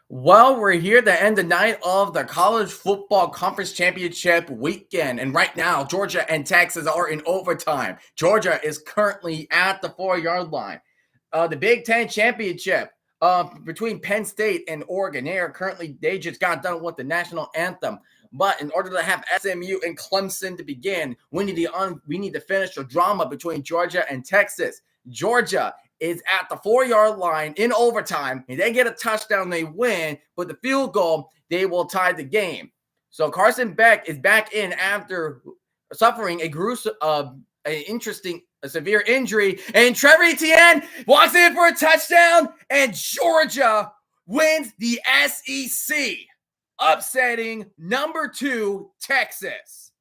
Well, we're here to end the night of the college football conference championship weekend. And right now, Georgia and Texas are in overtime. Georgia is currently at the 4-yard line. The Big Ten championship between Penn State and Oregon. They just got done with the national anthem. But in order to have SMU and Clemson to begin, we need to finish the drama between Georgia and Texas. Georgia is at the 4-yard line in overtime. And they get a touchdown, they win. But the field goal, they will tie the game. So Carson Beck is back in after suffering a severe injury. And Trevor Etienne walks in for a touchdown. And Georgia wins the SEC, upsetting number 2 Texas.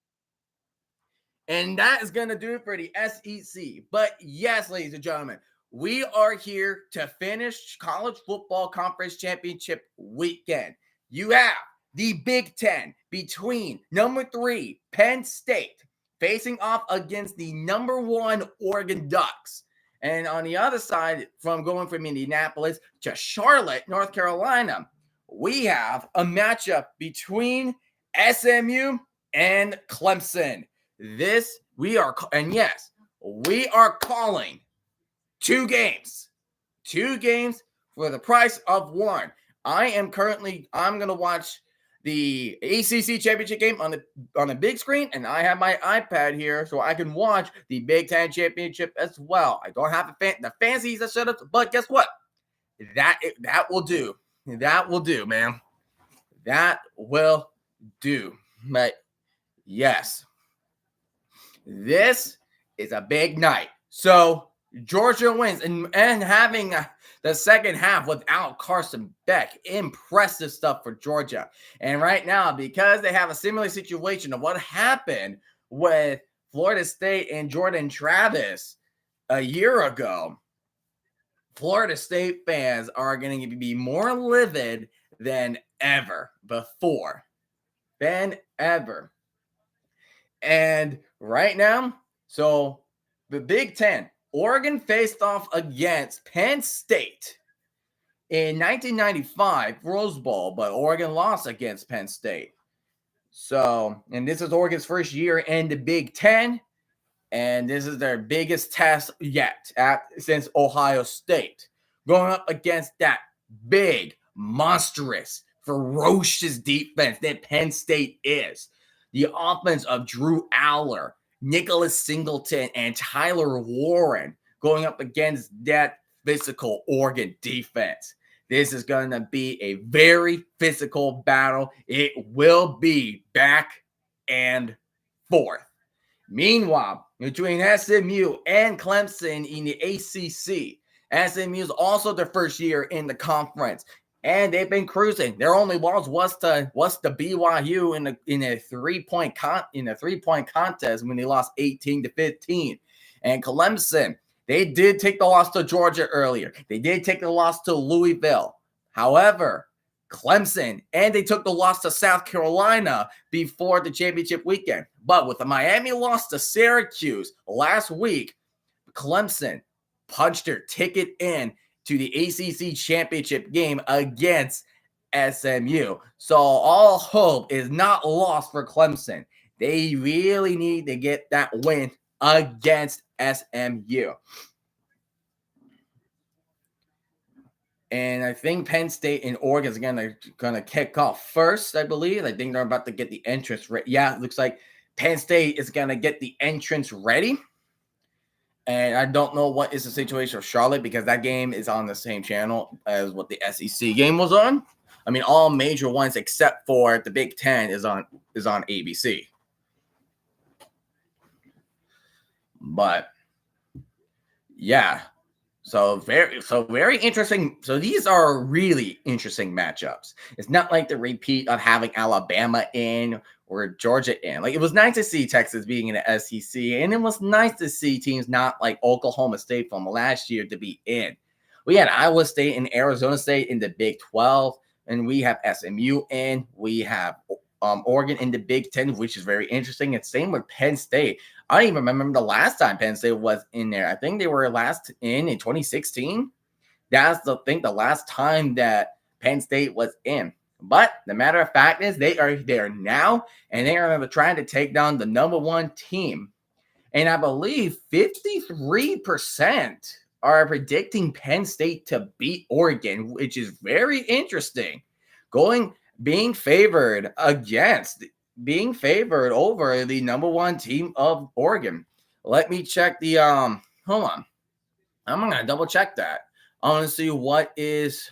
And that is going to do it for the SEC. But yes, ladies and gentlemen, we are here to finish college football conference championship weekend. You have the Big Ten between number 3 Penn State facing off against the number 1 Oregon Ducks. And on the other side, going from Indianapolis to Charlotte, North Carolina, we have a matchup between SMU and Clemson. We are calling 2 games for the price of 1. I'm going to watch the ACC championship game on the big screen, and I have my iPad here so I can watch the Big Ten championship as well. I don't have the fancy setup, but guess what? That will do. That will do, man. That will do. But yes, this is a big night. So Georgia wins, and having the second half without Carson Beck, impressive stuff for Georgia. And right now, because they have a similar situation of what happened with Florida State and Jordan Travis a year ago, Florida State fans are going to be more livid than ever before. And right now, so the Big Ten, Oregon faced off against Penn State in 1995 Rose Bowl, but Oregon lost against Penn State. So, and this is Oregon's first year in the Big Ten, and this is their biggest test yet since Ohio State, going up against that big, monstrous, ferocious defense that Penn State is. The offense of Drew Aller, Nicholas Singleton, and Tyler Warren going up against that physical Oregon defense. This is going to be a very physical battle. It will be back and forth. Meanwhile, between SMU and Clemson in the ACC, SMU is also their first year in the conference, and they've been cruising. Their only loss was to BYU in a 3-point contest when they lost 18-15. And Clemson, they did take the loss to Georgia earlier. They did take the loss to Louisville. However, Clemson, and they took the loss to South Carolina before the championship weekend. But with the Miami loss to Syracuse last week, Clemson punched their ticket in to the ACC championship game against SMU. So all hope is not lost for Clemson. They really need to get that win against SMU. And I think Penn State and Oregon is gonna kick off first, I believe. I think they're about to get the entrance ready. Yeah, it looks like Penn State is gonna get the entrance ready. And I don't know what is the situation of Charlotte because that game is on the same channel as what the SEC game was on. I mean, all major ones except for the Big Ten is on ABC. But yeah, so very interesting. So these are really interesting matchups. It's not like the repeat of having Alabama in or Georgia in. Like, it was nice to see Texas being in the SEC, and it was nice to see teams not like Oklahoma State from last year to be in. We had Iowa State and Arizona State in the Big 12, and we have SMU in. We have Oregon in the Big 10, which is very interesting. And same with Penn State. I don't even remember the last time Penn State was in there. I think they were last in 2016. That's the last time that Penn State was in. But the matter of fact is they are there now, and they are trying to take down the number one team. And I believe 53% are predicting Penn State to beat Oregon, which is very interesting. Being favored over the number one team of Oregon. Let me check the hold on. I'm gonna double check that. I want to see what is.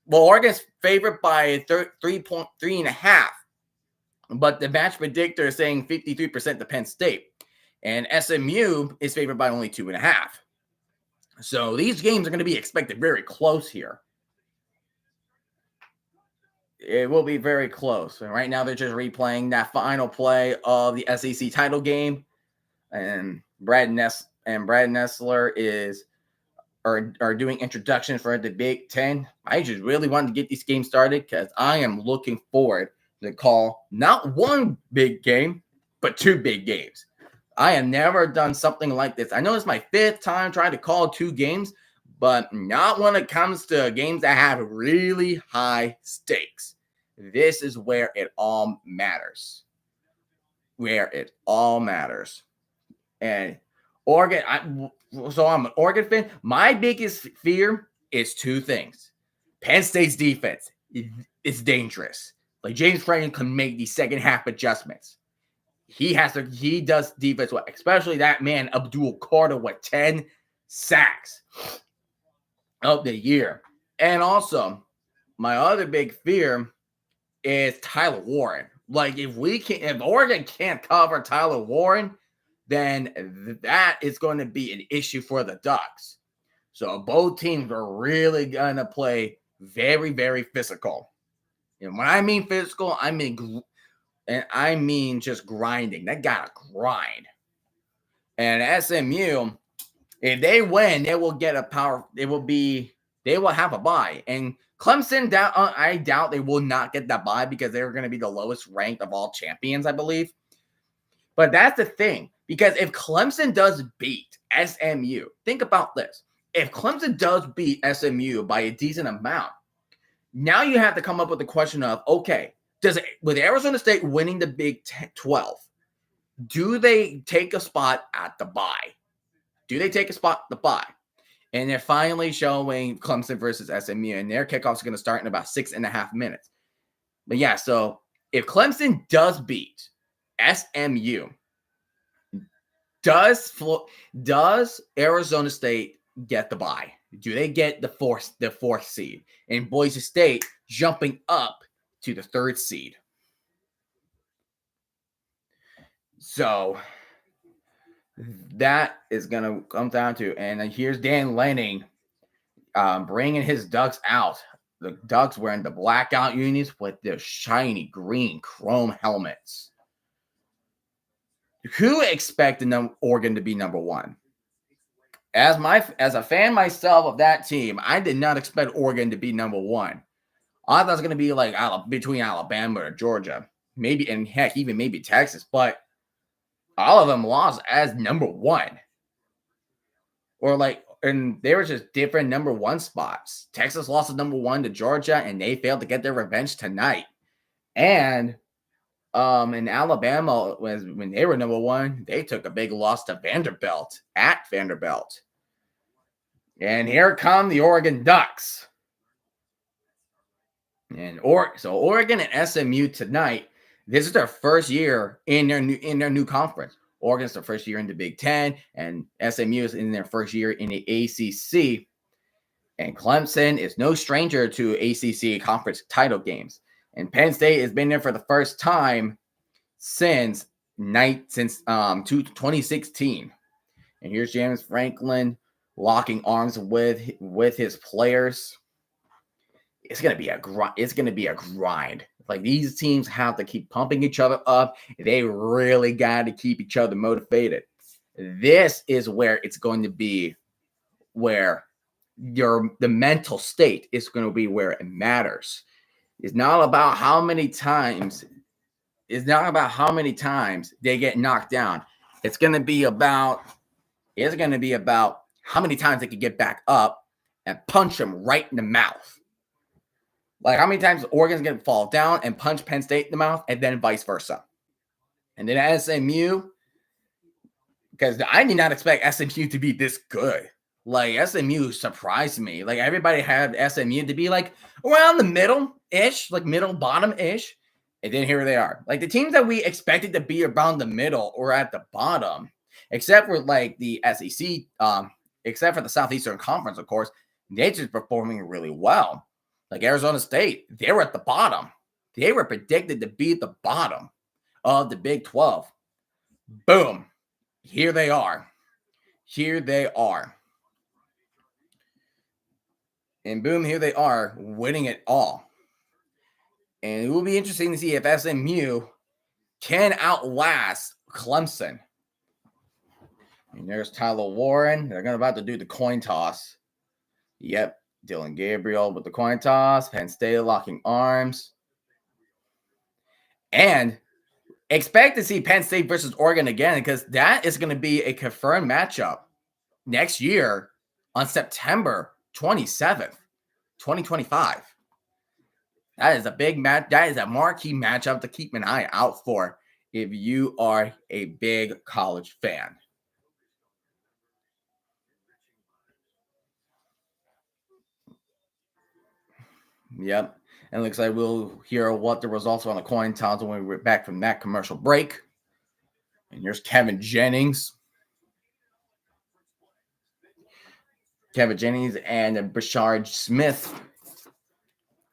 Well, Oregon's favored by 3.3.5, but the match predictor is saying 53% to Penn State, and SMU is favored by only 2.5. So these games are going to be expected very close here. It will be very close. And right now, they're just replaying that final play of the SEC title game, and Brad Nessler are doing introductions for the Big Ten. I just really wanted to get these games started because I am looking forward to call not one big game, but two big games. I have never done something like this. I know it's my 5th time trying to call 2 games, but not when it comes to games that have really high stakes. This is where it all matters. And Oregon, so I'm an Oregon fan. My biggest fear is 2 things. Penn State's defense is dangerous. Like James Franklin can make these second half adjustments. He does defense well, especially that man, Abdul Carter, with 10 sacks of the year. And also, my other big fear is Tyler Warren. Like if Oregon can't cover Tyler Warren, then that is going to be an issue for the Ducks. So both teams are really going to play very, very physical. And when I mean physical, I mean just grinding. They got to grind. And SMU, if they win, they will get they will have a bye. And Clemson, I doubt they will not get that bye because they're going to be the lowest ranked of all champions, I believe. But that's the thing. Because if Clemson does beat SMU, think about this. If Clemson does beat SMU by a decent amount, now you have to come up with the question of, okay, with Arizona State winning the Big 12, do they take a spot at the bye? And they're finally showing Clemson versus SMU, and their kickoff is going to start in about 6.5 minutes. But yeah, so if Clemson does beat SMU, does Arizona State get the bye? Do they get the fourth seed? And Boise State jumping up to the 3rd seed. So that is going to come down to, and here's Dan Lanning bringing his Ducks out. The Ducks wearing the blackout unis with their shiny green chrome helmets. Who expected Oregon to be number 1? As a fan myself of that team, I did not expect Oregon to be number 1. I thought it was going to be like between Alabama or Georgia, maybe, and heck, even maybe Texas, but all of them lost as number 1. And they were just different number 1 spots. Texas lost at number 1 to Georgia, and they failed to get their revenge tonight. And in Alabama, when they were number 1, they took a big loss to Vanderbilt at Vanderbilt. And here come the Oregon Ducks. And so Oregon and SMU tonight, this is their first year in their new conference. Oregon's their first year in the Big Ten, and SMU is in their first year in the ACC. And Clemson is no stranger to ACC conference title games. And Penn State has been there for the first time since 2016. And here's James Franklin locking arms with his players. It's gonna be a grind. Like these teams have to keep pumping each other up. They really got to keep each other motivated. This is where it's going to be where the mental state is going to be where it matters. It's not about how many times they get knocked down. It's going to be about how many times they can get back up and punch them right in the mouth. Like, how many times Oregon's going to fall down and punch Penn State in the mouth, and then vice versa? And then SMU, because I did not expect SMU to be this good. Like, SMU surprised me. Like, everybody had SMU to be like around the middle-ish, like middle bottom-ish. And then here they are. Like, the teams that we expected to be around the middle or at the bottom, except for like the SEC, except for the Southeastern Conference, of course, they're just performing really well. Like Arizona State, they were at the bottom. They were predicted to be at the bottom of the Big 12. Boom. Here they are. Here they are. And boom, here they are, winning it all. And it will be interesting to see if SMU can outlast Clemson. And there's Tyler Warren. They're about to do the coin toss. Yep, Dylan Gabriel with the coin toss. Penn State locking arms. And expect to see Penn State versus Oregon again, because that is going to be a confirmed matchup next year on September 27th, 2025. That is a big match. That is a marquee matchup to keep an eye out for if you are a big college fan. Yep. And it looks like we'll hear what the results are on the coin toss when we're back from that commercial break. And here's Kevin Jennings. Kevin Jennings and Brashard Smith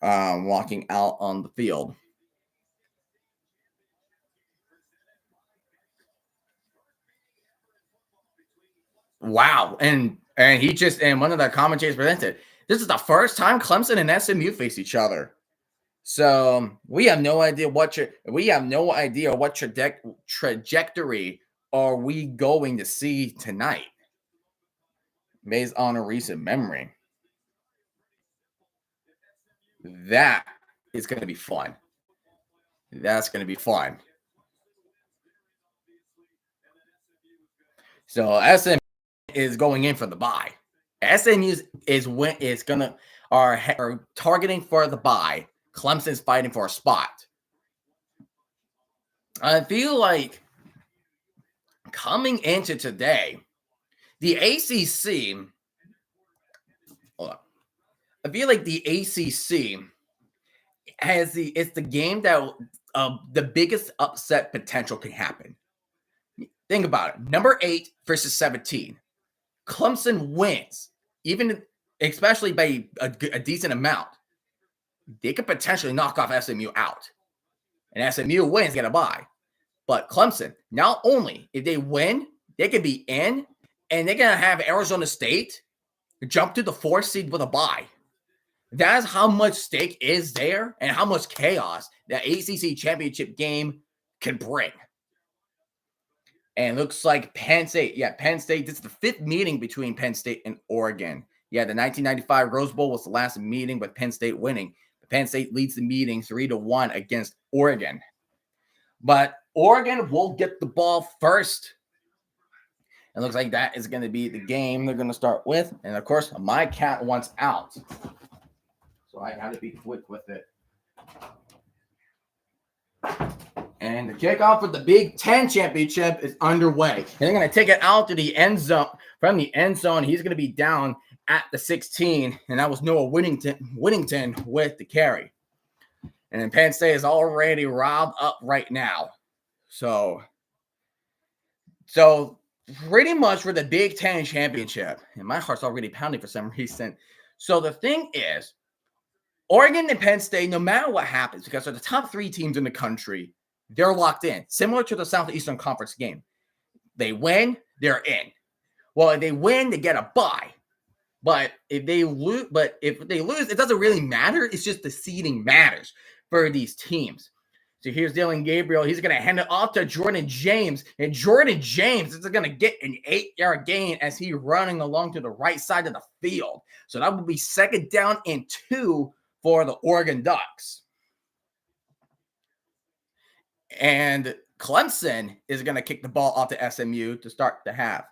walking out on the field. Wow. And he just, and one of the commentators presented, this is the first time Clemson and SMU face each other. So we have no idea what trajectory are we going to see tonight based on a recent memory. That is going to be fun. That's going to be fun. So SMU is going in for the bye. SMU are targeting for the bye. Clemson's fighting for a spot. I feel like coming into today, the ACC. Hold on. I feel like the ACC it's the game that the biggest upset potential can happen. Think about it. Number 8 versus 17. Clemson wins, especially by a decent amount. They could potentially knock off SMU out. And SMU wins, get a bye. But Clemson, not only if they win, they could be in, and they're going to have Arizona State jump to the 4th seed with a bye. That is how much stake is there and how much chaos the ACC championship game can bring. And it looks like Penn State, this is the 5th meeting between Penn State and Oregon. Yeah, the 1995 Rose Bowl was the last meeting with Penn State winning. Penn State leads the meeting 3-1 against Oregon. But Oregon will get the ball first. It looks like that is going to be the game they're going to start with. And, of course, my cat wants out. So I got to be quick with it. And the kickoff for the Big Ten Championship is underway. And they're going to take it out to the end zone. From the end zone, he's going to be down at the 16. And that was Noah Whittington with the carry. And then Penn State is already riled up right now. So pretty much for the Big Ten Championship. And my heart's already pounding for some reason. So the thing is, Oregon and Penn State, no matter what happens, because they're the top 3 teams in the country, they're locked in, similar to the Southeastern Conference game. They win, they're in. Well, if they win, they get a bye. But if they lose, it doesn't really matter. It's just the seeding matters for these teams. So here's Dylan Gabriel. He's going to hand it off to Jordan James. And Jordan James is going to get an 8-yard gain as he's running along to the right side of the field. So that will be 2nd down and 2 for the Oregon Ducks. And Clemson is going to kick the ball off to SMU to start the half.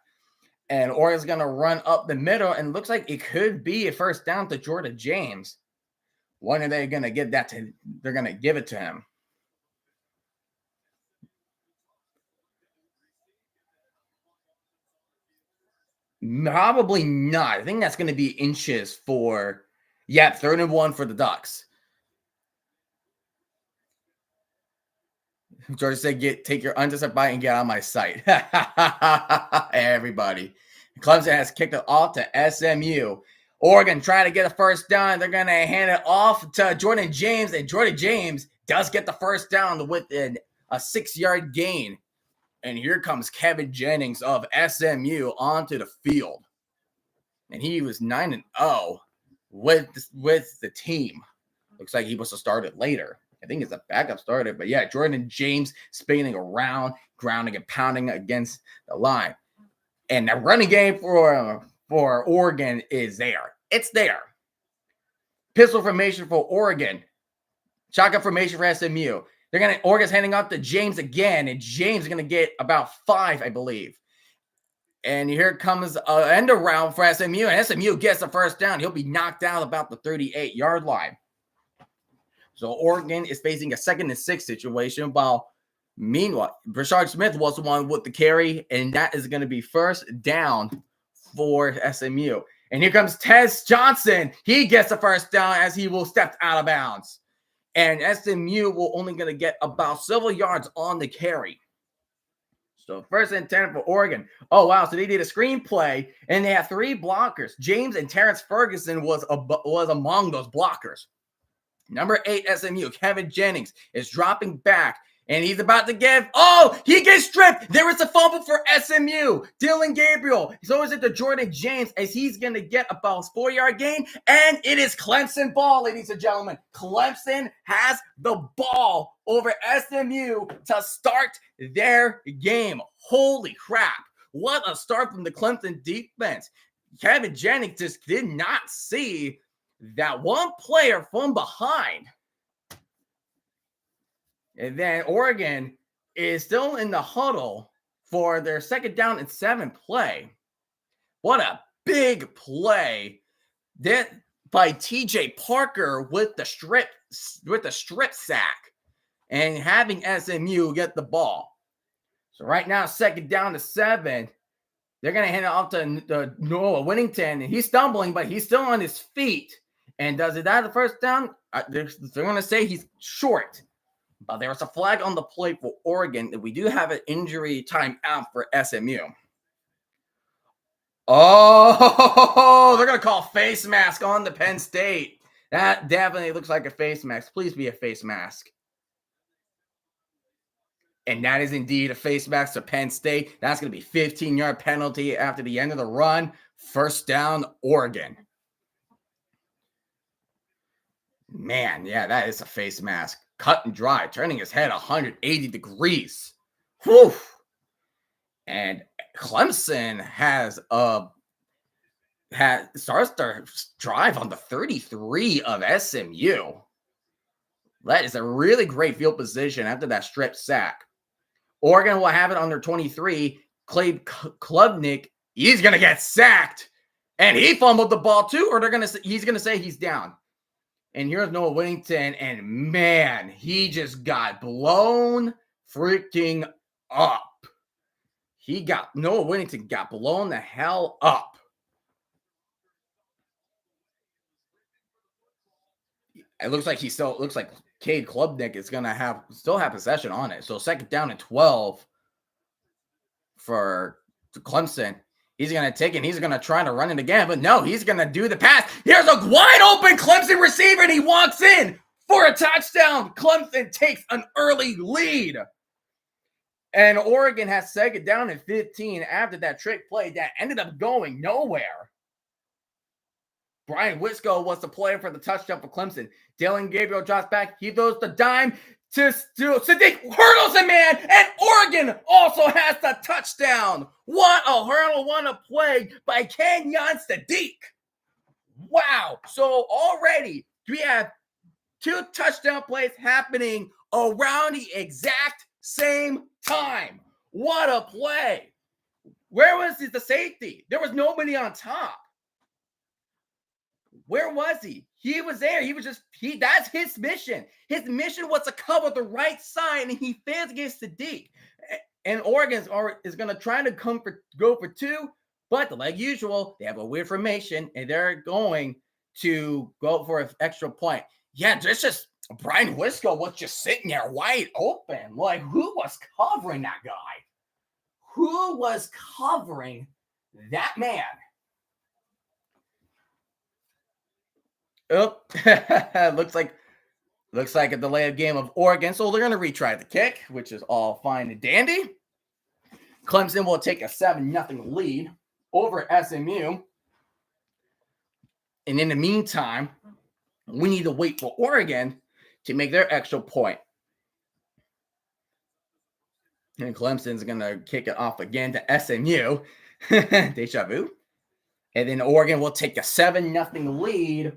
And Oregon's going to run up the middle, and looks like it could be a 1st down to Jordan James. When are they going to get that to? They're going to give it to him. Probably not. I think that's going to be inches for, 3rd and 1 for the Ducks. George said, take your undecided bite and get out of my sight. Everybody. Clemson has kicked it off to SMU. Oregon trying to get a first down. They're going to hand it off to Jordan James, and Jordan James does get the first down with a 6-yard gain. And here comes Kevin Jennings of SMU onto the field. And he was 9-0 with the team. Looks like he was to start it later. I think it's a backup starter. But yeah, Jordan James spinning around, grounding and pounding against the line. And the running game for Oregon is there. It's there. Pistol formation for Oregon. Shotgun formation for SMU. Oregon's handing off to James again, and James is gonna get about 5, I believe. And here comes an end around for SMU, and SMU gets the first down. He'll be knocked out about the 38-yard line. So Oregon is facing a 2nd and 6 situation, while meanwhile, Brashard Smith was the one with the carry, and that is going to be first down for SMU. And here comes Tez Johnson. He gets the first down as he will step out of bounds. And SMU will only going to get about several yards on the carry. So 1st and 10 for Oregon. Oh, wow. So they did a screenplay, and they had 3 blockers. James and Terrence Ferguson was among those blockers. Number 8, SMU, Kevin Jennings, is dropping back, and he's about to he gets stripped. There is a fumble for SMU. Dylan Gabriel. So is it to Jordan James as he's going to get about a 4-yard gain, and it is Clemson ball, ladies and gentlemen. Clemson has the ball over SMU to start their game. Holy crap. What a start from the Clemson defense. Kevin Jennings just did not see that one player from behind. And then Oregon is still in the huddle for their 2nd down and 7 play. What a big play that by TJ Parker with the strip sack and having SMU get the ball. So right now, 2nd down to 7. They're going to hand it off to Noah Winnington, and he's stumbling, but he's still on his feet. And does it that the first down? They're going to say he's short. But there was a flag on the play for Oregon that we do have an injury timeout for SMU. Oh, they're going to call face mask on the Penn State. That definitely looks like a face mask. Please be a face mask. And that is indeed a face mask to Penn State. That's going to be 15-yard penalty after the end of the run. First down, Oregon. Man, yeah, that is a face mask. Cut and dry, turning his head 180 degrees. Whew. And Clemson starts their drive on the 33 of SMU. That is a really great field position after that strip sack. Oregon will have it on their 23. Clay Klubnik, he's going to get sacked. And he fumbled the ball too, or he's going to say he's down. And here's Noah Winnington, and man, he just got blown freaking up. Noah Winnington got blown the hell up. It looks like Cade Klubnik is gonna still have possession on it. So 2nd down and 12 for Clemson. He's going to take it. He's going to try to run it again. But no, he's going to do the pass. Here's a wide open Clemson receiver, and he walks in for a touchdown. Clemson takes an early lead. And Oregon has 2nd down and 15 after that trick play that ended up going nowhere. Brian Wisco was the player for the touchdown for Clemson. Dylan Gabriel drops back. He throws the dime to Sadiq, hurdles a man, and Oregon also has the touchdown. What a hurdle, what a play by Kenyon Sadiq. Wow. So already we have 2 touchdown plays happening around the exact same time. What a play. Where was the safety? There was nobody on top. Where was he? He was there. That's his mission. His mission was to cover the right side, and he fails against Sadiq. And Oregon is going to try to go for two, but like usual, they have a weird formation, and they're going to go for an extra point. Yeah, just Brian Wisco was just sitting there wide open. Like, who was covering that guy? Who was covering that man? Oh, looks like a delayed game of Oregon, so they're going to retry the kick, which is all fine and dandy. Clemson will take a 7-0 lead over SMU. And in the meantime, we need to wait for Oregon to make their extra point. And Clemson's going to kick it off again to SMU. Deja vu. And then Oregon will take a 7-0 lead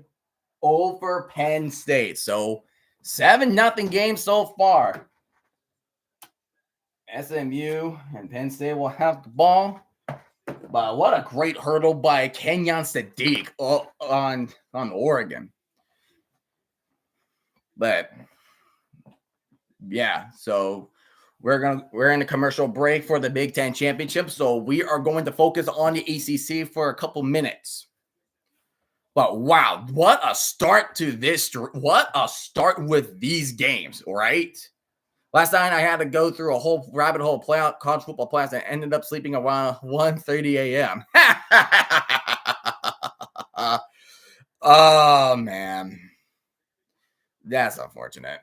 over Penn State. So 7-0 game so far. SMU and Penn State will have the ball. But what a great hurdle by Kenyon Sadiq on Oregon. But yeah, so we're in a commercial break for the Big Ten Championship. So we are going to focus on the ACC for a couple minutes. But wow, what a start to this! What a start with these games, right? Last night I had to go through a whole rabbit hole college football playoffs, and ended up sleeping around 1:30 a.m. Oh man, that's unfortunate.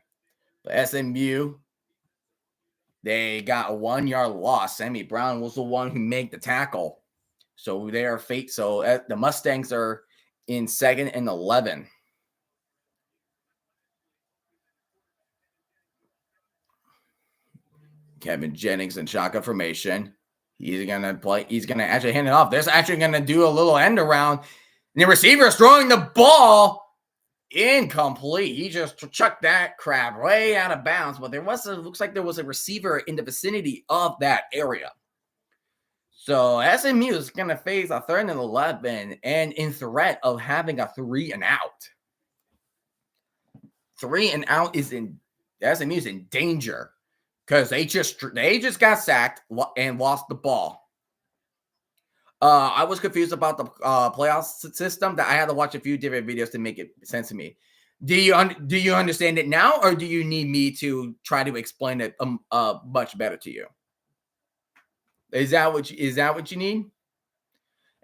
But SMU, they got a 1-yard loss. Sammy Brown was the one who made the tackle, so they are fate. So the Mustangs are in 2nd and 11. Kevin Jennings in shotgun formation. He's going to actually hand it off. They're actually going to do a little end around. And the receiver is throwing the ball incomplete. He just chucked that crap way out of bounds. But looks like there was a receiver in the vicinity of that area. So SMU is going to face a 3rd and 11 and in threat of having a 3-and-out. 3-and-out SMU is in danger. Because they just got sacked and lost the ball. I was confused about the playoff system. That I had to watch a few different videos to make it sense to me. Do you understand it now, or do you need me to try to explain it much better to you? Is that what you need?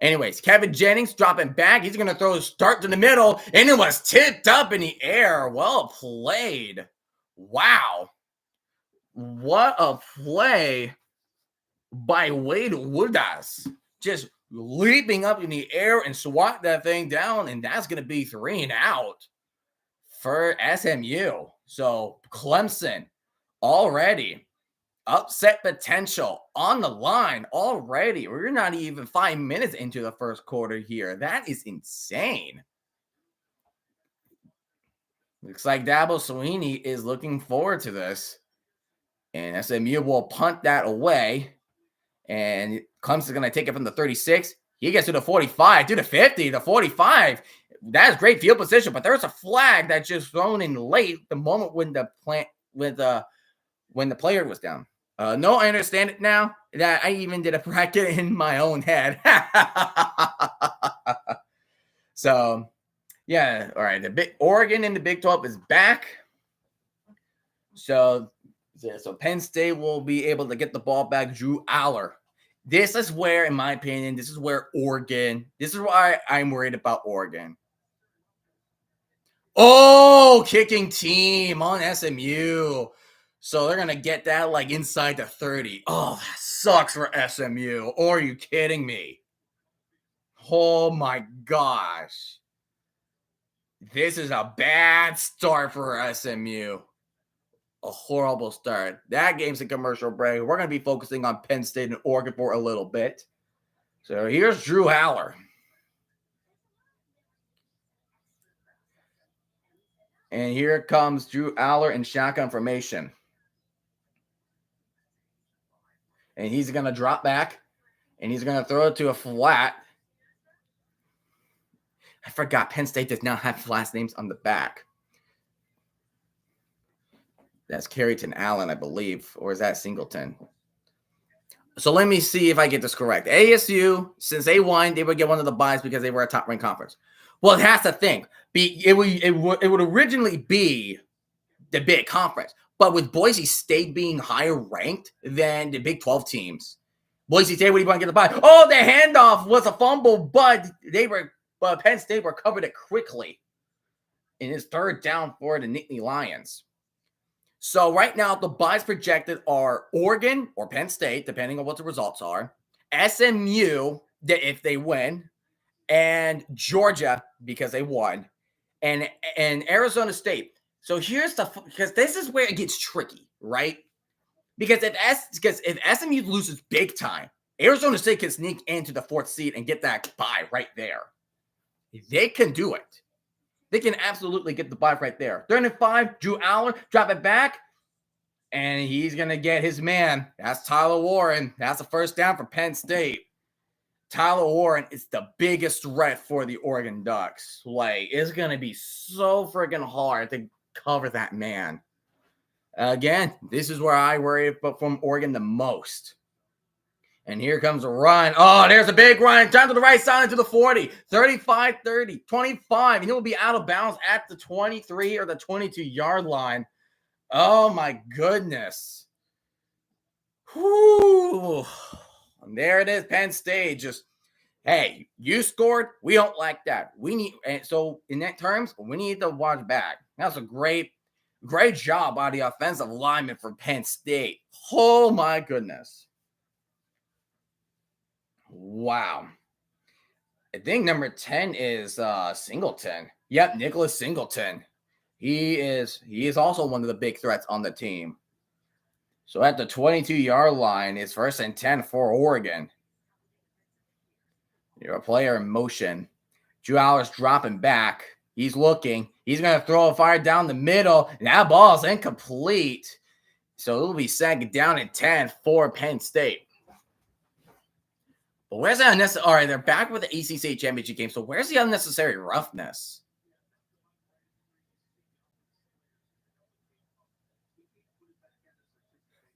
Anyways, Kevin Jennings dropping back. He's going to throw a start to the middle, and it was tipped up in the air. Well played. Wow. What a play by Wade Woodas. Just leaping up in the air and swat that thing down, and that's going to be 3-and-out for SMU. So Clemson already upset potential on the line already. We're not even 5 minutes into the first quarter here. That is insane. Looks like Dabo Swinney is looking forward to this. And SMU will punt that away. And Clemson's going to take it from the 36. He gets to the 45, to the 50, the 45. That's great field position, but there's a flag that's just thrown in late the moment when the player was down. No, I understand it now. That I even did a bracket in my own head. So, yeah, all right. Oregon in the Big 12 is back. So Penn State will be able to get the ball back. Drew Aller. This is where, in my opinion, this is why I'm worried about Oregon. Oh, kicking team on SMU. So they're going to get that like inside the 30. Oh, that sucks for SMU. Or are you kidding me? Oh my gosh. This is a bad start for SMU. A horrible start. That game's a commercial break. We're going to be focusing on Penn State and Oregon for a little bit. So here's Drew Aller. And here comes Drew Aller in shotgun formation. And he's going to drop back. And he's going to throw it to a flat. I forgot Penn State does not have last names on the back. That's Carrington Allen, I believe. Or is that Singleton? So let me see if I get this correct. ASU, since they won, they would get one of the buys because they were a top-ranked conference. Well, it has to think. It would originally be the big conference. But with Boise State being higher ranked than the Big 12 teams, Boise State would even get the buy. Oh, the handoff was a fumble, but Penn State recovered it quickly in his third down for the Nittany Lions. So right now, the buys projected are Oregon or Penn State, depending on what the results are, SMU, if they win, and Georgia, because they won, and Arizona State. So here's because this is where it gets tricky, right? Because if SMU loses big time, Arizona State can sneak into the 4th seed and get that bye right there. They can do it. They can absolutely get the bye right there. 3-5, Drew Aller, drop it back, and he's going to get his man. That's Tyler Warren. That's a first down for Penn State. Tyler Warren is the biggest threat for the Oregon Ducks. Like, it's going to be so freaking hard to cover that man. Again, this is where I worry about from Oregon the most. And here comes a run. Oh, there's a big run. Down to the right side to the 40. 35, 30, 25. And he'll be out of bounds at the 23 or the 22-yard line. Oh, my goodness. Whoo. And there it is, Penn State. Just, hey, you scored. We don't like that. And so in that terms, we need to watch back. That's a great job by the offensive lineman for Penn State. Oh, my goodness. Wow. I think number 10 is Singleton. Yep, Nicholas Singleton. He is also one of the big threats on the team. So at the 22-yard line, it's 1st and 10 for Oregon. You're a player in motion. Drew Aller's dropping back. He's looking. He's going to throw a fire down the middle. And that ball is incomplete. So it'll be 2nd down and 10 for Penn State. But where's the unnecessary? All right, they're back with the ACC championship game. So where's the unnecessary roughness?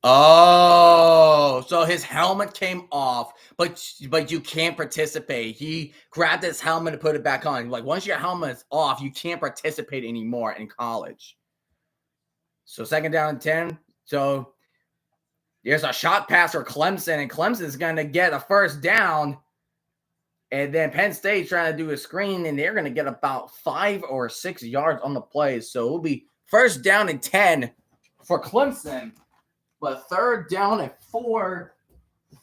Oh, so his helmet came off, but you can't participate. He grabbed his helmet and put it back on. Like, once your helmet is off, you can't participate anymore in college. So 2nd down and 10. So there's a shot pass for Clemson, and Clemson's going to get a 1st down. And then Penn State's trying to do a screen, and they're going to get about 5 or 6 yards on the play. So it'll be 1st down and 10 for Clemson, but 3rd down and 4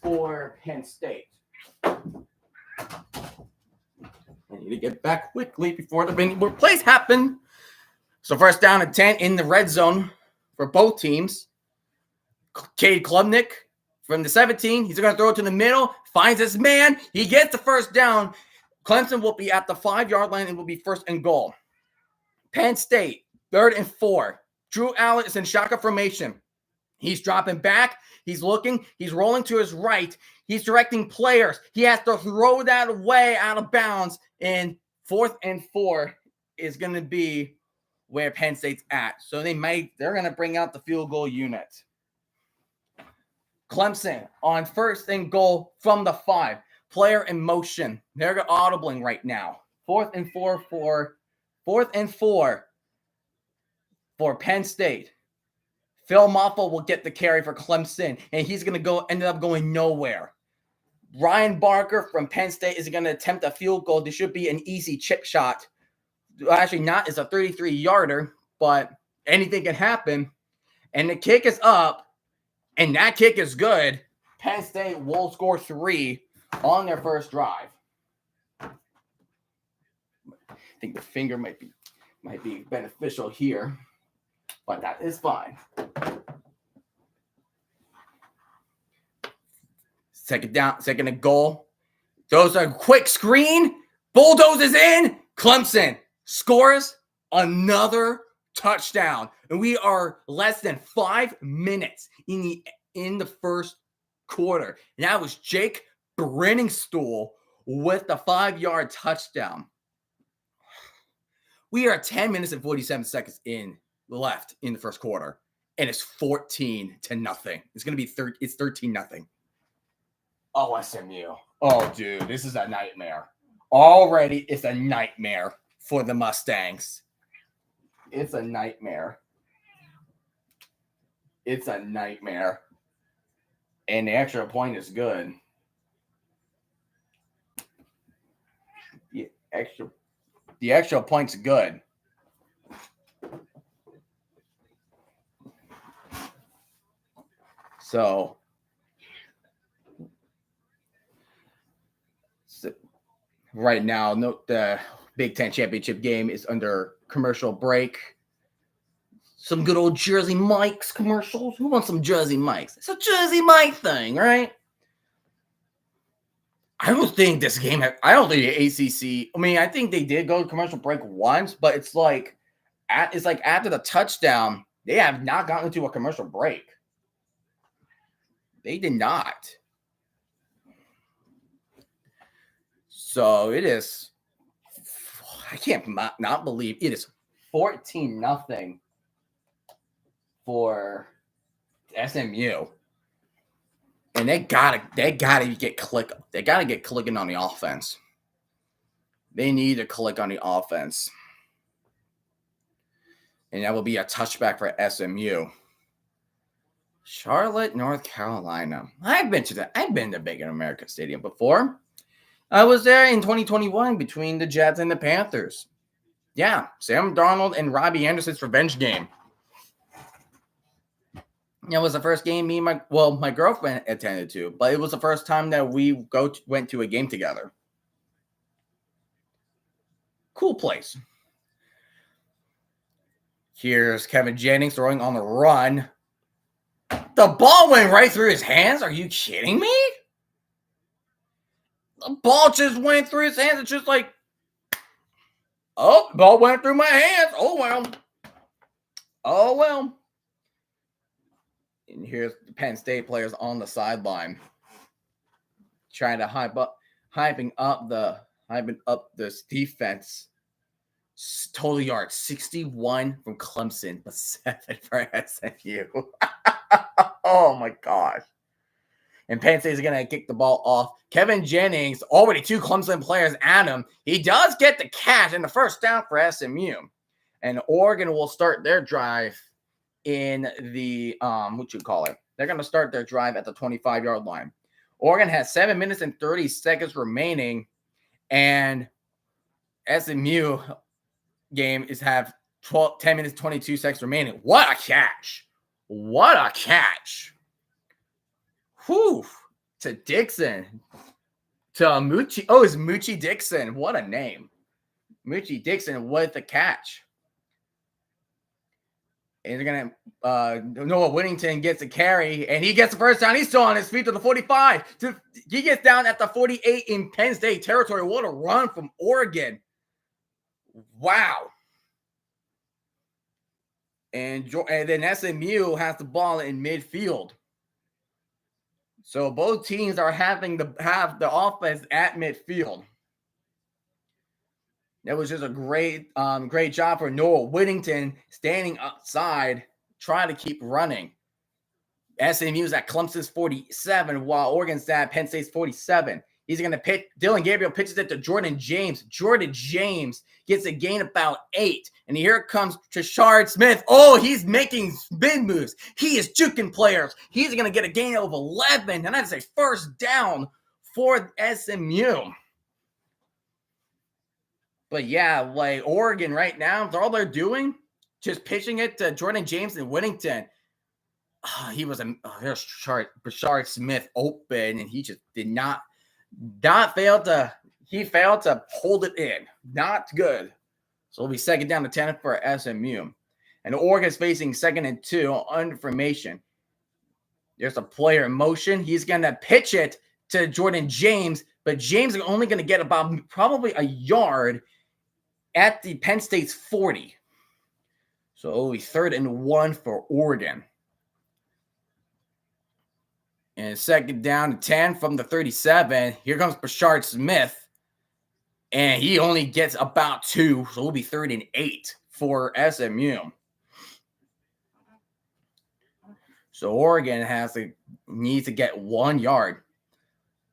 for Penn State. I need to get back quickly before the many more plays happen. So 1st down and 10 in the red zone for both teams. Cade Klubnik from the 17. He's going to throw it to the middle. Finds his man. He gets the 1st down. Clemson will be at the 5-yard line and will be 1st and goal. Penn State, 3rd and 4. Drew Aller is in shotgun formation. He's dropping back. He's looking. He's rolling to his right. He's directing players. He has to throw that away out of bounds. And 4th and 4 is going to be where Penn State's at. So they're going to bring out the field goal unit. Clemson on 1st and goal from the 5. Player in motion. They're audibling right now. 4th and 4 for Penn State. Phil Maffa will get the carry for Clemson, and he's going to end up going nowhere. Ryan Barker from Penn State is going to attempt a field goal. This should be an easy chip shot. Actually, not. It's a 33-yarder, but anything can happen. And the kick is up. And that kick is good. Penn State will score 3 on their first drive. I think the finger might be beneficial here, but that is fine. 2nd down, 2nd and goal. Those are a quick screen. Bulldozes in. Clemson scores another touchdown, and we are less than 5 minutes in the first quarter. And that was Jake Brenningstool with the 5-yard touchdown. We are 10 minutes and 47 seconds left in the first quarter, and it's 14-0. It's going to be 13-0. Oh, SMU. Oh, dude, this is a nightmare. Already, it's a nightmare for the Mustangs. It's a nightmare. It's a nightmare. And the extra point is good. The extra point's good. So right now, the Big Ten championship game is under commercial break. Some good old Jersey Mike's commercials. Who wants some Jersey Mike's? It's a Jersey Mike thing, right? I don't think the ACC. I mean, I think they did go to commercial break once, but it's like after the touchdown, they have not gotten into a commercial break. They did not. So it is. I can't not believe it is 14-0 for SMU. And they gotta get clicking. They gotta get clicking on the offense. They need to click on the offense. And that will be a touchback for SMU. Charlotte, North Carolina. I've been to Bank of America Stadium before. I was there in 2021 between the Jets and the Panthers. Yeah, Sam Darnold and Robbie Anderson's revenge game. It was the first game my girlfriend attended to, but it was the first time that we went to a game together. Cool place. Here's Kevin Jennings throwing on the run. The ball went right through his hands. Are you kidding me? The ball just went through his hands. It's just like, oh, the ball went through my hands. Oh, well. Oh, well. And here's the Penn State players on the sideline trying to hyping up this defense. Total yards 61 from Clemson, but 7 for SMU. Oh my gosh. And Penn State is going to kick the ball off. Kevin Jennings, already 2 Clemson players at him. He does get the catch and the first down for SMU. And Oregon will start their drive in the, they're going to start their drive at the 25-yard line. Oregon has 7 minutes and 30 seconds remaining. And SMU game have 10 minutes, 22 seconds remaining. What a catch. What a catch. Whew. To Dixon. To Moochie. Oh, it's Moochie Dixon. What a name. Moochie Dixon with the catch. And they're going to, Noah Whittington gets a carry, and he gets the first down. He's still on his feet to the 45. He gets down at the 48 in Penn State territory. What a run from Oregon. Wow. And then SMU has the ball in midfield. So both teams are having to have the offense at midfield. That was just a great job for Noah Whittington standing outside, trying to keep running. SMU's at Clemson's 47, while Oregon's at Penn State's 47. He's going to pitch. Dylan Gabriel pitches it to Jordan James. Jordan James gets a gain about 8. And here comes Trishard Smith. Oh, he's making spin moves. He is juking players. He's going to get a gain of 11. And that's a first down for SMU. But yeah, like Oregon right now, all they're doing, just pitching it to Jordan James and Whittington. There's Trishard Smith open, and he just did not failed to hold it in. Not good. So it'll be second down to 10 for SMU. And Oregon's facing 2nd and 2 on formation. There's a player in motion. He's going to pitch it to Jordan James, but James is only going to get about probably a yard at the Penn State's 40. So it'll be 3rd and 1 for Oregon. And second down to 10 from the 37. Here comes Brashard Smith. And he only gets about 2, so it'll be 3rd and 8 for SMU. So Oregon needs to get 1 yard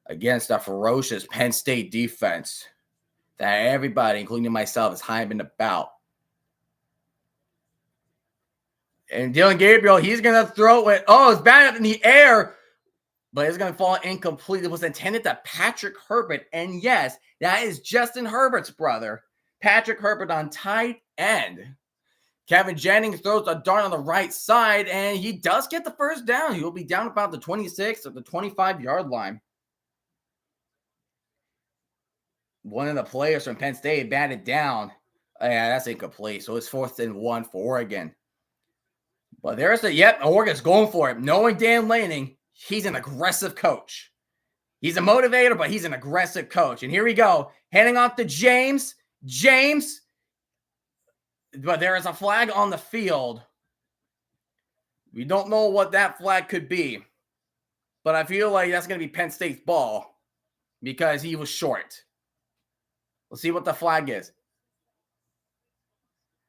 against a ferocious Penn State defense that everybody, including myself, is hyping about. And Dillon Gabriel, he's going to throw it. Oh, it's back in the air, but it's going to fall incomplete. It was intended to Patrick Herbert. And yes, that is Justin Herbert's brother, Patrick Herbert on tight end. Kevin Jennings throws a dart on the right side, and he does get the first down. He will be down about the 26 or the 25-yard line. One of the players from Penn State batted down. Yeah, that's incomplete. So it's 4th and 1 for Oregon. But there's Oregon's going for it. Knowing Dan Lanning, he's an aggressive coach. He's a motivator, but he's an aggressive coach. And here we go. Handing off to James. But there is a flag on the field. We don't know what that flag could be. But I feel like that's going to be Penn State's ball because he was short. Let's see what the flag is.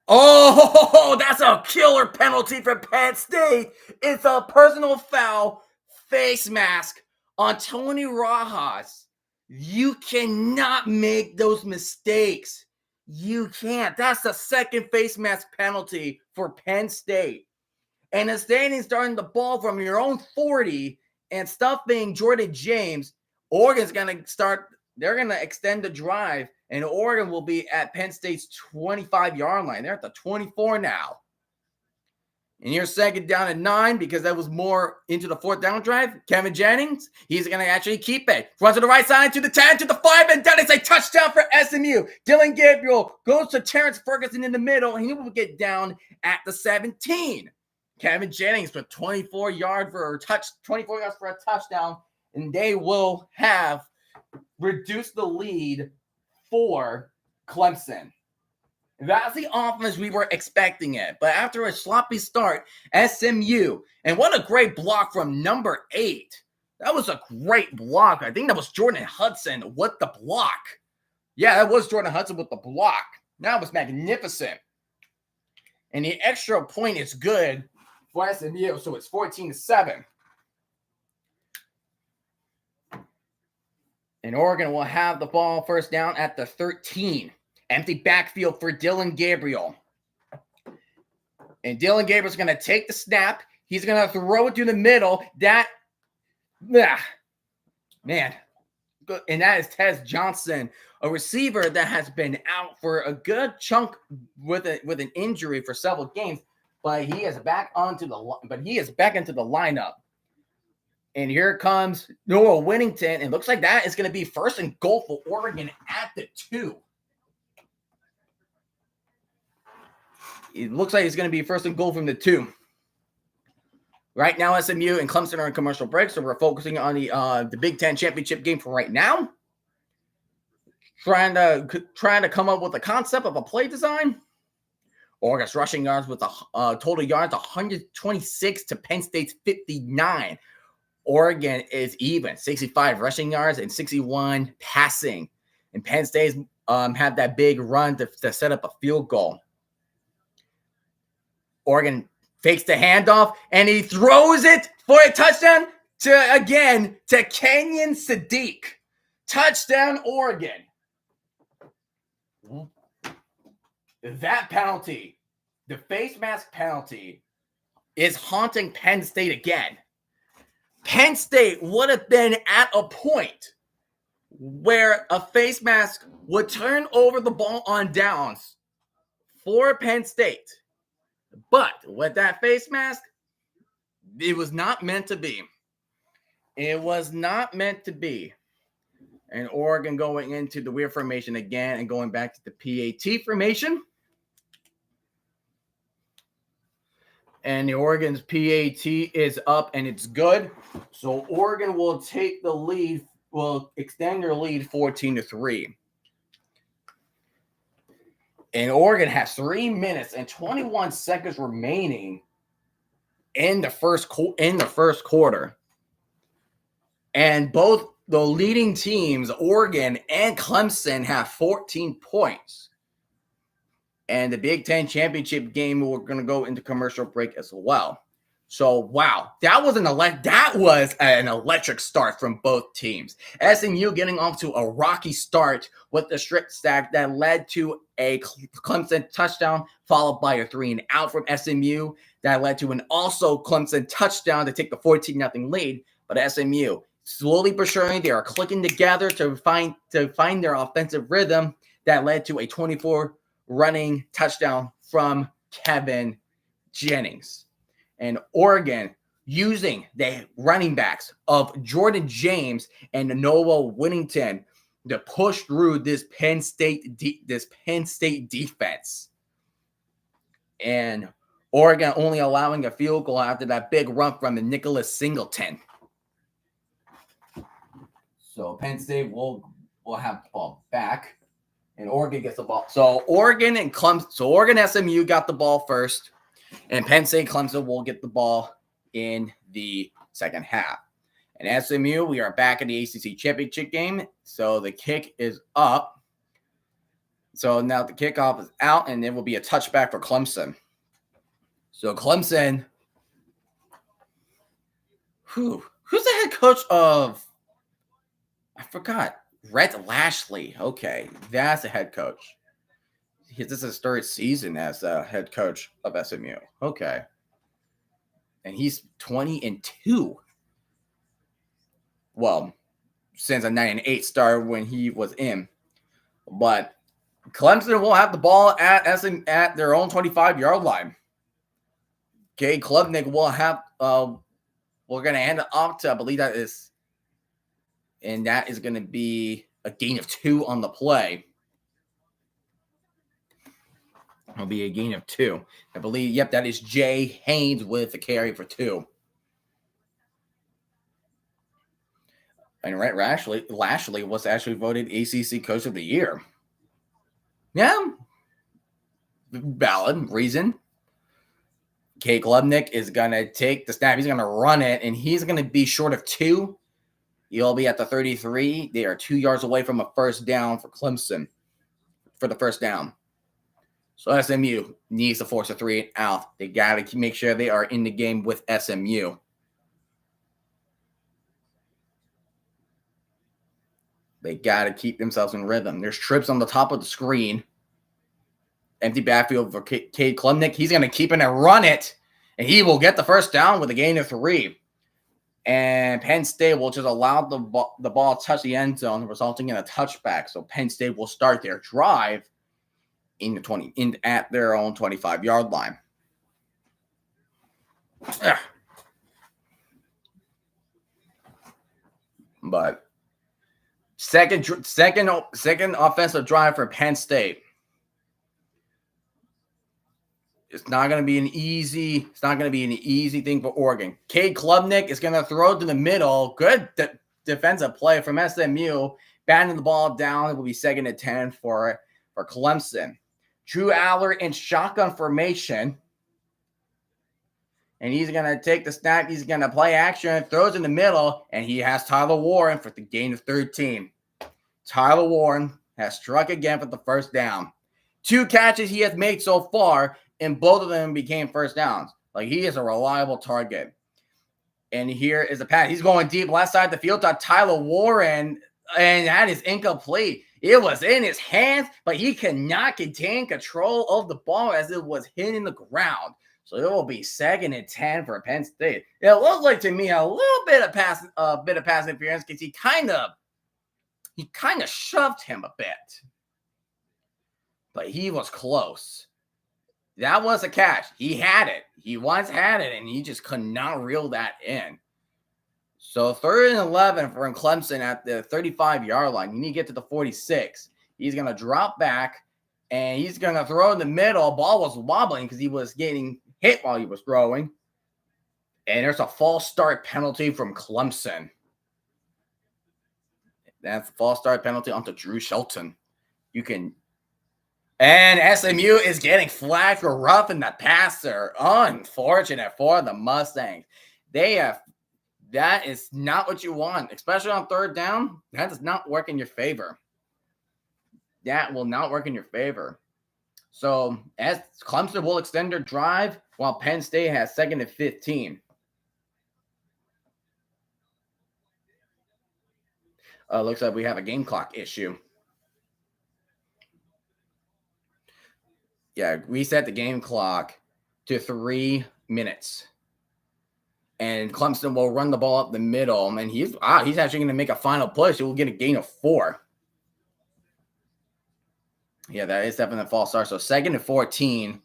Oh, that's a killer penalty for Penn State. It's a personal foul, face mask on Tony Rojas. You cannot make those mistakes. You can't. That's the second face mask penalty for Penn State. And instead of starting the ball from your own 40 and stuffing Jordan James, Oregon's going to start. They're going to extend the drive, and Oregon will be at Penn State's 25-yard line. They're at the 24 now. And here's 2nd down and 9 because that was more into the 4th down drive. Kevin Jennings, he's going to actually keep it. Runs to the right side to the 10, to the 5, and that is a touchdown for SMU. Dillon Gabriel goes to Terrence Ferguson in the middle, and he will get down at the 17. Kevin Jennings with 24 yards for a touchdown, and they will have reduced the lead for Clemson. That's the offense we were expecting it. But after a sloppy start, SMU, and what a great block from number 8. That was a great block. I think that was Jordan Hudson with the block. Yeah, that was Jordan Hudson with the block. That was magnificent. And the extra point is good for SMU, so it's 14-7. And Oregon will have the ball first down at the 13. Empty backfield for Dillon Gabriel. And Dillon Gabriel's going to take the snap. He's going to throw it through the middle. Man. And that is Tez Johnson, a receiver that has been out for a good chunk with an injury for several games. But he is back into the lineup. And here comes Noah Whittington. It looks like that is going to be 1st and goal for Oregon at the 2. It looks like it's going to be 1st and goal from the 2. Right now, SMU and Clemson are in commercial break, so we're focusing on the Big Ten championship game for right now. Trying to come up with a concept of a play design. Oregon's rushing yards with a total yards 126 to Penn State's 59. Oregon is even, 65 rushing yards and 61 passing. And Penn State's had that big run to set up a field goal. Oregon fakes the handoff, and he throws it for a touchdown to Kenyon Sadiq. Touchdown, Oregon. That penalty, the face mask penalty, is haunting Penn State again. Penn State would have been at a point where a face mask would turn over the ball on downs for Penn State. But with that face mask, it was not meant to be. It was not meant to be. And Oregon going into the weird formation again and going back to the PAT formation. And the Oregon's PAT is up and it's good. So Oregon will take the lead, will extend their lead 14-3. And Oregon has 3 minutes and 21 seconds remaining in the first quarter. And both the leading teams, Oregon and Clemson, have 14 points. And the Big Ten championship game, we're going to go into commercial break as well. So, wow, that was an electric start from both teams. SMU getting off to a rocky start with the strip sack that led to a Clemson touchdown, followed by a 3-and-out from SMU that led to an also Clemson touchdown to take the 14-0 lead. But SMU, slowly but surely, they are clicking together to find their offensive rhythm that led to a 24 running touchdown from Kevin Jennings. And Oregon using the running backs of Jordan James and Noah Whittington to push through this Penn State defense. And Oregon only allowing a field goal after that big run from the Nicholas Singleton. So Penn State will have the ball back, and Oregon gets the ball. So Oregon SMU got the ball first. And Penn State Clemson will get the ball in the second half. And SMU, we are back in the ACC championship game. So the kick is up. So now the kickoff is out, and it will be a touchback for Clemson. So Clemson, who's the head coach of? I forgot. Rhett Lashley. Okay, that's the head coach. This is his third season as a head coach of SMU. Okay. And he's 20-2. Well, since a 9-8 start when he was in. But Clemson will have the ball at their own 25-yard line. Okay, Klubnik will have we're gonna hand it off to, I believe that is gonna be a gain of 2 on the play. It'll be a gain of 2. I believe, yep, that is Jay Haynes with the carry for 2. And Rhett Lashley was actually voted ACC Coach of the Year. Yeah. Valid reason. K. Klubnik is going to take the snap. He's going to run it, and he's going to be short of 2. He'll be at the 33. They are 2 yards away from a first down for Clemson for the first down. So SMU needs to force a 3-and-out. They got to make sure they are in the game with SMU. They got to keep themselves in rhythm. There's trips on the top of the screen. Empty backfield for Cade Klubnik. He's going to keep it and run it, and he will get the first down with a gain of 3. And Penn State will just allow the ball to touch the end zone, resulting in a touchback. So Penn State will start their drive at their own 25-yard line. But second offensive drive for Penn State. It's not going to be an easy thing for Oregon. Cade Klubnik is going to throw to the middle. Good defensive play from SMU. Batting the ball down. It will be 2nd and 10 for Clemson. Drew Aller in shotgun formation. And he's going to take the snap. He's going to play action. Throws in the middle. And he has Tyler Warren for the gain of 13. Tyler Warren has struck again for the first down. 2 catches he has made so far, and both of them became first downs. Like, he is a reliable target. And here is a pass. He's going deep left side of the field to Tyler Warren, and that is incomplete. It was in his hands, but he cannot contain control of the ball as it was hitting the ground. So it will be 2nd and 10 for Penn State. It looked like to me a little bit of pass interference because he kind of shoved him a bit. But he was close. That was a catch. He had it. He once had it, and he just could not reel that in. So 3rd and 11 for Clemson at the 35-yard line. You need to get to the 46. He's going to drop back, and he's going to throw in the middle. Ball was wobbling because he was getting hit while he was throwing. And there's a false start penalty from Clemson. That's a false start penalty onto Drew Shelton. And SMU is getting flagged for roughing the passer. Unfortunate for the Mustangs. They That is not what you want, especially on third down. That does not work in your favor. That will not work in your favor. So as Clemson will extend their drive while Penn State has 2nd and 15. Looks like we have a game clock issue. Yeah, reset the game clock to 3 minutes. And Clemson will run the ball up the middle. And he's actually going to make a final push. He will get a gain of 4. Yeah, that is definitely a false start. So 2nd and 14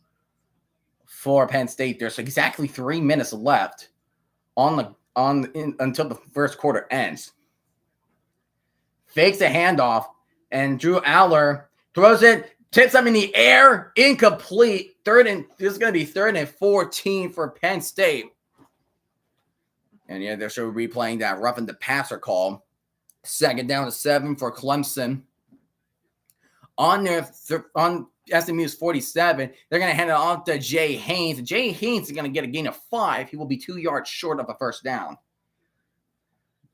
for Penn State. There's exactly 3 minutes left until the first quarter ends. Fakes a handoff, and Drew Aller throws it, tips up in the air, incomplete. This is going to be 3rd and 14 for Penn State. And yeah, they're sure replaying that roughing the passer call. 2nd down to 7 for Clemson. On SMU's 47, they're going to hand it off to Jay Haynes. Jay Haynes is going to get a gain of 5. He will be 2 yards short of a first down.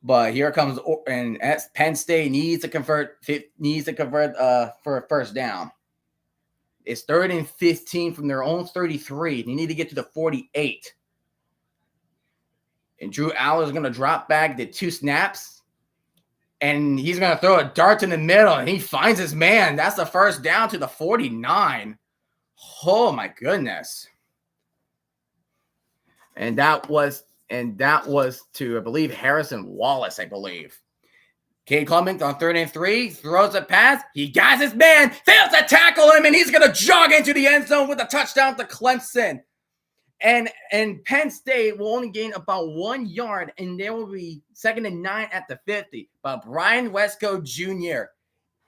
But here comes, and Penn State needs to convert for a first down. It's 3rd and 15 from their own 33. They need to get to the 48. And Drew Aller is going to drop back the 2 snaps. And he's going to throw a dart in the middle, and he finds his man. That's the first down to the 49. Oh, my goodness. And that was to, I believe, Harrison Wallace, I believe. Cade Clement on 3rd and 3, throws a pass. He got his man, fails to tackle him, and he's going to jog into the end zone with a touchdown to Clemson. And Penn State will only gain about 1 yard, and there will be 2nd and 9 at the 50. But Brian Wesco Jr.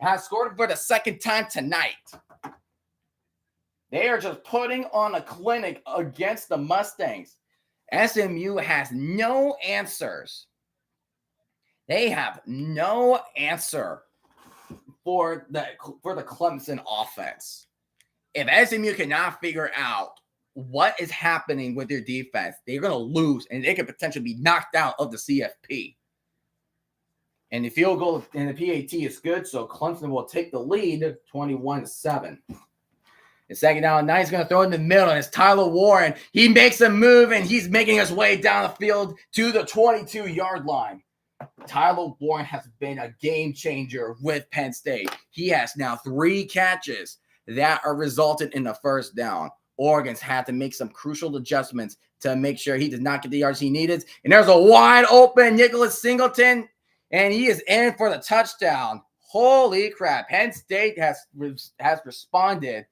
has scored for the 2nd time tonight. They are just putting on a clinic against the Mustangs. SMU has no answers. They have no answer for the Clemson offense. If SMU cannot figure out what is happening with their defense, they're going to lose, and they could potentially be knocked out of the CFP. And the field goal and the PAT is good, so Clemson will take the lead 21-7. The 2nd down and 9, he's going to throw it in the middle, and it's Tyler Warren. He makes a move, and he's making his way down the field to the 22-yard line. Tyler Warren has been a game changer with Penn State. He has now 3 catches that are resulted in the first down. Oregon's had to make some crucial adjustments to make sure he does not get the yards he needed. And there's a wide open Nicholas Singleton, and he is in for the touchdown. Holy crap. Penn State has responded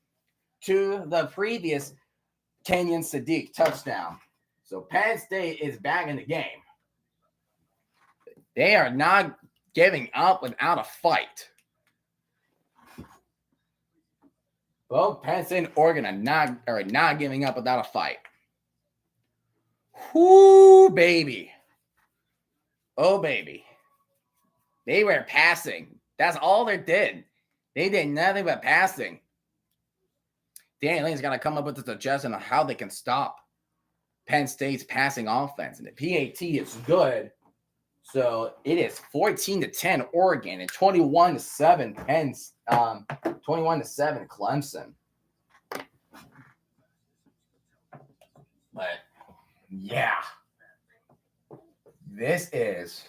to the previous Kenyon Sadiq touchdown. So Penn State is back in the game. They are not giving up without a fight. Both Penn State and Oregon are not giving up without a fight. Whoo, baby. Oh, baby. They were passing. That's all they did. They did nothing but passing. Danny Lane's got to come up with a suggestion on how they can stop Penn State's passing offense. And the PAT is good. So it is 14-10 Oregon and 21-7 21-7 Clemson. But yeah, this is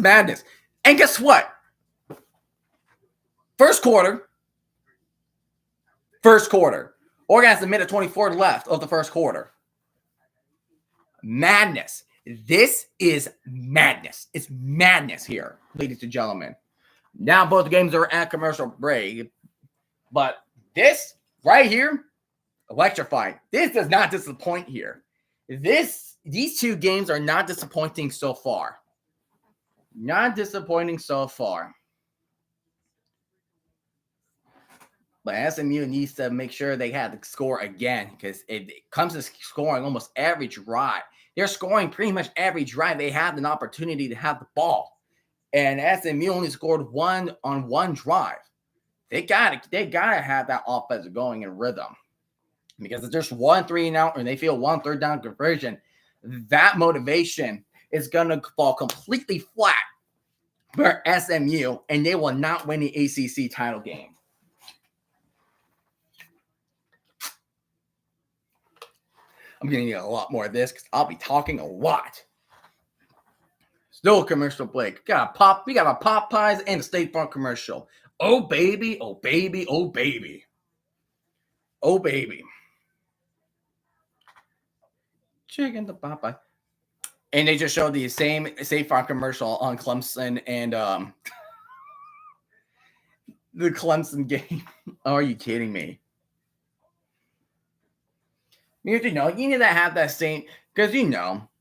madness. And guess what? First quarter. Oregon has a minute 24 left of the first quarter. Madness. This is madness. It's madness here, ladies and gentlemen. Now both games are at commercial break. But this right here, electrifying. This does not disappoint here. These 2 games are not disappointing so far. Not disappointing so far. But SMU needs to make sure they have to score again, because it comes to scoring almost every drive. They're scoring pretty much every drive. They have an opportunity to have the ball. And SMU only scored 1 on 1 drive. They gotta have that offense going in rhythm. Because if there's 1 3 and out, and they feel 1 third down conversion, that motivation is going to fall completely flat for SMU, and they will not win the ACC title game. I'm going to need a lot more of this because I'll be talking a lot. Still a commercial break. We got a Popeyes and a State Farm commercial. Oh, baby, oh, baby, oh, baby. Oh, baby. Chicken the Popeye. And they just showed the same State Farm commercial on Clemson and the Clemson game. Are you kidding me? You need to have that same, because you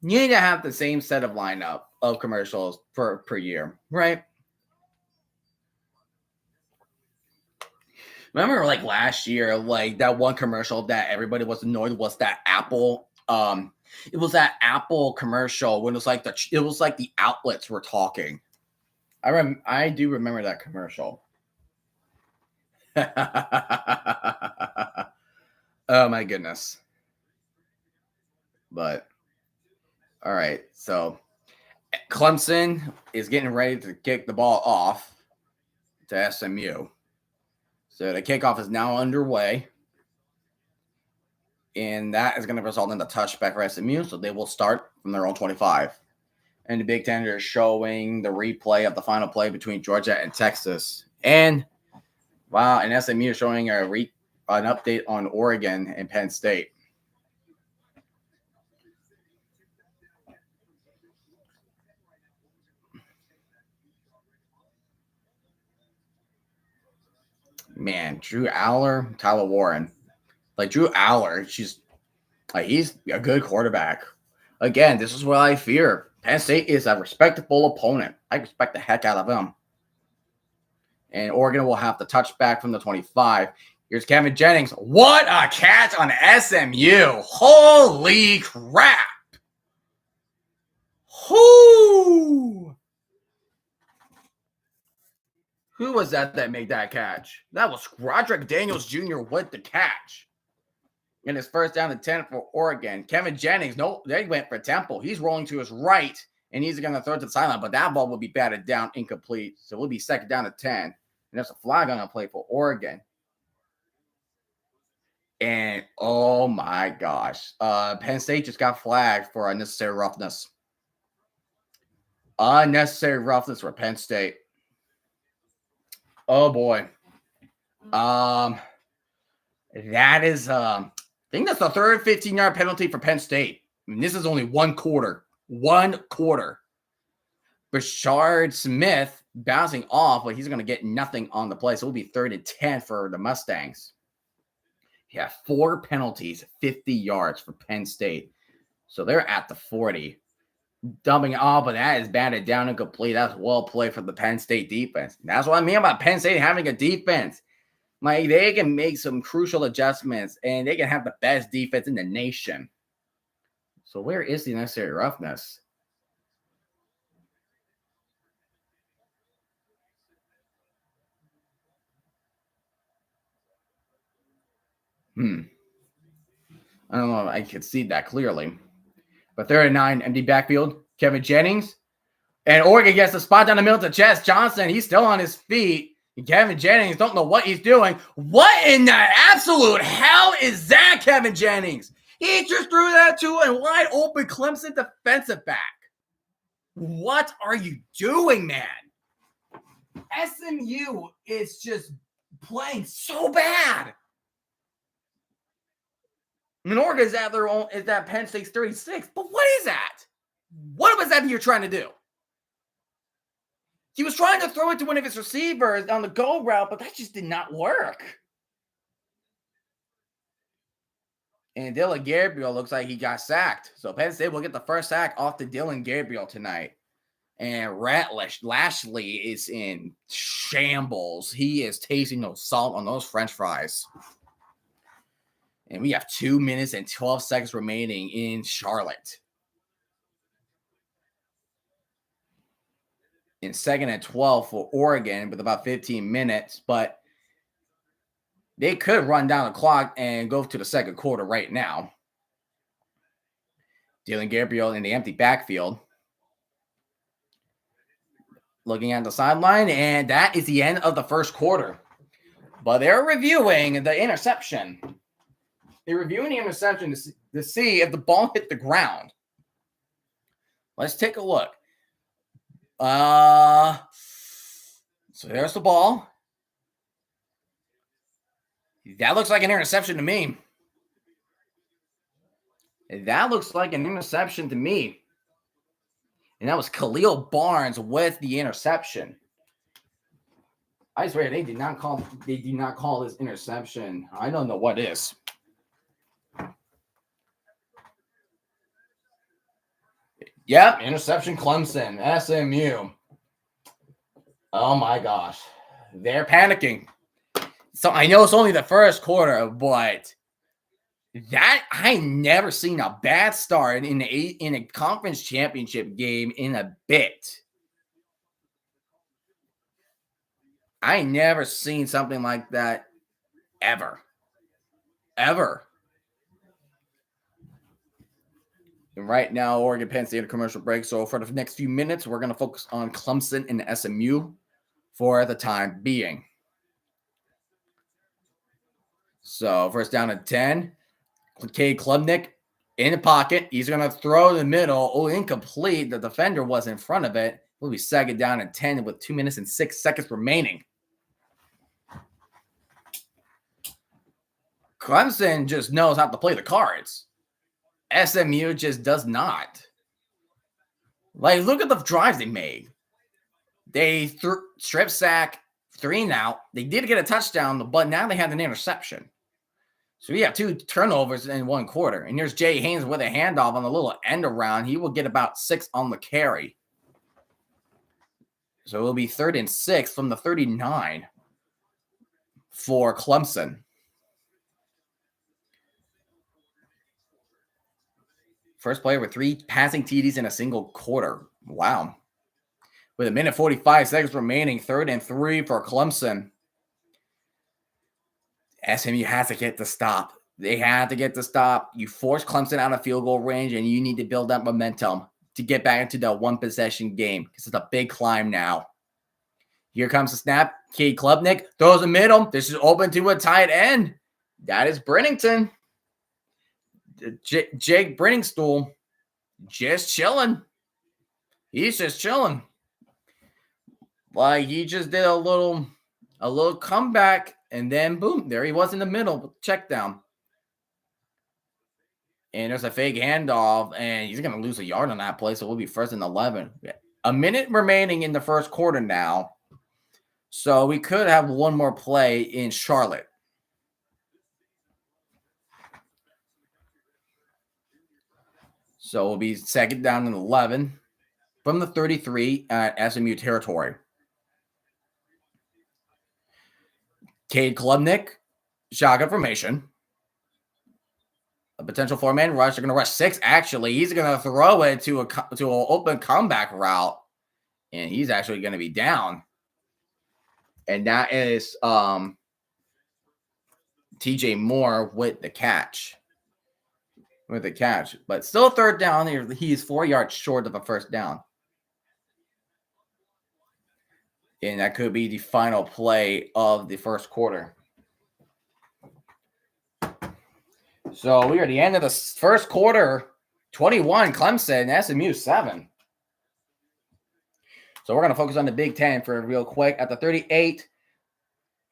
need to have the same set of lineup of commercials per year, right? Remember, like last year, like that one commercial that everybody was annoyed was that Apple. It was that Apple commercial when it was like the outlets were talking. I do remember that commercial. Oh my goodness. But all right, so Clemson is getting ready to kick the ball off to SMU. So the kickoff is now underway. And that is going to result in the touchback for SMU. So they will start from their own 25. And the Big Ten is showing the replay of the final play between Georgia and Texas. And wow, and SMU is showing an update on Oregon and Penn State. Man, Drew Aller, Tyler Warren. Like Drew Aller, he's a good quarterback. Again, this is what I fear. Penn State is a respectable opponent. I respect the heck out of them. And Oregon will have the touchback from the 25. Here's Kevin Jennings. What a catch on SMU. Holy crap. Who was that made that catch? That was Roderick Daniels Jr. with the catch. And his first down to 10 for Oregon. Kevin Jennings, they went for Temple. He's rolling to his right, and he's going to throw it to the sideline, but that ball will be batted down incomplete. So it'll be second down to 10. And there's a flag on the play for Oregon. And oh my gosh, Penn State just got flagged for unnecessary roughness. Unnecessary roughness for Penn State. Oh boy. That is I think that's the third 15-yard penalty for Penn State. I mean, this is only one quarter. One quarter. Bashard Smith bouncing off, but he's going to get nothing on the play. So it'll be 3rd and 10 for the Mustangs. Yeah, 4 penalties, 50 yards for Penn State. So they're at the 40. Dumping off, but that is batted down and complete. That's well played for the Penn State defense. That's what I mean about Penn State having a defense. Like, they can make some crucial adjustments, and they can have the best defense in the nation. So where is the necessary roughness? I don't know if I could see that clearly. But 3rd and 9, empty backfield. Kevin Jennings. And Oregon gets the spot down the middle to Jess Johnson. He's still on his feet. And Kevin Jennings don't know what he's doing. What in the absolute hell is that, Kevin Jennings? He just threw that to a wide open Clemson defensive back. What are you doing, man? SMU is just playing so bad. And Oregon is at Penn State's 36. But what is that? What was that you're trying to do? He was trying to throw it to one of his receivers on the go route, but that just did not work. And Dylan Gabriel looks like he got sacked. So Penn State will get the first sack off to Dylan Gabriel tonight. And Lashley is in shambles. He is tasting no salt on those French fries. And we have 2 minutes and 12 seconds remaining in Charlotte. In 2nd and 12 for Oregon with about 15 minutes, but they could run down the clock and go to the second quarter right now. Dylan Gabriel in the empty backfield. looking at the sideline, and that is the end of the first quarter. But they're reviewing the interception. They're reviewing the interception to see if the ball hit the ground. Let's take a look. So there's the ball. That looks like an interception to me. That looks like an interception to me. And that was Khalil Barnes with the interception. I swear they did not call this interception. I don't know what is. Yep, interception Clemson, SMU. Oh my gosh. They're panicking. So I know it's only the first quarter, but that I never seen a bad start in a conference championship game in a bit. I never seen something like that ever. Ever. And right now, Oregon Penn State a commercial break. So for the next few minutes, we're going to focus on Clemson and SMU for the time being. So first down at 10. Cade Klubnik in the pocket. He's going to throw in the middle. Oh, incomplete. The defender was in front of it. We'll be second down at 10 with 2 minutes and 6 seconds remaining. Clemson just knows how to play the cards. SMU just does not. Like, look at the drives they made. They strip sack, 3 and out. They did get a touchdown, but now they had an interception. So we have 2 turnovers in 1 quarter. And here's Jay Haynes with a handoff on a little end around. He will get about 6 on the carry. So it'll be 3rd and 6 from the 39 for Clemson. First player with 3 passing TDs in a single quarter. Wow. With 1 minute 45 seconds remaining, 3rd and 3 for Clemson. SMU has to get the stop. They had to get the stop. You force Clemson out of field goal range, and you need to build that momentum to get back into the 1-possession game because it's a big climb now. Here comes the snap. Cade Klubnik throws the middle. This is open to a tight end. That is Brennington. Jake Brenningstool just chilling. He's just chilling. Like he just did a little comeback, and then boom, there he was in the middle, check down. And there's a fake handoff, and he's going to lose a yard on that play, so we'll be 1st and 11. A minute remaining in the first quarter now, so we could have one more play in Charlotte. So we'll be 2nd down and 11 from the 33 at SMU territory. Cade Klubnik, shotgun formation. A potential 4-man rush. They're going to rush 6, actually. He's going to throw it to an open comeback route, and he's actually going to be down. And that is TJ Moore with the catch. But still 3rd down. He's 4 yards short of a 1st down. And that could be the final play of the first quarter. So we are at the end of the first quarter. 21 Clemson, SMU 7. So we're going to focus on the Big Ten for real quick. At the 38,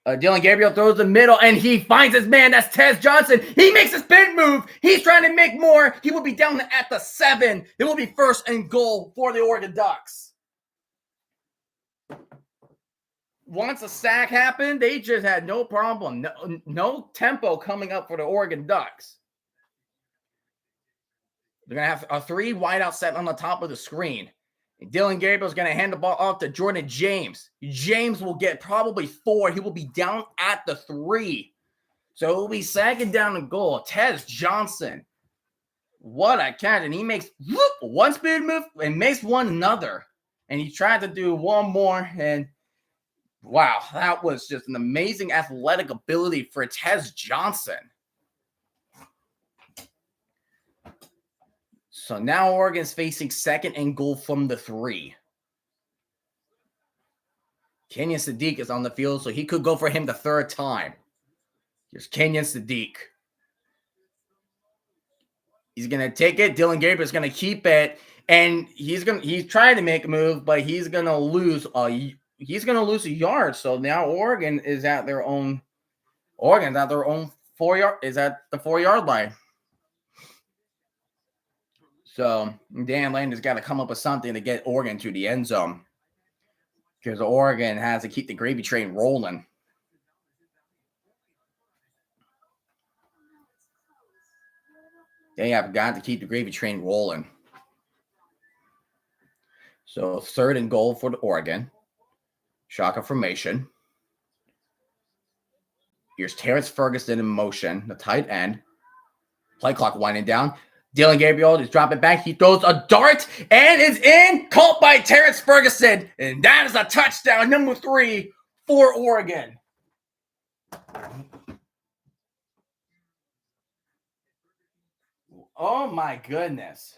Dylan Gabriel throws the middle, and he finds his man. That's Tez Johnson. He makes a spin move. He's trying to make more. He will be down at the 7. It will be 1st and goal for the Oregon Ducks. Once a sack happened, they just had no problem. No tempo coming up for the Oregon Ducks. They're going to have a 3 wideout set on the top of the screen. And Dylan Gabriel's going to hand the ball off to Jordan James. James will get probably 4. He will be down at the 3. So it will be 2nd down and goal. Tez Johnson. What a catch. And he makes one speed move and makes one another. And he tried to do one more, and wow, that was just an amazing athletic ability for Tez Johnson. So now Oregon's facing 2nd and goal from the 3. Kenyon Sadiq is on the field, so he could go for him the third time. Here's Kenyon Sadiq. He's going to take it. Dylan Gabriel's going to keep it. And he's trying to make a move, but he's going to lose a yard. So now Oregon is at their own 4-yard, is at the 4-yard line. So Dan Lander's got to come up with something to get Oregon to the end zone, because Oregon has to keep the gravy train rolling. They have got to keep the gravy train rolling. So 3rd and goal for the Oregon. Shotgun formation. Here's Terrence Ferguson in motion, the tight end. Play clock winding down. Dylan Gabriel just drop it back. He throws a dart and is in. Caught by Terrence Ferguson. And that is a touchdown, number 3 for Oregon. Oh my goodness.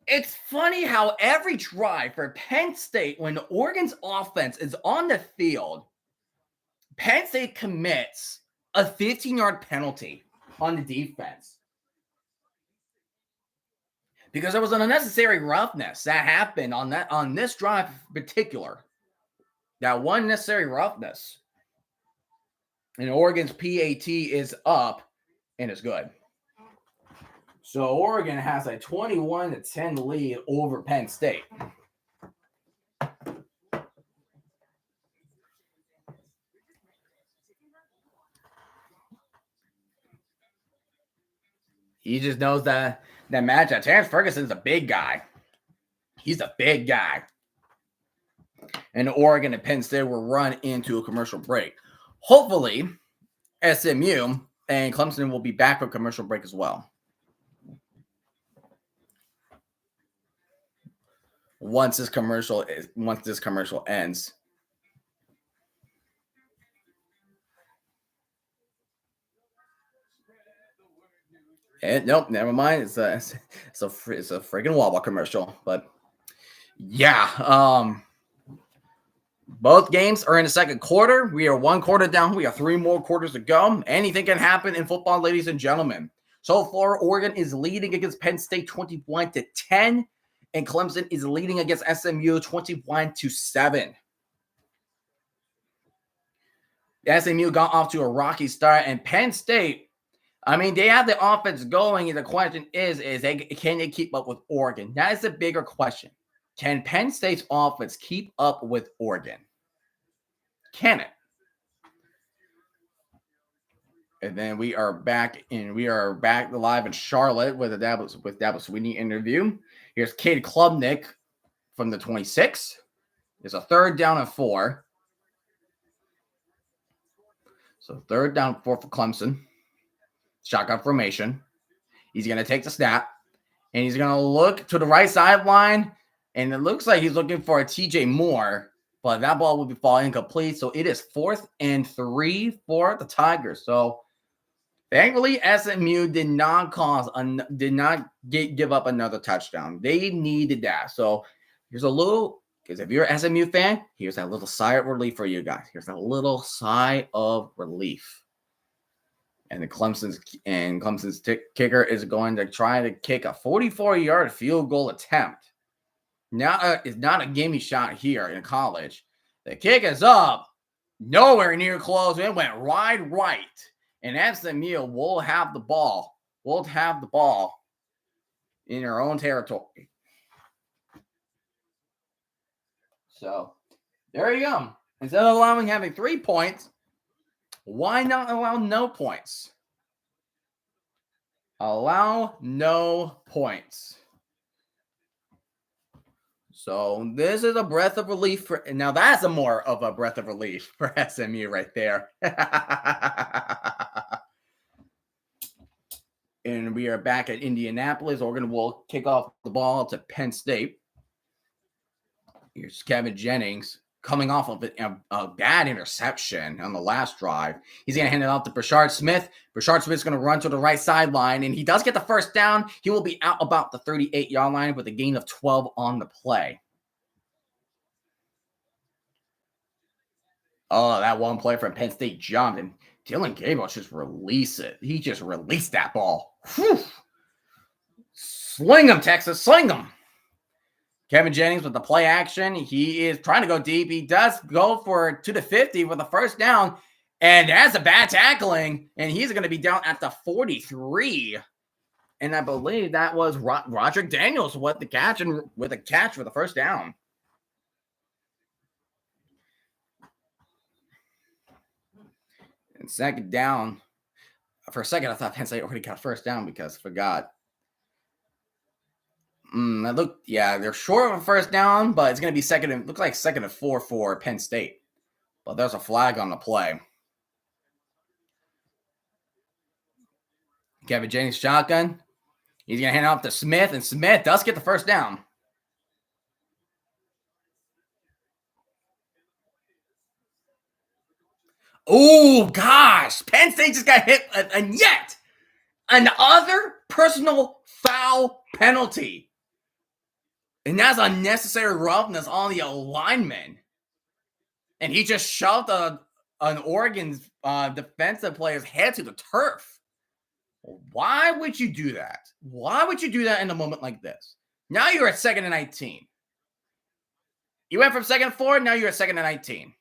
It's funny how every drive for Penn State, when Oregon's offense is on the field, Penn State commits a 15-yard penalty on the defense, because there was an unnecessary roughness that happened on this drive in particular. That one necessary roughness, and Oregon's PAT is up and it's good. So Oregon has a 21-10 lead over Penn State. He just knows that matchup. Terrence Ferguson's a big guy. He's a big guy. And Oregon and Penn State will run into a commercial break. Hopefully, SMU and Clemson will be back for commercial break as well. Once this commercial ends. And nope, never mind. It's a freaking Wawa commercial. But yeah, both games are in the second quarter. We are 1 quarter down. We have 3 more quarters to go. Anything can happen in football, ladies and gentlemen. So far, Oregon is leading against Penn State 21-10, and Clemson is leading against SMU 21-7. SMU got off to a rocky start, and Penn State, I mean, they have the offense going, and the question is can they keep up with Oregon? That is the bigger question. Can Penn State's offense keep up with Oregon? Can it? And then we are back live in Charlotte with Dabo Sweeney interview. Here's Cade Klubnik from the 26. It's a 3rd down and 4. So 3rd down and 4 for Clemson. Shotgun formation. He's going to take the snap, and he's going to look to the right sideline, and it looks like he's looking for a TJ Moore, but that ball will be falling incomplete. So it is 4th and 3 for the Tigers. So thankfully, SMU did not give up another touchdown. They needed that. So here's a little, because if you're an SMU fan, here's that little sigh of relief for you guys. Here's that little sigh of relief. And Clemson's kicker is going to try to kick a 44-yard field goal attempt. Now it's not a gimme shot here in college. The kick is up, nowhere near close. It went wide right. And SMU will have the ball. We'll have the ball in their own territory. So there you go. Instead of having 3 points, why not allow no points? Allow no points. So this is a breath of relief. Now that's more of a breath of relief for SMU right there. And we are back at Indianapolis. Oregon will kick off the ball to Penn State. Here's Kevin Jennings coming off of a bad interception on the last drive. He's going to hand it off to Brashard Smith. Brashard Smith's going to run to the right sideline, and he does get the first down. He will be out about the 38-yard line with a gain of 12 on the play. Oh, that one play from Penn State jumped, and Dylan Gabriel just released it. He just released that ball. Whew. Sling him, Texas. Sling him. Kevin Jennings with the play action. He is trying to go deep. He does go to the 50 with a first down. And that's a bad tackling. And he's going to be down at the 43. And I believe that was Roderick Daniels with the catch for the first down. And second down. For a second, I thought Penn State already got first down because I forgot. They're short of a first down, but it's going to be second and 4 for Penn State. But there's a flag on the play. Kevin Jennings shotgun. He's going to hand off to Smith, and Smith does get the first down. Oh, gosh. Penn State just got hit, and yet another personal foul penalty. And that's unnecessary roughness on the alignment. And he just shoved an Oregon's defensive player's head to the turf. Why would you do that? Why would you do that in a moment like this? Now you're at 2nd and 19. You went from 2nd and 4, now you're at 2nd and 19.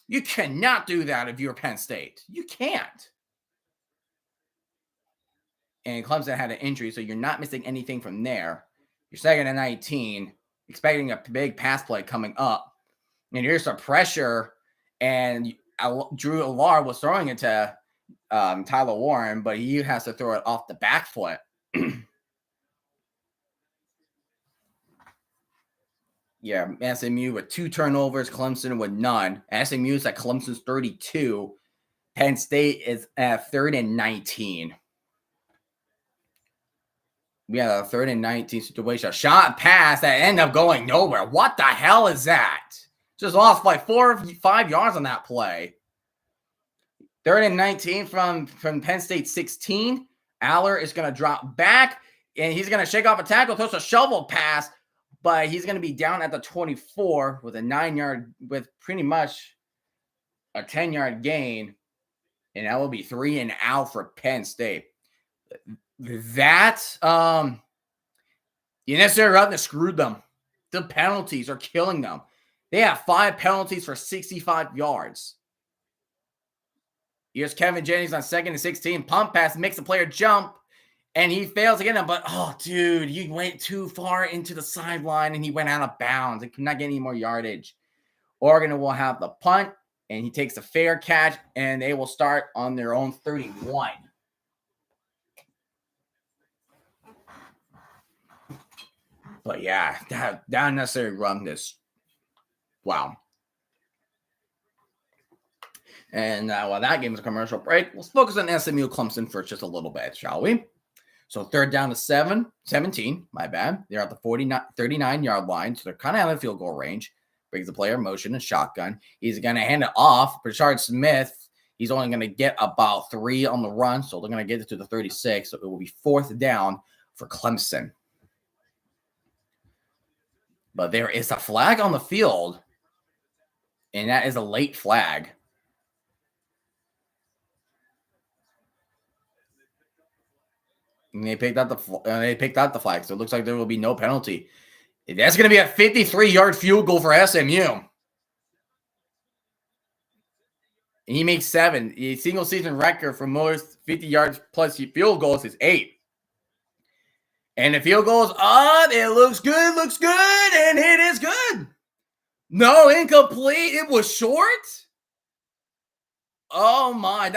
You cannot do that if you're Penn State. You can't. And Clemson had an injury, so you're not missing anything from there. You're 2nd and 19, expecting a big pass play coming up. And here's some pressure, and Drew Allar was throwing it to Tyler Warren, but he has to throw it off the back foot. Yeah, SMU with 2 turnovers, Clemson with none. SMU is at Clemson's 32. Penn State is at 3rd and 19. We had a 3rd and 19 situation. A shot pass that ended up going nowhere. What the hell is that? Just lost by 4 or 5 yards on that play. 3rd and 19 from Penn State 16. Aller is going to drop back, and he's going to shake off a tackle, throws a shovel pass, but he's going to be down at the 24 with a 9-yard, with pretty much a 10-yard gain, and that will be 3 and out for Penn State. That, the necessary roughness screwed them. The penalties are killing them. They have 5 penalties for 65 yards. Here's Kevin Jennings on 2nd and 16. Pump pass makes the player jump, and he fails to get him. But, oh, dude, you went too far into the sideline, and he went out of bounds. He could not get any more yardage. Oregon will have the punt, and he takes a fair catch, and they will start on their own 31. But, yeah, that unnecessary roughness. Wow. And while that game is a commercial break, let's focus on SMU Clemson for just a little bit, shall we? So 3rd down to 17, my bad. They're at the 39-yard line, so they're kind of out of field goal range. Brings the player in motion, a shotgun. He's going to hand it off. Brashard Smith, he's only going to get about 3 on the run, so they're going to get it to the 36. So it will be 4th down for Clemson. But there is a flag on the field, and that is a late flag. And they picked out the flag, so it looks like there will be no penalty. That's going to be a 53-yard field goal for SMU. And he makes 7. The single season record for most 50 yards plus field goals is 8. And the field goes up. It looks good, and it is good. No, incomplete. It was short. Oh my,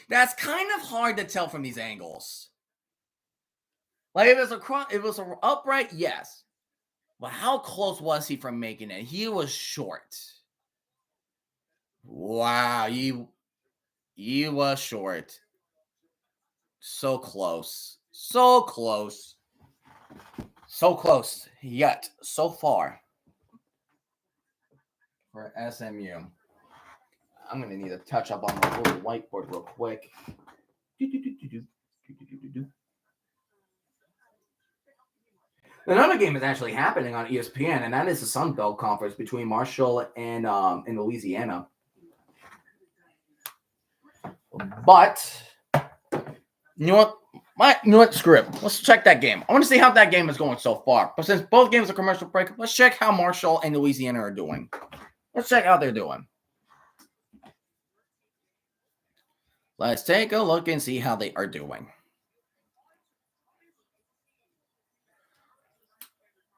that's kind of hard to tell from these angles. Like, if it was an upright, yes. But how close was he from making it? He was short. Wow, he was short. So close. So close. So close, yet so far for SMU. I'm going to need to touch up on my little whiteboard real quick. Another game is actually happening on ESPN, and that is the Sun Belt Conference between Marshall and Louisiana. But you know what? Screw it. Let's check that game. I want to see how that game is going so far. But since both games are commercial break, let's check how Marshall and Louisiana are doing. Let's check how they're doing. Let's take a look and see how they are doing.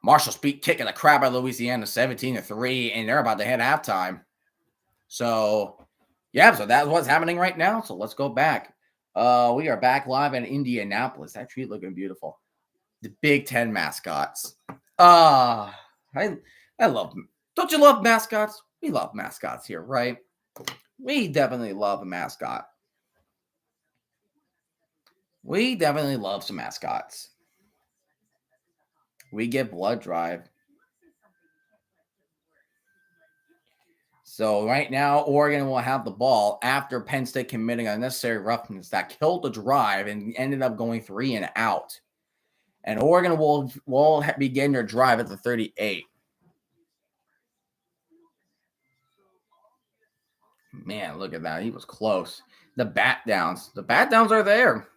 Marshall's kicking the crap out of Louisiana 17-3, and they're about to hit halftime. So, yeah, so that's what's happening right now. So let's go back. We are back live in Indianapolis. Actually looking beautiful. The Big Ten mascots. I love them. Don't you love mascots? We love mascots here, right? We definitely love a mascot. We definitely love some mascots. We get blood drive. So right now, Oregon will have the ball after Penn State committing unnecessary roughness that killed the drive and ended up going 3 and out. And Oregon will begin their drive at the 38. Man, look at that. He was close. The bat downs. The bat downs are there.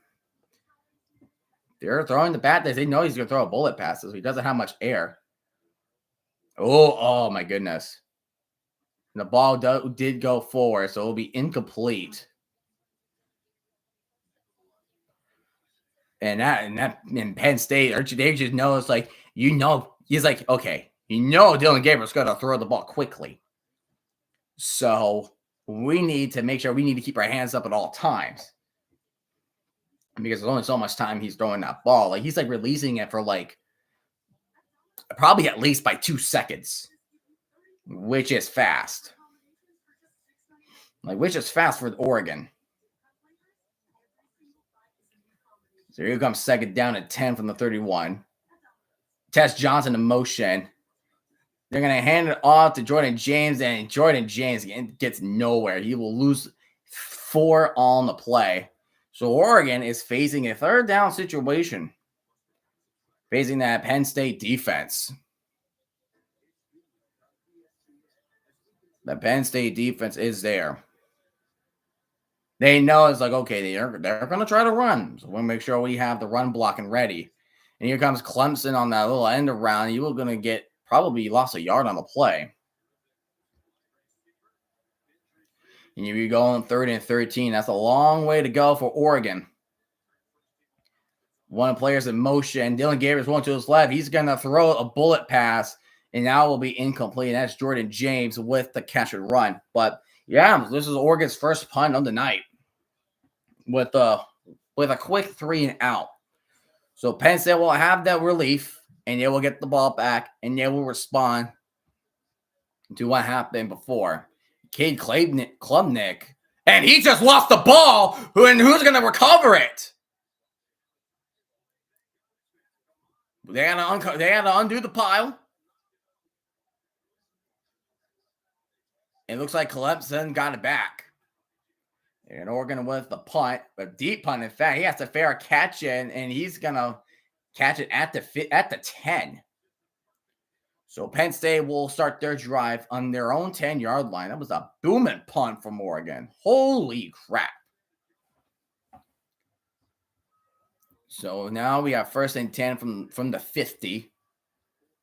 They're throwing the bat downs. They know he's going to throw a bullet pass, so he doesn't have much air. Oh my goodness. And the ball did go forward, so it'll be incomplete. And in Penn State, they just know it's like, he's like, okay, Dylan Gabriel's going to throw the ball quickly. So we need to make sure we need to keep our hands up at all times. Because there's only so much time he's throwing that ball. Like, he's like releasing it for like probably at least by 2 seconds, which is fast. Which is fast for Oregon. So here comes second down at 10 from the 31. Tess Johnson in motion. They're going to hand it off to Jordan James, and Jordan James gets nowhere. He will lose 4 on the play. So Oregon is facing a third down situation, facing that Penn State defense. The Penn State defense is there. They know it's like, okay, they're going to try to run. So we'll make sure we have the run blocking ready. And here comes Clemson on that little end around. You were going to get probably lost a yard on the play. And you go on 3rd and 13. That's a long way to go for Oregon. One of the players in motion. Dylan Gabriel's going to his left. He's going to throw a bullet pass, and now will be incomplete. And that's Jordan James with the catch and run. But yeah, this is Oregon's first punt of the night with a quick 3 and out. So Penn State will have that relief, and they will get the ball back, and they will respond to what happened before. Cade Klubnik, and he just lost the ball, and who's going to recover it? They had to undo the pile. It looks like Clemson got it back. And Oregon with the punt, a deep punt. In fact, he has to fair catch it, and he's going to catch it at the 10. So Penn State will start their drive on their own 10-yard line. That was a booming punt from Oregon. Holy crap. So now we have 1st and 10 from the 50.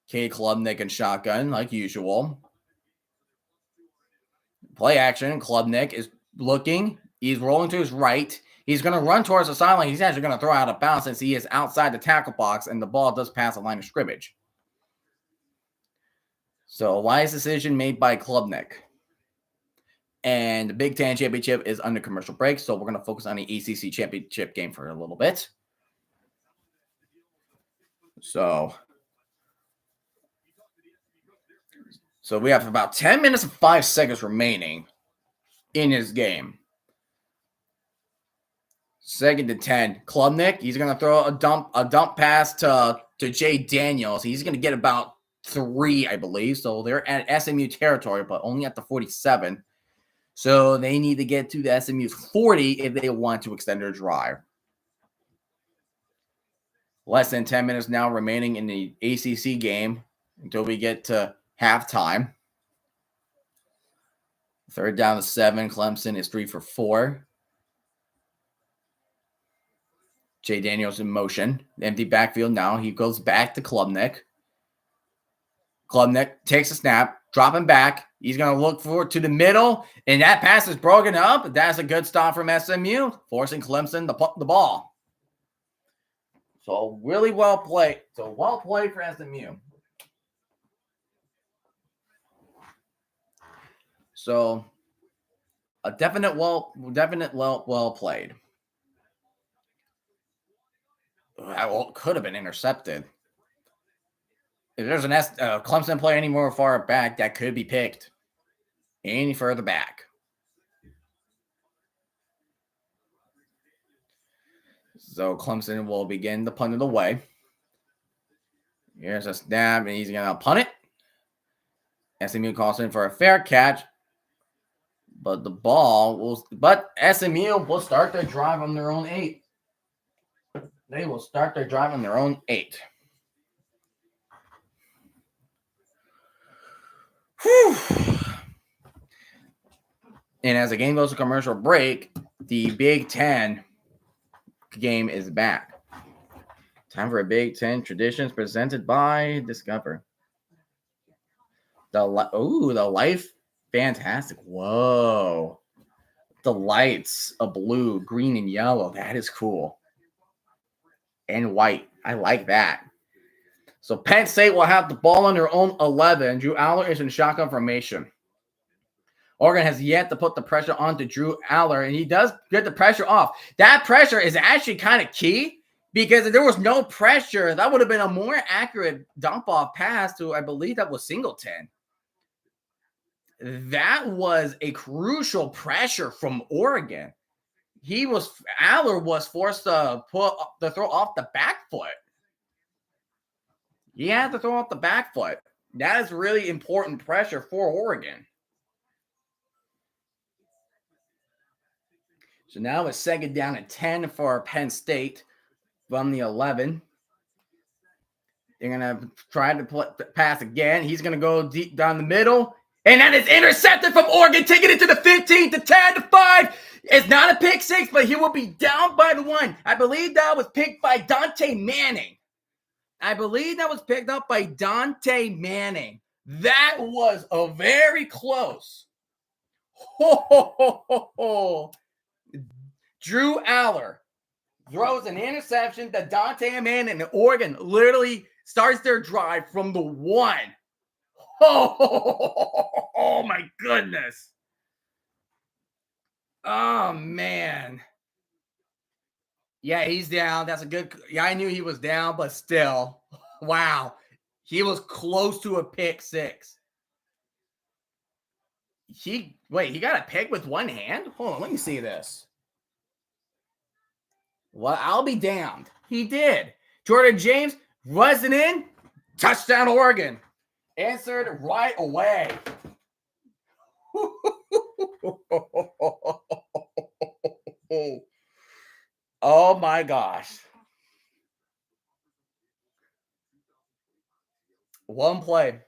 Cade Klubnik and shotgun, like usual. Play action. Klubnik is looking. He's rolling to his right. He's going to run towards the sideline. He's actually going to throw out of bounds since he is outside the tackle box, and the ball does pass the line of scrimmage. So a wise decision made by Klubnik. And the Big Ten Championship is under commercial break, so we're going to focus on the ACC Championship game for a little bit. So we have about 10 minutes and 5 seconds remaining in this game. 2nd and 10. Klubnik, he's going to throw a dump pass to Jay Daniels. He's going to get about 3, I believe. So they're at SMU territory, but only at the 47. So they need to get to the SMU's 40 if they want to extend their drive. Less than 10 minutes now remaining in the ACC game until we get to halftime. 3rd down to 7. Clemson is 3 for 4. Jay Daniels in motion. Empty backfield now. He goes back to Klubnik. Klubnik takes a snap, dropping back. He's going to look forward to the middle, and that pass is broken up. That's a good stop from SMU, forcing Clemson to punt the ball. So really well played. So well played for SMU. So a definite well played. That could have been intercepted. If there's an Clemson player any more far back, that could be picked any further back. So Clemson will begin to punt it away. Here's a snap, and he's going to punt it. SMU calls in for a fair catch, but SMU will start their drive on their own 8. They will start their drive on their own 8. Whew. And as the game goes to commercial break, the Big Ten game is back. Time for a Big Ten Traditions presented by Discover. The life, fantastic. Whoa. The lights of blue, green, and yellow. That is cool. And white. I like that. So Penn State will have the ball on their own 11. Drew Aller is in shotgun formation. Oregon has yet to put the pressure onto Drew Aller, and he does get the pressure off. That pressure is actually kind of key because if there was no pressure, that would have been a more accurate dump-off pass to, I believe that was Singleton. That was a crucial pressure from Oregon. Aller was forced to throw off the back foot. He had to throw off the back foot. That is really important pressure for Oregon. So now it's second down and 10 for Penn State from the 11. They're going to try to pass again. He's going to go deep down the middle. And that is intercepted from Oregon, taking it to the 15, to 10, to 5. It's not a pick six, but he will be down by the 1. I believe that was picked by Dante Manning. I believe that was picked up by Dante Manning. That was a very close. Drew Aller throws an interception to Dante Manning, and Oregon literally starts their drive from the 1. Oh my goodness. Oh, man. Yeah, he's down. That's a good. Yeah, I knew he was down, but still. Wow. He was close to a pick six. He got a pick with one hand? Hold on, let me see this. Well, I'll be damned. He did. Jordan James wasn't in. Touchdown, Oregon. Answered right away. Oh my gosh. One play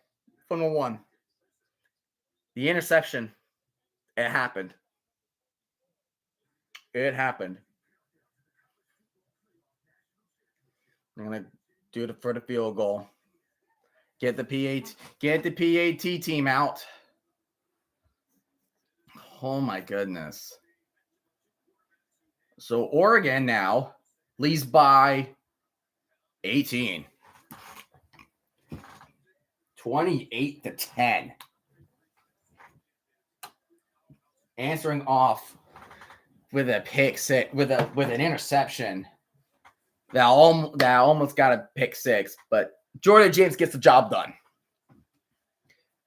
from the 1. The interception. It happened. It happened. I'm going to do it for the field goal. Get the PAT team out. Oh my goodness. So Oregon now leads by 18. 28-10. Answering off with a pick six, with an interception that almost got a pick six, but Jordan James gets the job done.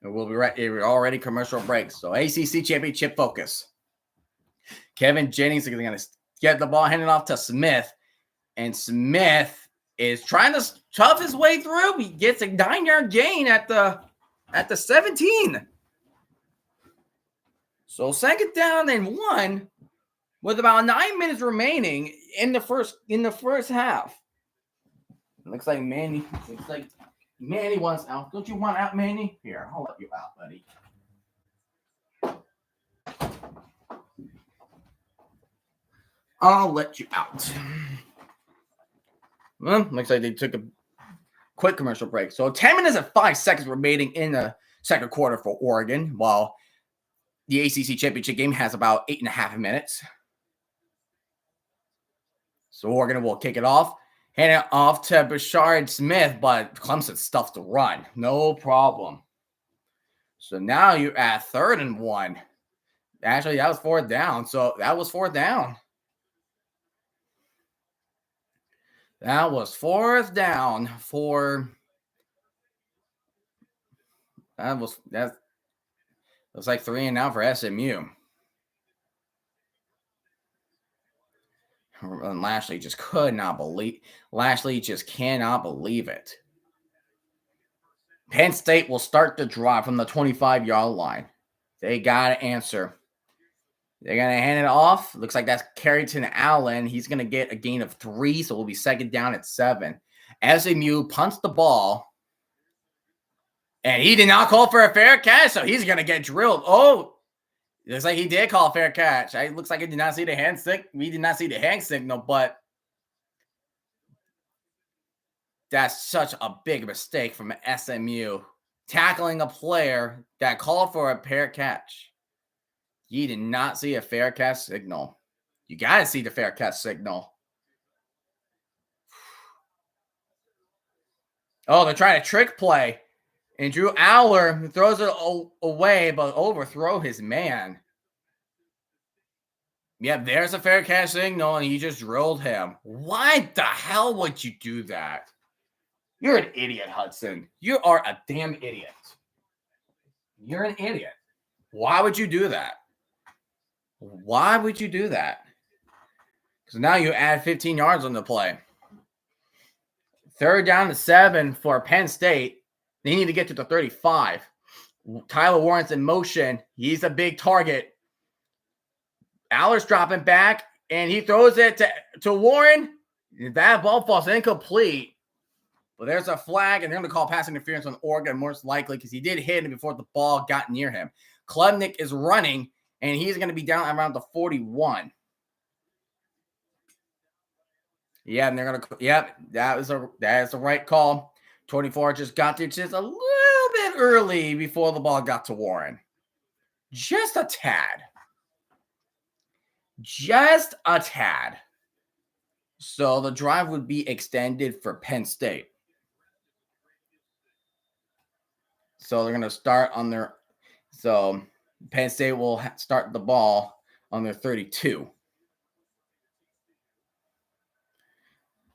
And we'll be right. We're already commercial break. So ACC championship focus. Kevin Jennings is going to get the ball handed off to Smith, and Smith is trying to tough his way through. He gets a 9-yard gain at the 17. So second down and 1 with about 9 minutes remaining in the first half. It looks like Manny wants out. Don't you want out, Manny? Here, I'll let you out, buddy. I'll let you out. Well, looks like they took a quick commercial break. So 10 minutes and 5 seconds remaining in the second quarter for Oregon, while the ACC championship game has about 8.5 minutes. So Oregon will kick it off, hand it off to Bashard Smith, but Clemson stuffed the run. No problem. So now you're at 3rd and 1. Actually, that was 4th down. So that was 4th down. That was 4th down for. That looks like 3 and now for SMU. And Lashley just cannot believe it. Penn State will start the drive from the 25-yard line. They got to answer. They're going to hand it off. Looks like that's Carrington Allen. He's going to get a gain of 3, so we'll be 2nd down at 7. SMU punts the ball. And he did not call for a fair catch, so he's going to get drilled. Oh, looks like he did call a fair catch. It looks like he did not see the hand signal. We did not see the hand signal, but that's such a big mistake from SMU. Tackling a player that called for a fair catch. You did not see a fair catch signal. You got to see the fair catch signal. Oh, they're trying to trick play. And Drew Aller throws it away, but overthrow his man. Yeah, there's a fair catch signal, and he just drilled him. Why the hell would you do that? You're an idiot, Hudson. You are a damn idiot. You're an idiot. Why would you do that? Why would you do that? Because now you add 15 yards on the play. 3rd down to 7 for Penn State. They need to get to the 35. Tyler Warren's in motion. He's a big target. Aller's dropping back, and he throws it to Warren. That ball falls incomplete. But there's a flag, and they're going to call pass interference on Oregon, most likely, because he did hit him before the ball got near him. Klubnik is running, and he's going to be down around the 41. Yeah, and they're going to – yep, that is the right call. 24 just got there just a little bit early before the ball got to Warren. Just a tad. Just a tad. So the drive would be extended for Penn State. So they're going to start on their – so Penn State will start the ball on their 32.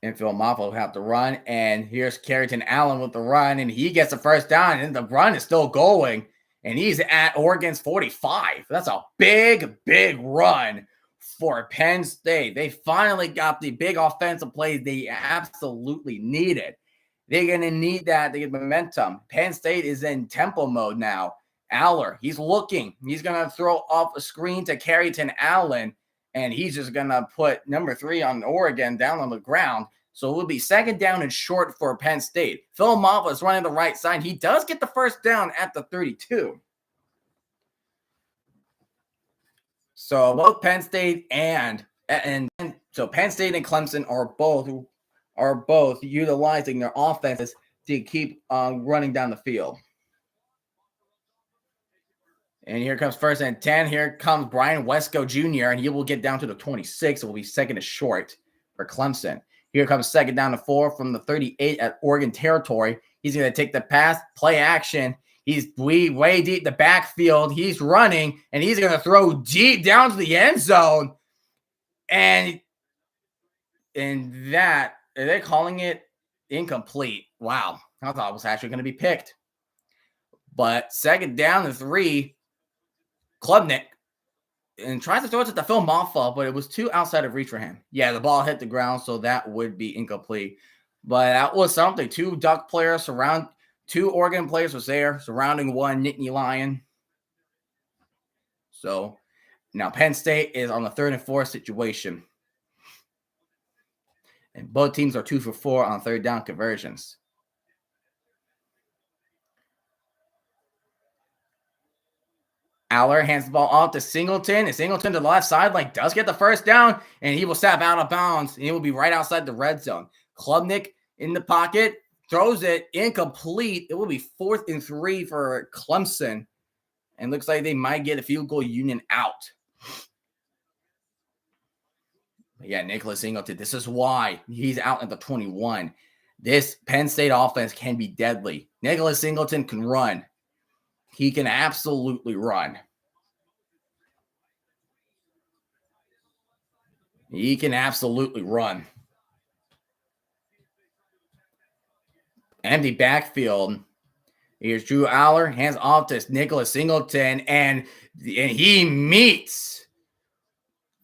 And Phil Moffitt will have to run. And here's Carrington Allen with the run. And he gets the 1st down. And the run is still going. And he's at Oregon's 45. That's a big, big run for Penn State. They finally got the big offensive plays they absolutely needed. They're going to need that to get momentum. Penn State is in tempo mode now. Aller, he's looking. He's going to throw off a screen to Carrington Allen. And he's just going to put number 3 on Oregon down on the ground. So it will be 2nd down and short for Penn State. Phil Moffitt is running the right side. He does get the 1st down at the 32. So both Penn State and so Penn State and Clemson are both utilizing their offenses to keep running down the field. And here comes 1st and 10. Here comes Brian Wesco Jr., and he will get down to the 26. It will be 2nd and short for Clemson. Here comes 2nd down to 4 from the 38 at Oregon territory. He's going to take the pass, play action. He's way deep the backfield. He's running, and he's going to throw deep down to the end zone. And that, are they calling it incomplete? Wow. I thought it was actually going to be picked. But 2nd down to 3. Klubnik and tries to throw it to the Phil Moffitt, but it was too outside of reach for him. Yeah, the ball hit the ground, so that would be incomplete. But that was something. 2 Duck players 2 Oregon players was there, surrounding 1 Nittany Lion. So now Penn State is on the 3rd and 4 situation. And both teams are 2 for 4 on 3rd down conversions. Aller hands the ball off to Singleton, and Singleton to the left sideline does get the 1st down, and he will step out of bounds, and he will be right outside the red zone. Klubnik in the pocket, throws it incomplete. It will be 4th and 3 for Clemson. And looks like they might get a field goal union out. But yeah, Nicholas Singleton, this is why he's out at the 21. This Penn State offense can be deadly. Nicholas Singleton can run. He can absolutely run. He can absolutely run. Empty backfield. Here's Drew Aller, hands off to Nicholas Singleton, and he meets,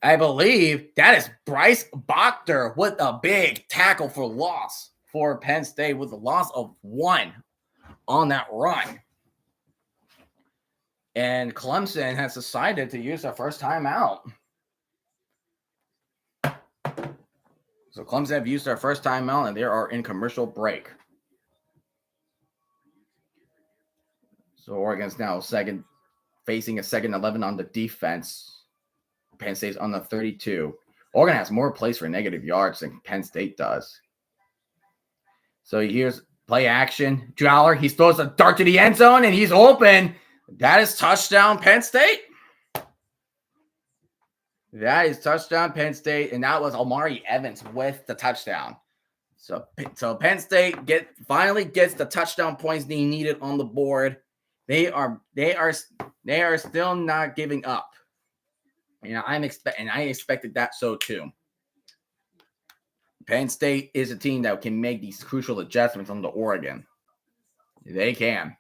I believe, that is Bryce Bochter with a big tackle for loss for Penn State with a loss of 1 on that run. And Clemson has decided to use their first timeout. So Clemson have used their first timeout, and they are in commercial break. So Oregon's now facing a second 11 on the defense. Penn State's on the 32. Oregon has more plays for negative yards than Penn State does. So here's play action. Drowler, he throws a dart to the end zone, and he's open. That is touchdown Penn State. That is touchdown Penn State, and that was Omari Evans with the touchdown. So Penn State finally gets the touchdown points they needed on the board. They are still not giving up. I expected that so too. Penn State is a team that can make these crucial adjustments on the Oregon. They can.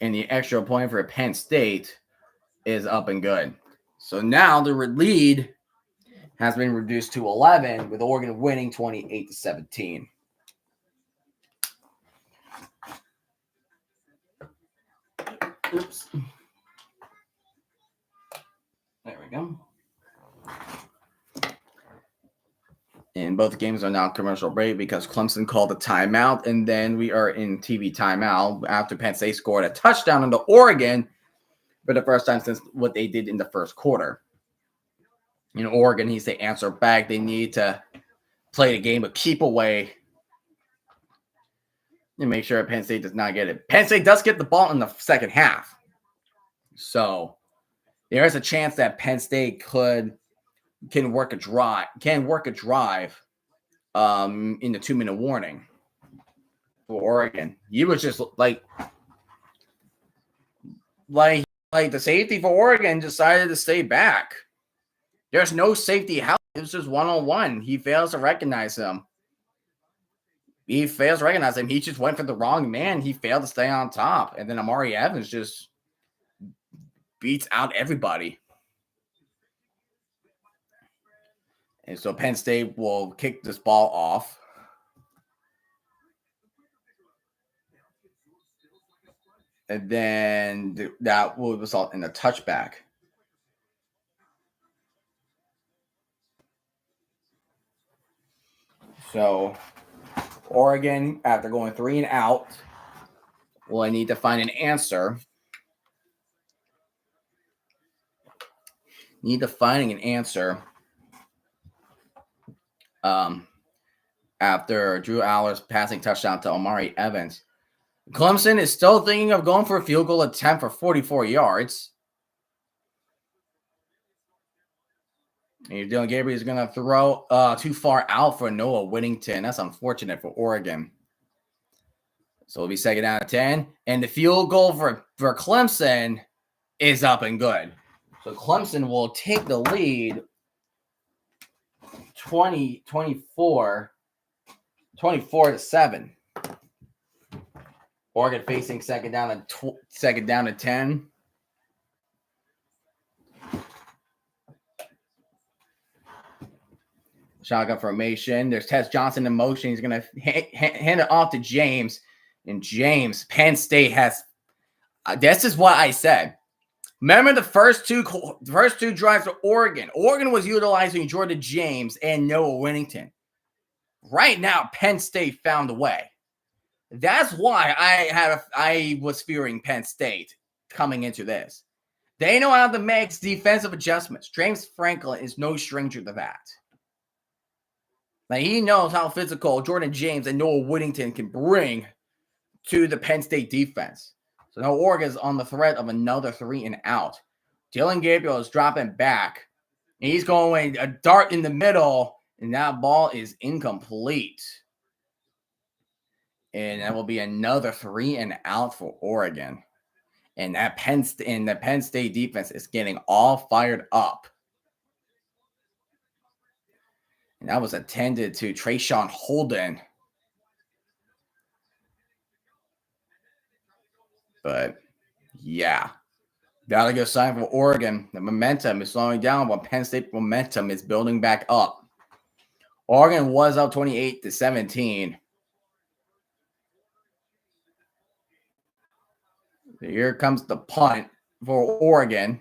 And the extra point for Penn State is up and good. So now the lead has been reduced to 11, with Oregon winning 28-17. Oops. There we go. And both games are now commercial break because Clemson called a timeout, and then we are in TV timeout after Penn State scored a touchdown into Oregon for the first time since what they did in the first quarter. Oregon needs to answer back. They need to play the game of keep away and make sure Penn State does not get it. Penn State does get the ball in the second half. So there is a chance that Penn State can work a drive in the 2-minute warning for Oregon. He was just like the safety for Oregon decided to stay back. There's no safety help. It was just one-on-one. He fails to recognize him. He just went for the wrong man. He failed to stay on top. And then Omari Evans just beats out everybody. And so Penn State will kick this ball off. And then that will result in a touchback. So Oregon, after going 3 and out, will need to find an answer. After Drew Aller's passing touchdown to Omari Evans. Clemson is still thinking of going for a field goal attempt for 44 yards. And Dylan Gabriel is going to throw too far out for Noah Whittington. That's unfortunate for Oregon. So it'll be second down and 10. And the field goal for Clemson is up and good. So Clemson will take the lead 24-7. Oregon facing second down and 10. Shotgun formation. There's Tess Johnson in motion. He's going to hand it off to James. And James, Penn State has this is what I said. Remember the first two drives for Oregon. Oregon was utilizing Jordan James and Noah Whittington. Right now, Penn State found a way. That's why I was fearing Penn State coming into this. They know how to make defensive adjustments. James Franklin is no stranger to that. Like, he knows how physical Jordan James and Noah Whittington can bring to the Penn State defense. So now Oregon is on the threat of another 3 and out. Dylan Gabriel is dropping back. And he's going a dart in the middle, and that ball is incomplete. And that will be another 3 and out for Oregon. And the Penn State defense is getting all fired up. And that was attended to Trayshawn Holden. But, yeah. Not a good sign for Oregon. The momentum is slowing down, but Penn State momentum is building back up. Oregon was up 28-17. Here comes the punt for Oregon.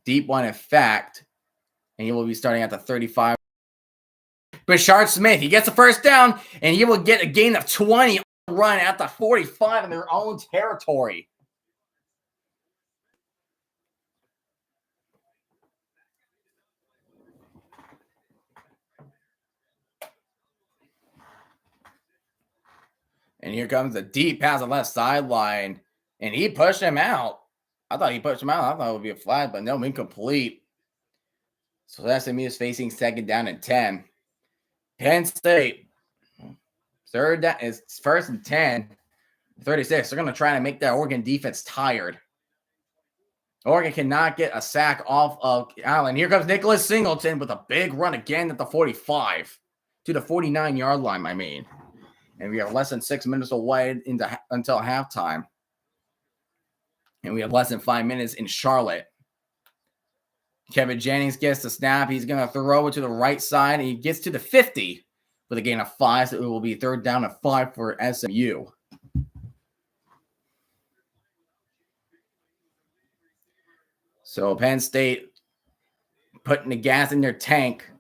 Deep one, in fact. And he will be starting at the 35. Bashard Smith, he gets the first down, and he will get a gain of 20 on the run at the 45 in their own territory. And here comes the deep pass on the left sideline. And he pushed him out. I thought he pushed him out. I thought it would be a flag, but no, incomplete. So SMU is facing 2nd down and 10. Penn State, 3rd down is 1st and 10. 36. They're going to try to make that Oregon defense tired. Oregon cannot get a sack off of Allen. Here comes Nicholas Singleton with a big run again at the 45 to the 49-yard line, I mean. And we have less than 6 minutes away until halftime. And we have less than 5 minutes in Charlotte. Kevin Jennings gets the snap. He's going to throw it to the right side. And he gets to the 50 with a gain of 5. So it will be 3rd down and 5 for SMU. So Penn State putting the gas in their tank.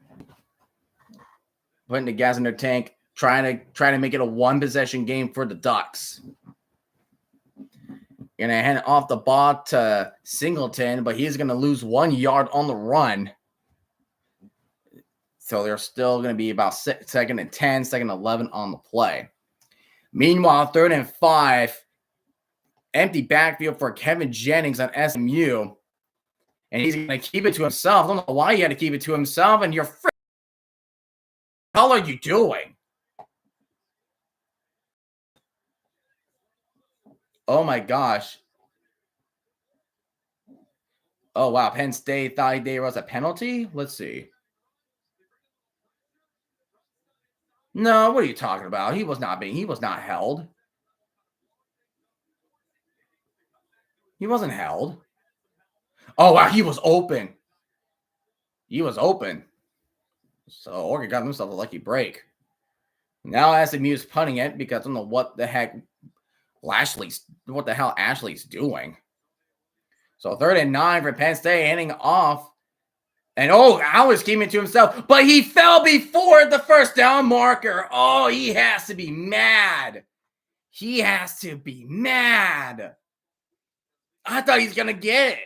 Trying to make it a 1-possession game for the Ducks. Going to hand off the ball to Singleton, but he's going to lose 1 yard on the run. So they're still going to be about 2nd and 10, 2nd and 11 on the play. Meanwhile, 3rd and 5, empty backfield for Kevin Jennings on SMU. And he's going to keep it to himself. I don't know why he had to keep it to himself. And you're what the hell are you doing? Oh, my gosh. Oh, wow. Penn State thought there was a penalty? Let's see. No, what are you talking about? He was not held. He wasn't held. Oh, wow. He was open. So Oregon got himself a lucky break. Now SMU is punting it because I don't know what the hell Ashley's doing. So 3rd and 9 for Penn State, handing off. And Allen's came into himself, but he fell before the 1st down marker. Oh, he has to be mad. I thought he's going to get it.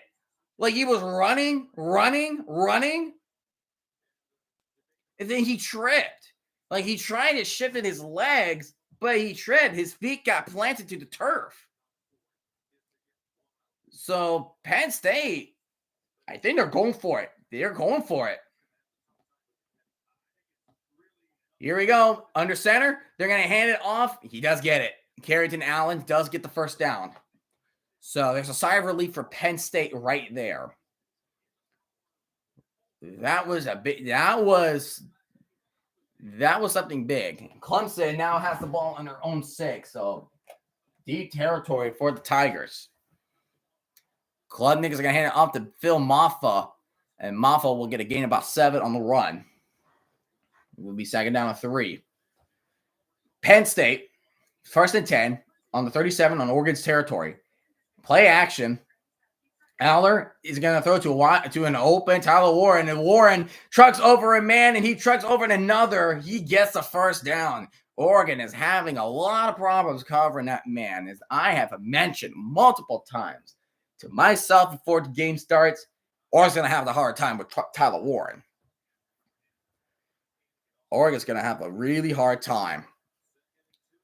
Like, he was running. And then he tripped. Like, he tried to shift his legs, but he tripped. His feet got planted to the turf. So Penn State, I think they're going for it. Here we go. Under center. They're going to hand it off. He does get it. Carrington Allen does get the 1st down. So there's a sigh of relief for Penn State right there. That was something big. Clemson now has the ball on their own 6. So deep territory for the Tigers. Klubnik is going to hand it off to Phil Maffa. And Maffa will get a gain about 7 on the run. It will be 2nd down and 3. Penn State, 1st and 10 on the 37 on Oregon's territory. Play action. Aller is going to throw to an open Tyler Warren. And Warren trucks over a man, and he trucks over another. He gets the 1st down. Oregon is having a lot of problems covering that man, as I have mentioned multiple times. to myself before the game starts, Oregon's going to have the hard time with Tyler Warren. Oregon's going to have a really hard time.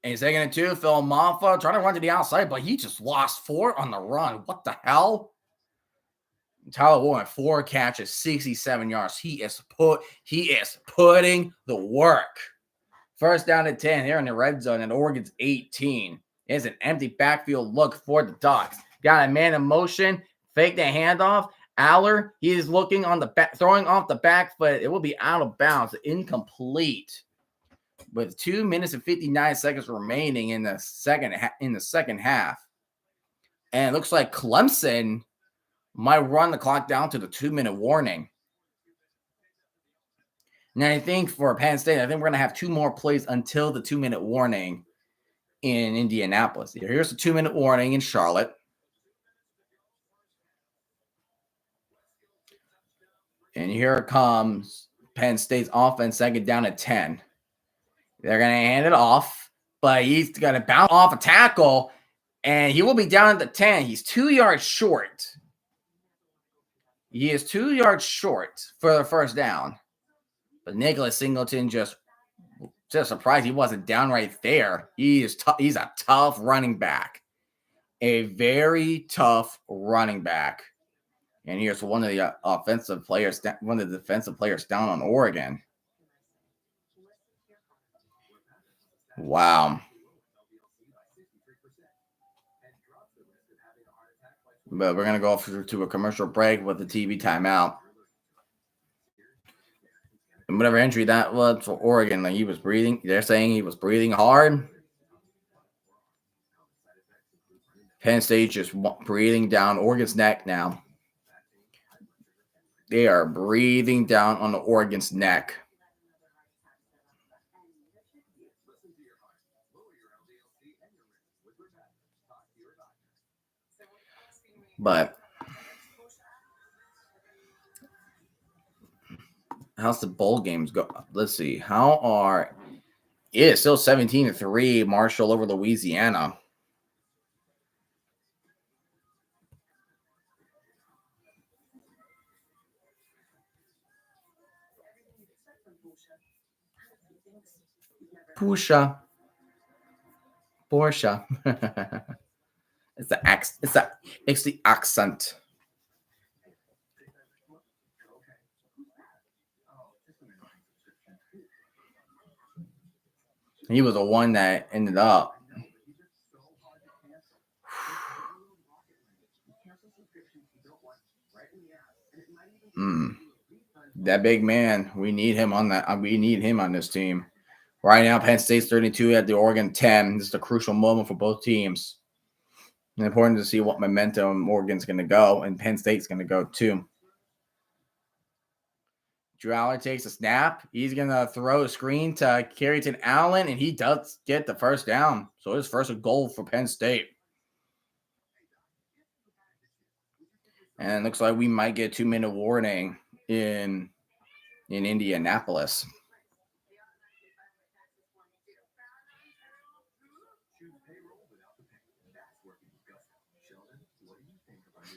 And he's taking it to Phil Maffa, trying to run to the outside, but he just lost 4 on the run. What the hell? Tyler Warren, 4 catches, 67 yards. He is putting the work. First down at 10 here in the red zone, and Oregon's 18. It's an empty backfield look for the Ducks. Got a man in motion, fake the handoff. Aller, he is looking on the back, throwing off the back foot. It will be out of bounds, incomplete. With 2 minutes and 59 seconds remaining in the second half. And it looks like Clemson might run the clock down to the 2-minute warning. Now, I think for Penn State, I think we're going to have 2 more plays until the 2-minute warning in Indianapolis. Here's the 2-minute warning in Charlotte. And here comes Penn State's offense, second down at 10. They're going to hand it off, but he's going to bounce off a tackle, and he will be down at the 10. He's 2 yards short. He is 2 yards short for the first down. But Nicholas Singleton just surprised he wasn't down right there. He's a tough running back. A very tough running back. And here's one of the defensive players down on Oregon. Wow. But we're going to go to a commercial break with the TV timeout. And whatever injury that was for Oregon, like he was breathing. They're saying he was breathing hard. Penn State just breathing down Oregon's neck now. They are breathing down on the Oregon's neck. But how's the bowl games go? Let's see. It is still 17-3, Marshall over Louisiana. Porsche. It's the accent. He was the one that ended up. That big man, we need him on that. We need him on this team. Right now, Penn State's 32 at the Oregon 10. This is a crucial moment for both teams. It's important to see what momentum Oregon's going to go, and Penn State's going to go too. Drew Aller takes a snap. He's going to throw a screen to Carrington Allen, and he does get the first down. So his first goal for Penn State. And it looks like we might get a 2-minute warning in Indianapolis.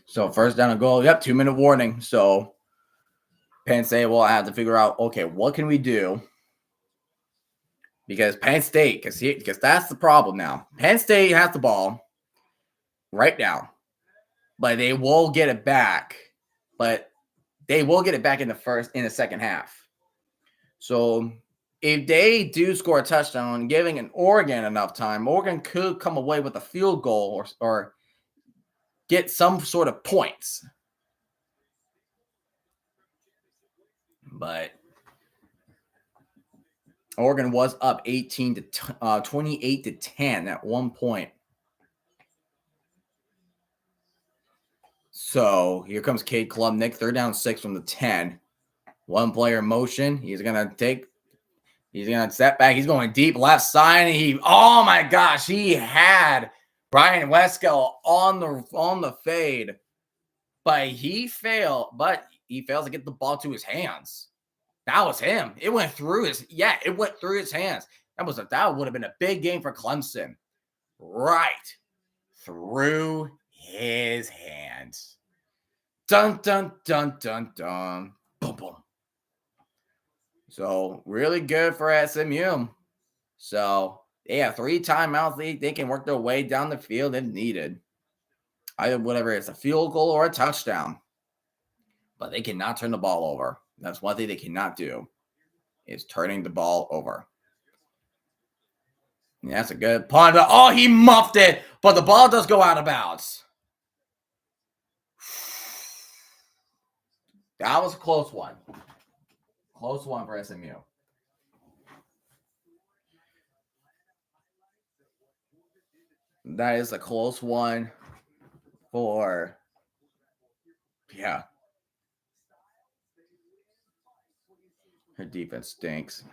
So first down and goal. Yep, 2-minute warning. So Penn State will have to figure out, okay, what can we do? Because Penn State, because that's the problem now. Penn State has the ball right now, but they will get it back. But they will get it back in the second half. So if they do score a touchdown, giving an Oregon enough time, Oregon could come away with a field goal or get some sort of points. But Oregon was up 28-10 at one point. So here comes Cade Klubnik, 3rd down 6 from the 10. One player in motion. He's going to step back. He's going deep left side. And oh my gosh, he had Brian Wesco on the fade. But he fails to get the ball to his hands. That was him. It went through his hands. That would have been a big game for Clemson. Right through his hands. Dun, dun, dun, dun, dun. Boom, boom. So, really good for SMU. So, they have 3 timeouts. They can work their way down the field if needed. Either whatever, it's a field goal or a touchdown. But they cannot turn the ball over. That's one thing they cannot do, is turning the ball over. Yeah, that's a good punt. Oh, he muffed it, but the ball does go out of bounds. That was a close one. Close one for SMU. That is a close one for, yeah. Her defense stinks.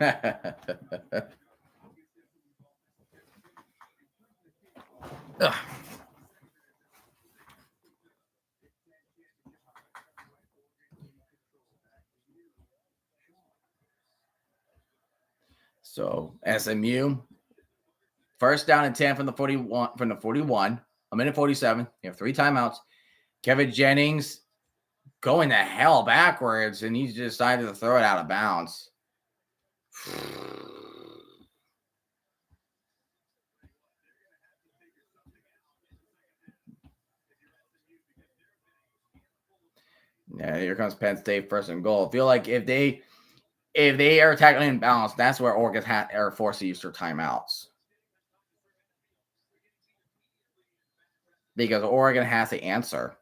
So SMU, first down and 10 from the 41, a minute 47. You have 3 timeouts. Kevin Jennings going to hell backwards, and he's decided to throw it out of bounds. Yeah, here comes Penn State, first and goal. I feel like if they are tackling in balance, that's where Oregon are forced to use their timeouts. Because Oregon has to answer.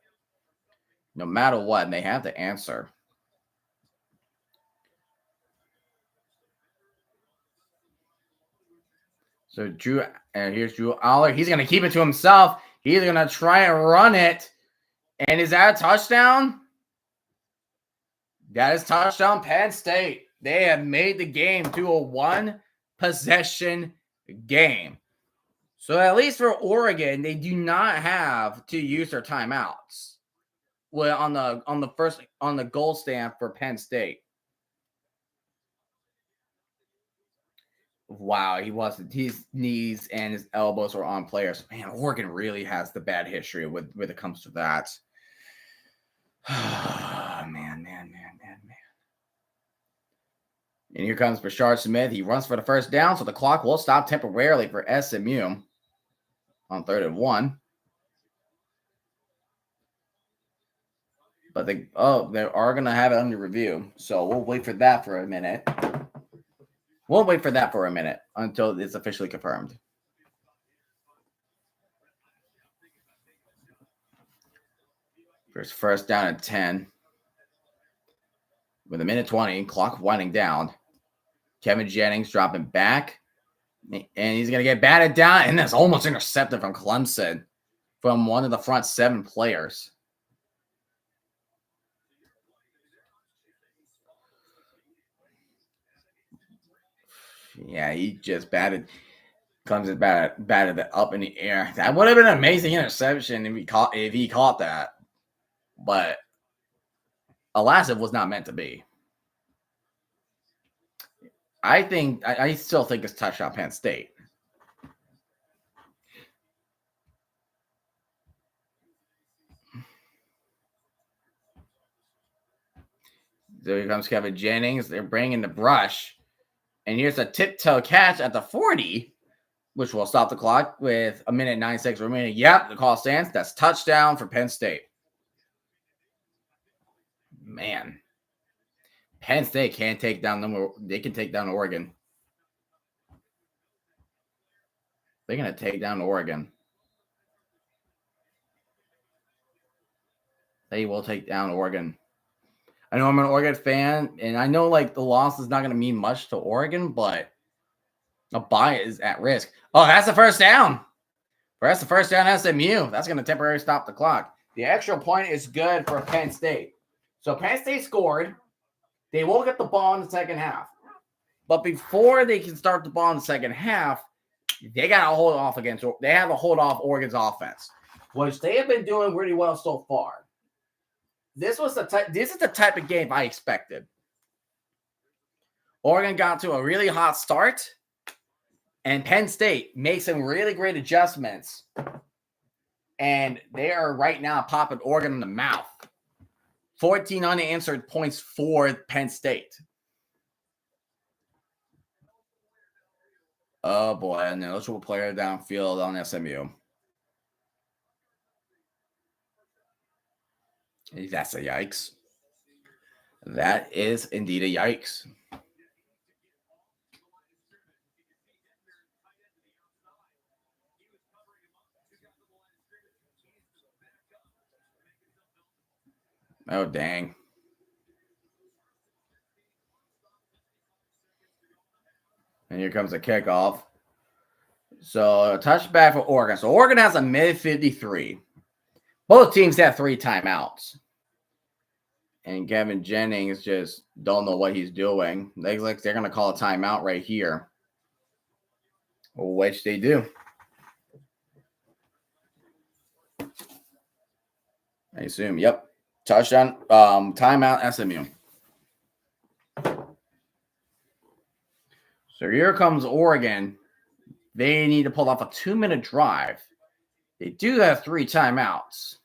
No matter what, they have to answer. So here's Drew Aller. He's going to keep it to himself. He's going to try and run it. And is that a touchdown? That is touchdown Penn State. They have made the game to a 1-possession game. So at least for Oregon, they do not have to use their timeouts. Well, on the goal stand for Penn State. Wow, his knees and his elbows were on players. Man, Oregon really has the bad history when it comes to that. Man. And here comes Bashard Smith. He runs for the first down, so the clock will stop temporarily for SMU on 3rd and 1. But they are going to have it under review, so we'll wait for that for a minute. We'll wait for that for a minute until it's officially confirmed. First down at 10. With a minute 20, clock winding down. Kevin Jennings dropping back. And he's going to get batted down. And that's almost intercepted from Clemson. From one of the front 7 players. Yeah, he just batted. Clemson batted it up in the air. That would have been an amazing interception if he caught that. But alas, it was not meant to be. I still think it's touchdown Penn State. So here comes Kevin Jennings. They're bringing the brush. And here's a tiptoe catch at the 40, which will stop the clock with a minute 9-6 remaining. Yep, the call stands. That's touchdown for Penn State. Man. Penn State can't take down they can take down Oregon. They're going to take down Oregon. They will take down Oregon. I know I'm an Oregon fan, and I know the loss is not going to mean much to Oregon, but a bye is at risk. Oh, that's the first down. That's the first down SMU. That's going to temporarily stop the clock. The extra point is good for Penn State. So Penn State scored. They will get the ball in the second half. But before they can start the ball in the second half, they got to hold off they have to hold off Oregon's offense, which they have been doing really well so far. This is the type of game I expected. Oregon got to a really hot start, and Penn State made some really great adjustments And they are right now popping Oregon in the mouth. 14 unanswered points for Penn State. Oh, boy. An eligible player downfield on SMU. That's a yikes. That is indeed a yikes. Oh, dang. And here comes the kickoff. So, a touchback for Oregon. So, Oregon has a mid-53. Both teams have 3 timeouts. And Kevin Jennings just don't know what he's doing. Like they're going to call a timeout right here. Which they do. I assume. Yep. Touchdown. Timeout SMU. So here comes Oregon. They need to pull off a 2-minute drive. They do have 3 timeouts.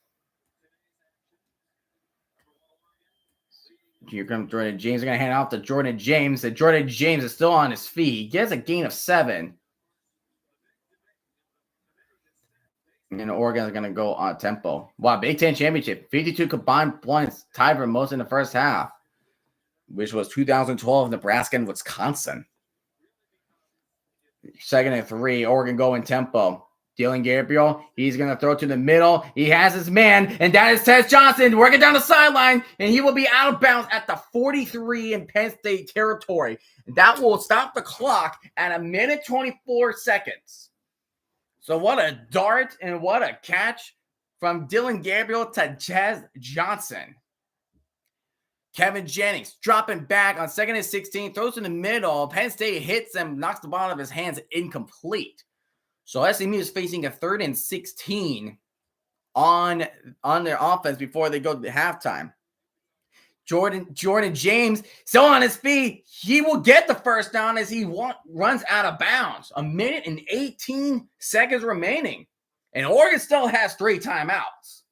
Here comes Jordan James. They're going to hand off to Jordan James. And Jordan James is still on his feet. He gets a gain of 7. And Oregon is going to go on tempo. Wow, Big Ten Championship. 52 combined points, tied for most in the first half, which was 2012 Nebraska and Wisconsin. 2nd and 3, Oregon going tempo. Dylan Gabriel, he's going to throw to the middle. He has his man, and that is Tez Johnson working down the sideline, and he will be out of bounds at the 43 in Penn State territory. That will stop the clock at 1:24 seconds. So what a dart and what a catch from Dylan Gabriel to Tez Johnson. Kevin Jennings dropping back on 2nd and 16, throws in the middle. Penn State hits him, knocks the ball out of his hands, incomplete. So SMU is facing a 3rd and 16 on their offense before they go to halftime. Jordan James still on his feet. He will get the first down as he runs out of bounds. 1 minute and 18 seconds remaining. And Oregon still has 3 timeouts.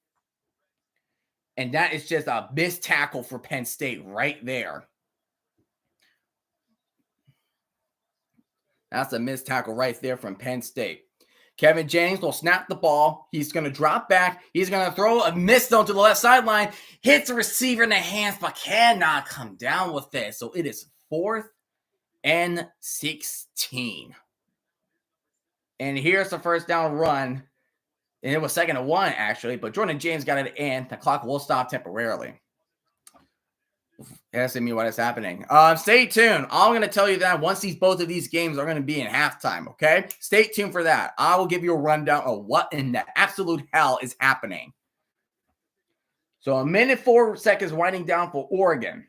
And that is just a missed tackle for Penn State right there. That's a missed tackle right there from Penn State. Kevin Jennings will snap the ball. He's going to drop back. He's going to throw a miss zone to the left sideline. Hits the receiver in the hands, but cannot come down with it. So it is 4th and 16. And here's the first down run. And it was 2nd and 1, actually. But Jordan James got it in. The clock will stop temporarily. SMU, what is happening? Stay tuned. I'm going to tell you that once both of these games are going to be in halftime, okay? Stay tuned for that. I will give you a rundown of what in the absolute hell is happening. So 1:04 seconds winding down for Oregon.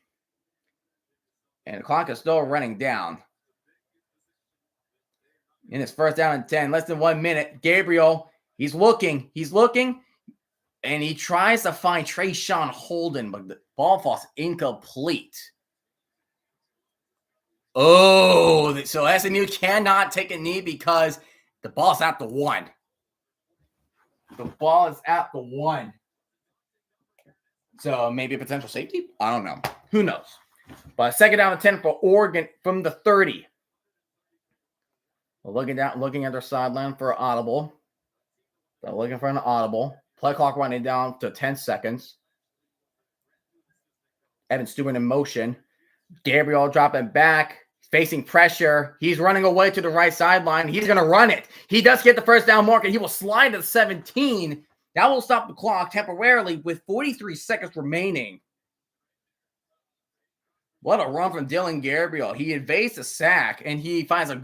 And the clock is still running down. In his first down and 10, less than 1 minute. Gabriel, he's looking. And he tries to find Trayshawn Holden, but the ball falls incomplete. Oh, so SMU cannot take a knee because the ball's at the 1. The ball is at the 1. So maybe a potential safety? I don't know. Who knows? But 2nd down and 10 for Oregon from the 30. Looking at their sideline for an audible. They're looking for an audible. Play clock running down to 10 seconds. Evan Stewart in motion. Gabriel dropping back, facing pressure. He's running away to the right sideline. He's going to run it. He does get the first down mark, and he will slide to 17. That will stop the clock temporarily with 43 seconds remaining. What a run from Dylan Gabriel. He evades a sack, and he finds a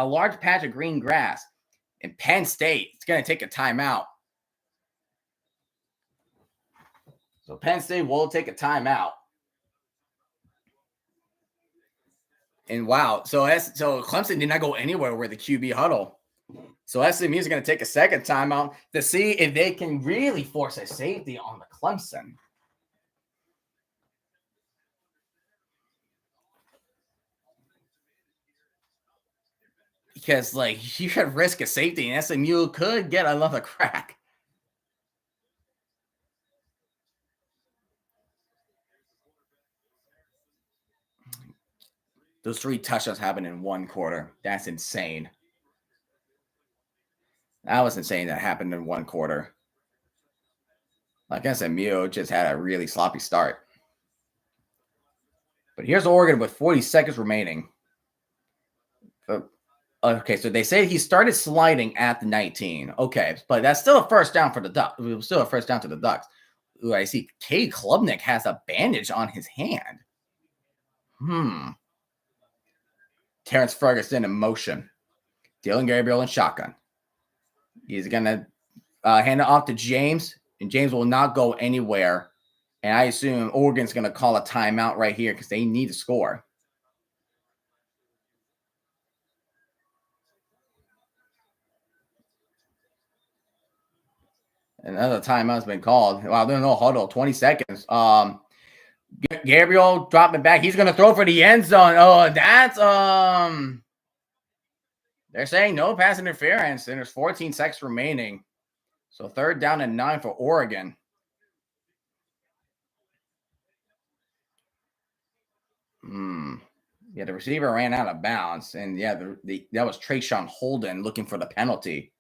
large patch of green grass. And Penn State is going to take a timeout. So Penn State will take a timeout. And wow, so Clemson did not go anywhere with the QB huddle. So SMU is going to take a second timeout to see if they can really force a safety on the Clemson. because like you could risk a safety, and SMU could get another crack. Those 3 touchdowns happened in 1 quarter. That's insane. That was insane. That happened in 1 quarter. Like SMU just had a really sloppy start. But here's Oregon with 40 seconds remaining. Okay, so they say he started sliding at the 19. Okay, but that's still a first down for the Ducks. It was still a first down to the Ducks. Ooh, I see Cade Klubnik has a bandage on his hand. Terrence Ferguson in motion. Dylan Gabriel in shotgun. He's going to hand it off to James, and James will not go anywhere. And I assume Oregon's going to call a timeout right here because they need to score. Another timeout's been called. Wow, there's no huddle. 20 seconds. Gabriel dropping back. He's going to throw for the end zone. Oh, that's they're saying no pass interference, and there's 14 seconds remaining. So 3rd down and 9 for Oregon. Yeah, the receiver ran out of bounds, and yeah, that was Trayshawn Holden looking for the penalty.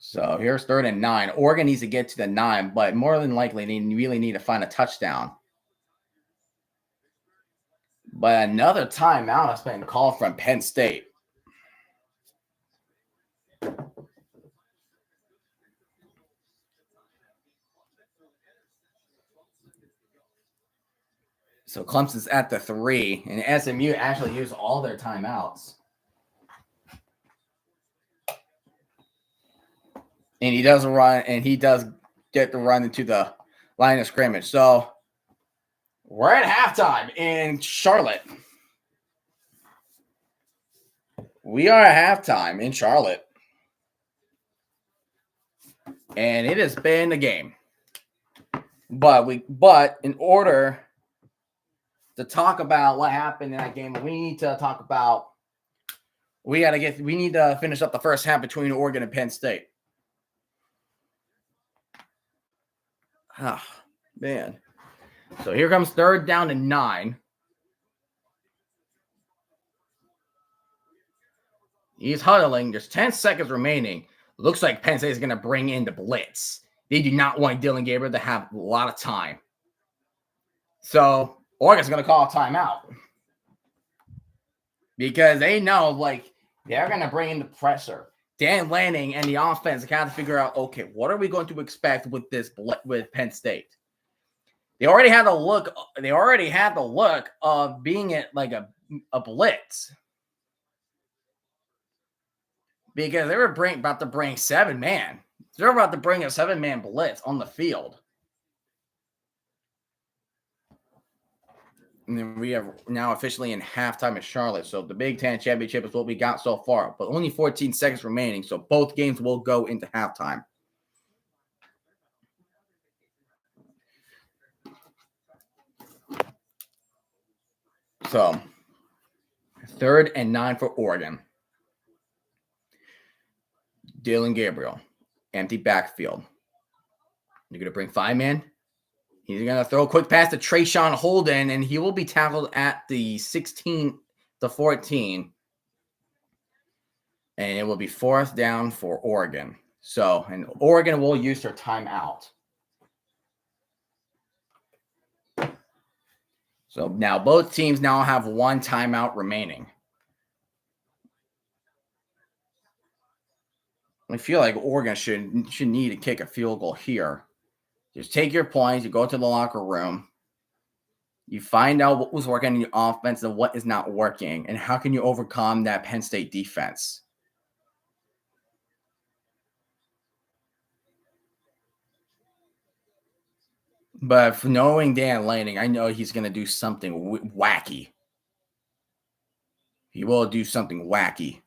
So here's 3rd and 9. Oregon needs to get to the 9, but more than likely they really need to find a touchdown. But another timeout has been called from Penn State. So Clemson's at the 3, and SMU actually used all their timeouts. And he does run, and he does get the run into the line of scrimmage. So we're at halftime in Charlotte. We are at halftime in Charlotte. And it has been a game. But in order to talk about what happened in that game, we need to talk about we need to finish up the first half between Oregon and Penn State. Oh, man. So here comes 3rd down and 9. He's huddling. There's 10 seconds remaining. Looks like Penn State is going to bring in the blitz. They do not want Dylan Gabriel to have a lot of time. So Oregon's going to call a timeout. Because they know, like, they're going to bring in the pressure. Dan Lanning and the offense got to figure out, okay, what are we going to expect with with Penn State? They already had the look. They already had the look of being it like a blitz, because they were about to bring 7-man. They're about to bring a 7-man blitz on the field. And then we are now officially in halftime at Charlotte. So the Big Ten Championship is what we got so far, but only 14 seconds remaining. So both games will go into halftime. So 3rd and 9 for Oregon. Dylan Gabriel, empty backfield. You're going to bring 5-man. He's going to throw a quick pass to Trayshawn Holden, and he will be tackled at the 16 to 14. And it will be 4th down for Oregon. So, and Oregon will use their timeout. So now both teams now have 1 timeout remaining. I feel like Oregon should need to kick a field goal here. Just take your points, you go to the locker room, you find out what was working in your offense and what is not working, and how can you overcome that Penn State defense. But knowing Dan Lanning, I know he's going to do something wacky. He will do something wacky.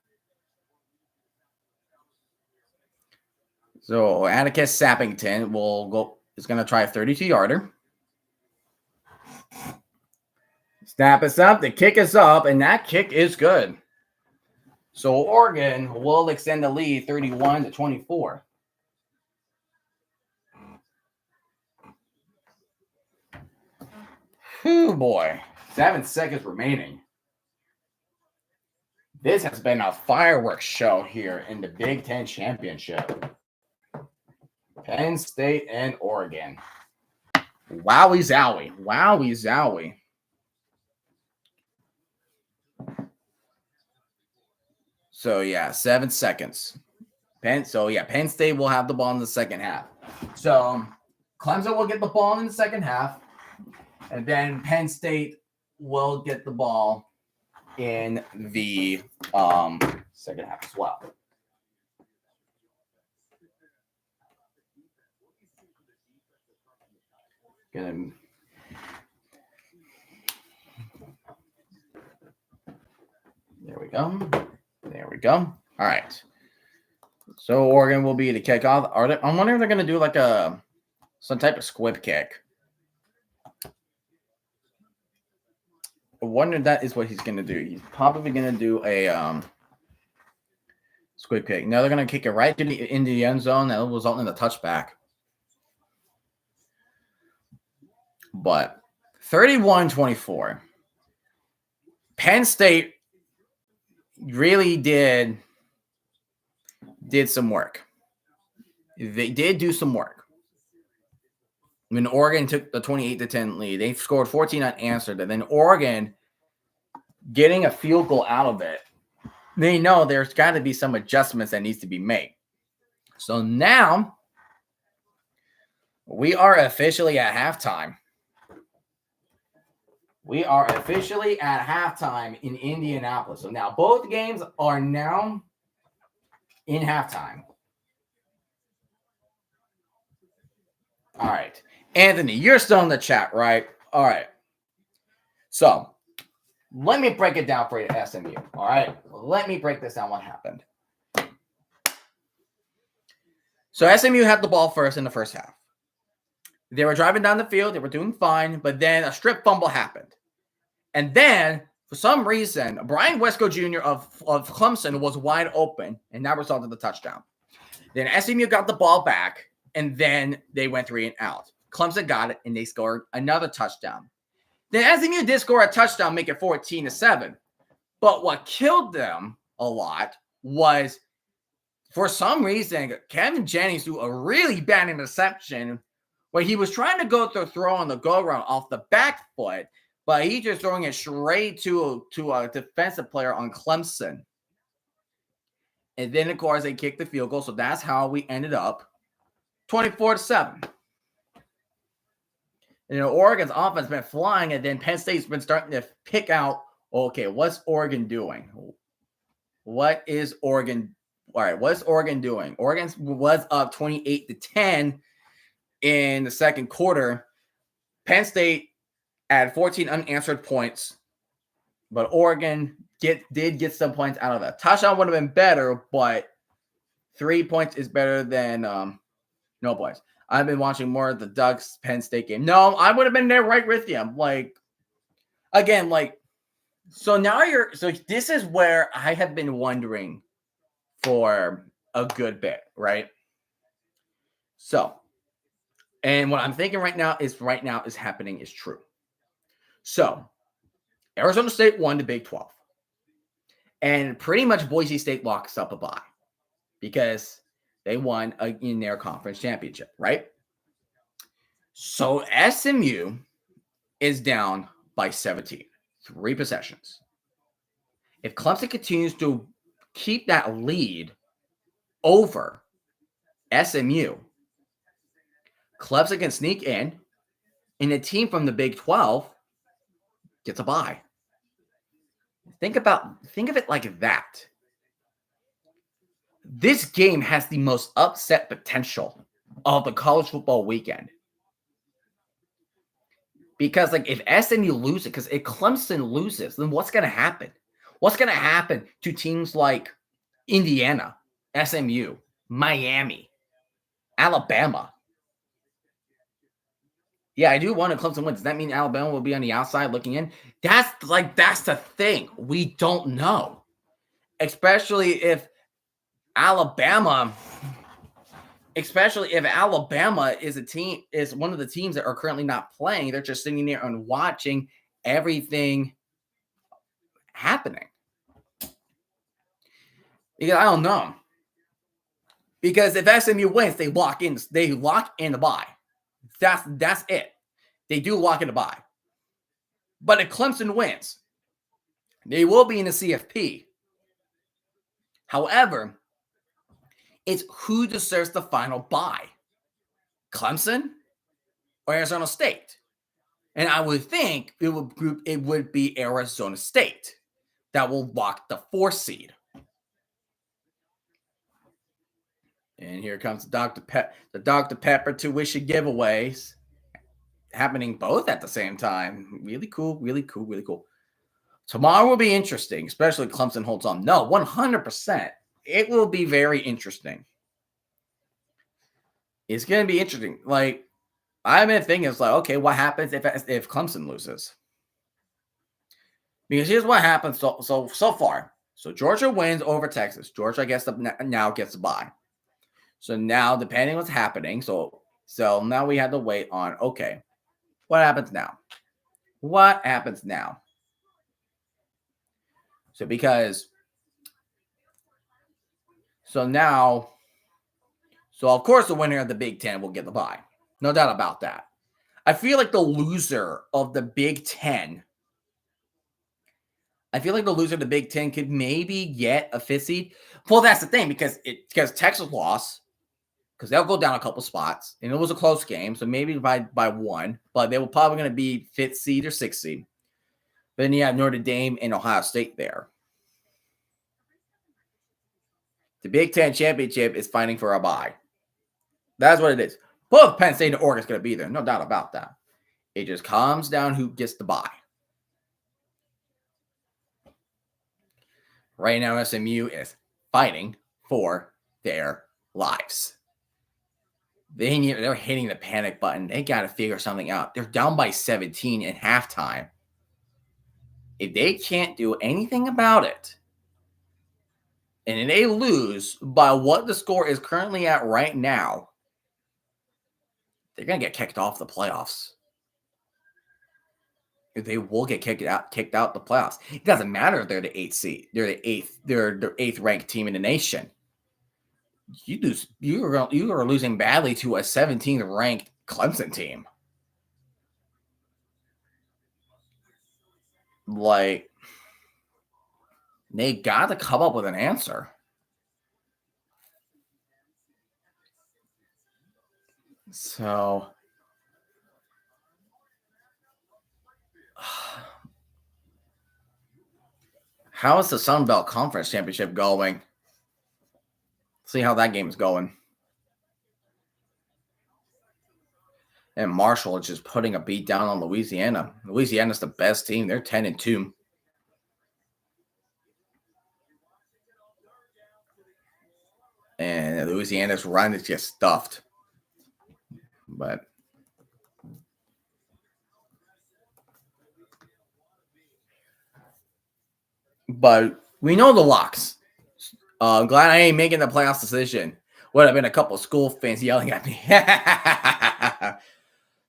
So Atticus Sappington is going to try a 32-yarder. Snap us up. The kick is up, and that kick is good. So Oregon will extend the lead 31-24. Whew, boy. 7 seconds remaining. This has been a fireworks show here in the Big Ten Championship. Penn State and Oregon. Wowie zowie. Wowie zowie. So, yeah, 7 seconds. Penn State will have the ball in the second half. So, Clemson will get the ball in the second half. And then Penn State will get the ball in the second half as well. There we go. There we go. All right. So Oregon will be the kickoff. I'm wondering if they're going to do like some type of squib kick. I wonder if that is what he's going to do. He's probably going to do a squib kick. Now they're going to kick it right into the end zone. That will result in a touchback. But 31-24. Penn State really did some work. They did do some work. When Oregon took the 28-10 lead, they scored 14 unanswered, and then Oregon getting a field goal out of it. They know there's got to be some adjustments that needs to be made. So now we are officially at halftime. We are officially at halftime in Indianapolis. So now both games are now in halftime. All right. Anthony, you're still in the chat, right? All right. So let me break it down for you, SMU. All right. Let me break this down what happened. So SMU had the ball first in the first half. They were driving down the field. They were doing fine. But then a strip fumble happened. And then, for some reason, Brian Wesco Jr. of Clemson was wide open. And that resulted in the touchdown. Then SMU got the ball back. And then they went 3 and out. Clemson got it. And they scored another touchdown. Then SMU did score a touchdown, make it 14-7. But what killed them a lot was, for some reason, Kevin Jennings threw a really bad interception where he was trying to go throw on the go-around off the back foot, but he just throwing it straight to a defensive player on Clemson. And then, of course, they kicked the field goal, so that's how we ended up 24-7. And Oregon's offense has been flying, and then Penn State's been starting to pick out, okay, what's Oregon doing? What is Oregon? All right, what's Oregon doing? Oregon was up 28-10 in the second quarter. Penn State had 14 unanswered points, but Oregon did get some points out of that. Touchdown would have been better, but 3 points is better than no points. I've been watching more of the Ducks Penn State game. No, I would have been there right with you. So this is where I have been wondering for a good bit, right? So, and what I'm thinking right now is happening is true. So, Arizona State won the Big 12. And pretty much Boise State locks up a bye because they won in their conference championship, right? So SMU is down by 17, 3 possessions. If Clemson continues to keep that lead over SMU, Clemson can sneak in, and a team from the Big 12 gets a bye. Think of it like that. This game has the most upset potential of the college football weekend. Because if SMU loses, because if Clemson loses, then what's going to happen? What's going to happen to teams like Indiana, SMU, Miami, Alabama? Yeah, I do want a Clemson win. Does that mean Alabama will be on the outside looking in? That's the thing. We don't know. Especially if Alabama, especially if Alabama is one of the teams that are currently not playing. They're just sitting there and watching everything happening. Because I don't know. Because if SMU wins, they lock in the bye. That's it. They do lock in the bye. But if Clemson wins, they will be in the CFP. However, it's who deserves the final bye. Clemson or Arizona State? And I would think it would be Arizona State that will lock the 4th seed. And here comes the Dr. Pepper tuition giveaways happening both at the same time. Really cool, really cool, really cool. Tomorrow will be interesting, especially if Clemson holds on. No, 100%. It will be very interesting. It's going to be interesting. Like, I've been thinking, it's like, okay, what happens if Clemson loses? Because here's what happens so far. So Georgia wins over Texas. Georgia now gets the bye. So now, depending on what's happening, so now we have to wait on, okay, what happens now? What happens now? So of course the winner of the Big Ten will get the bye. No doubt about that. I feel like the loser of the Big Ten could maybe get a 5th seed. Well, that's the thing, because Texas lost, because they'll go down a couple spots, and it was a close game, so maybe by 1, but they were probably going to be 5th seed or 6th seed. But then you have Notre Dame and Ohio State there. The Big Ten championship is fighting for a bye. That's what it is. Both Penn State and Oregon's going to be there, no doubt about that. It just comes down who gets the bye. Right now, SMU is fighting for their lives. They're hitting the panic button. They got to figure something out. They're down by 17 in halftime. If they can't do anything about it, and they lose by what the score is currently at right now, they're going to get kicked off the playoffs. They will get kicked out the playoffs. It doesn't matter if they're the 8th seed. They're the 8th ranked team in the nation. You are losing badly to a 17th ranked Clemson team. Like, they got to come up with an answer. So, how is the Sun Belt Conference Championship going? See how that game is going. And Marshall is just putting a beat down on Louisiana. Louisiana's the best team. They're 10-2. And Louisiana's run is just stuffed. But we know the locks. I'm glad I ain't making the playoffs decision. Would have been a couple of school fans yelling at me.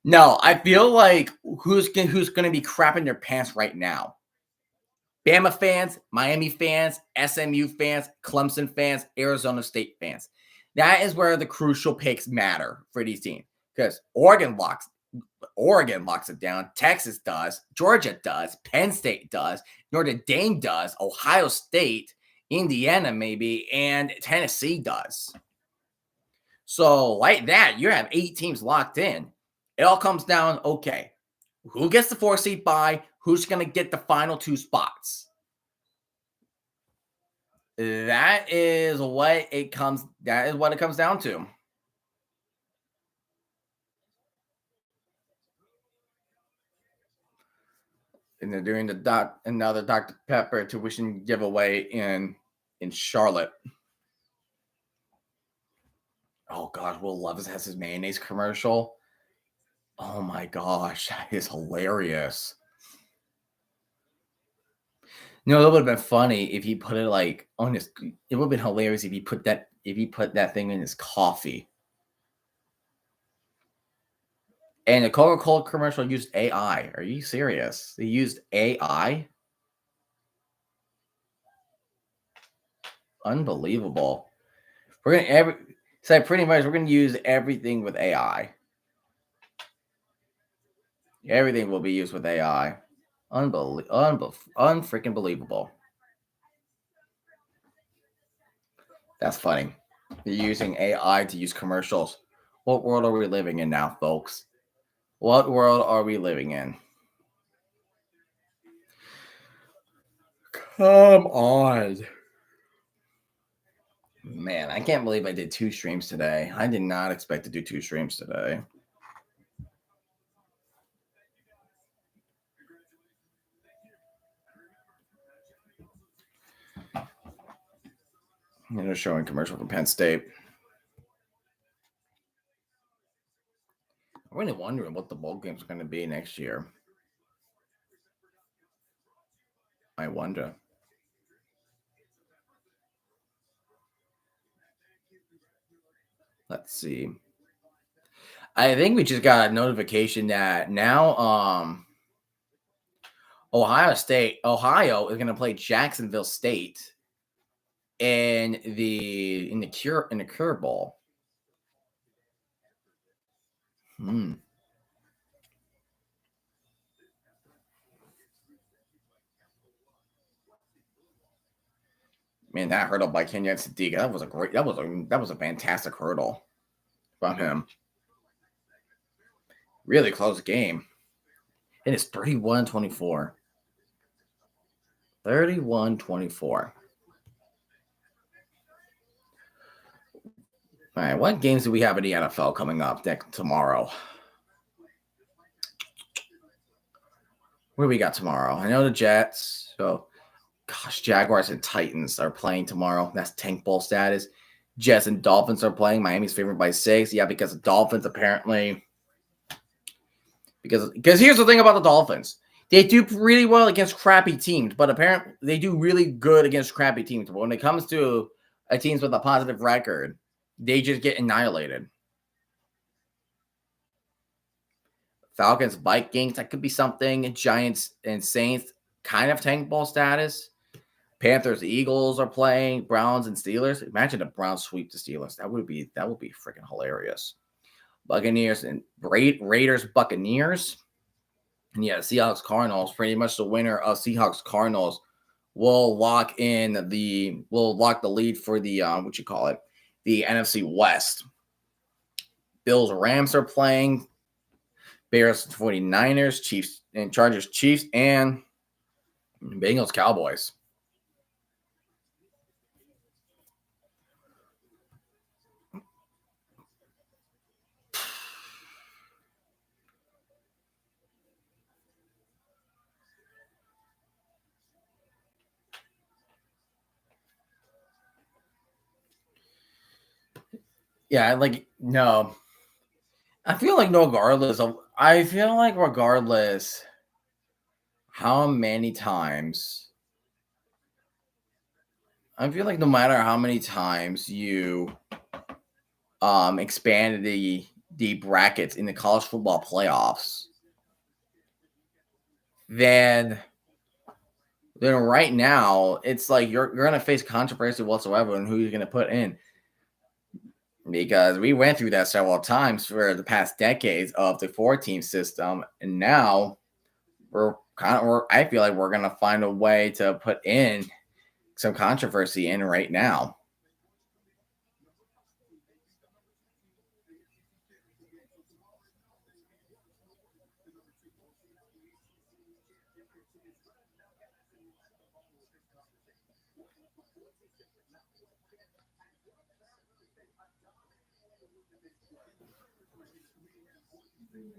No, I feel like who's going to be crapping their pants right now? Bama fans, Miami fans, SMU fans, Clemson fans, Arizona State fans. That is where the crucial picks matter for these teams, because Oregon locks it down. Texas does. Georgia does. Penn State does. Notre Dame does. Ohio State, Indiana maybe, and Tennessee does. So like that, you have 8 teams locked in. It all comes down, okay, who gets the 4 seed bye? Who's going to get the final 2 spots? That is what it comes down to. And they're doing another Dr. Pepper tuition giveaway in Charlotte. Oh God, Will Levis has his mayonnaise commercial. Oh Oh my gosh, that is hilarious. That would have been funny if he put it like on his. It would have been hilarious if he put that thing in his coffee. And the Coca-Cola commercial used AI. Are you serious? They used AI? Unbelievable. We're gonna pretty much we're gonna use everything with AI. Everything will be used with AI. Unfreaking believable. That's funny. They're using AI to use commercials. What world are we living in now, folks? What world are we living in? Come on. Man, I can't believe I did 2 streams today. I did not expect to do 2 streams today. They're showing commercial from Penn State. I'm really wondering what the bowl games are going to be next year. I wonder. Let's see. I think we just got a notification that now Ohio is going to play Jacksonville State in the Cure Bowl. Man, that hurdle by Kenyon Sadiq, that was a fantastic hurdle from him. Really close game. It is 31-24. 31-24. All right, what games do we have in the NFL coming up tomorrow? What do we got tomorrow? I know the Jets. So, gosh, Jaguars and Titans are playing tomorrow. That's tank bowl status. Jets and Dolphins are playing. Miami's favored by 6. Yeah, because the Dolphins apparently. Because here's the thing about the Dolphins. They do really well against crappy teams, but apparently they do really good against crappy teams. But when it comes to teams with a positive record, they just get annihilated. Falcons, Vikings, that could be something. Giants and Saints, kind of tank ball status. Panthers, Eagles are playing. Browns and Steelers. Imagine a Browns sweep the Steelers. That would be freaking hilarious. Buccaneers and Raiders, Buccaneers. And yeah, Seahawks, Cardinals. Pretty much the winner of Seahawks, Cardinals will lock the lead for the the NFC West. Bills, Rams are playing. Bears, 49ers, Chiefs, and Chargers, Chiefs, and Bengals, Cowboys. Yeah, no. I feel like regardless how many times, I feel like no matter how many times you expand the brackets in the college football playoffs, then right now it's like you're gonna face controversy whatsoever on who you're gonna put in. Because we went through that several times for the past decades of the 4-team system, and now I feel like we're gonna find a way to put in some controversy in right now.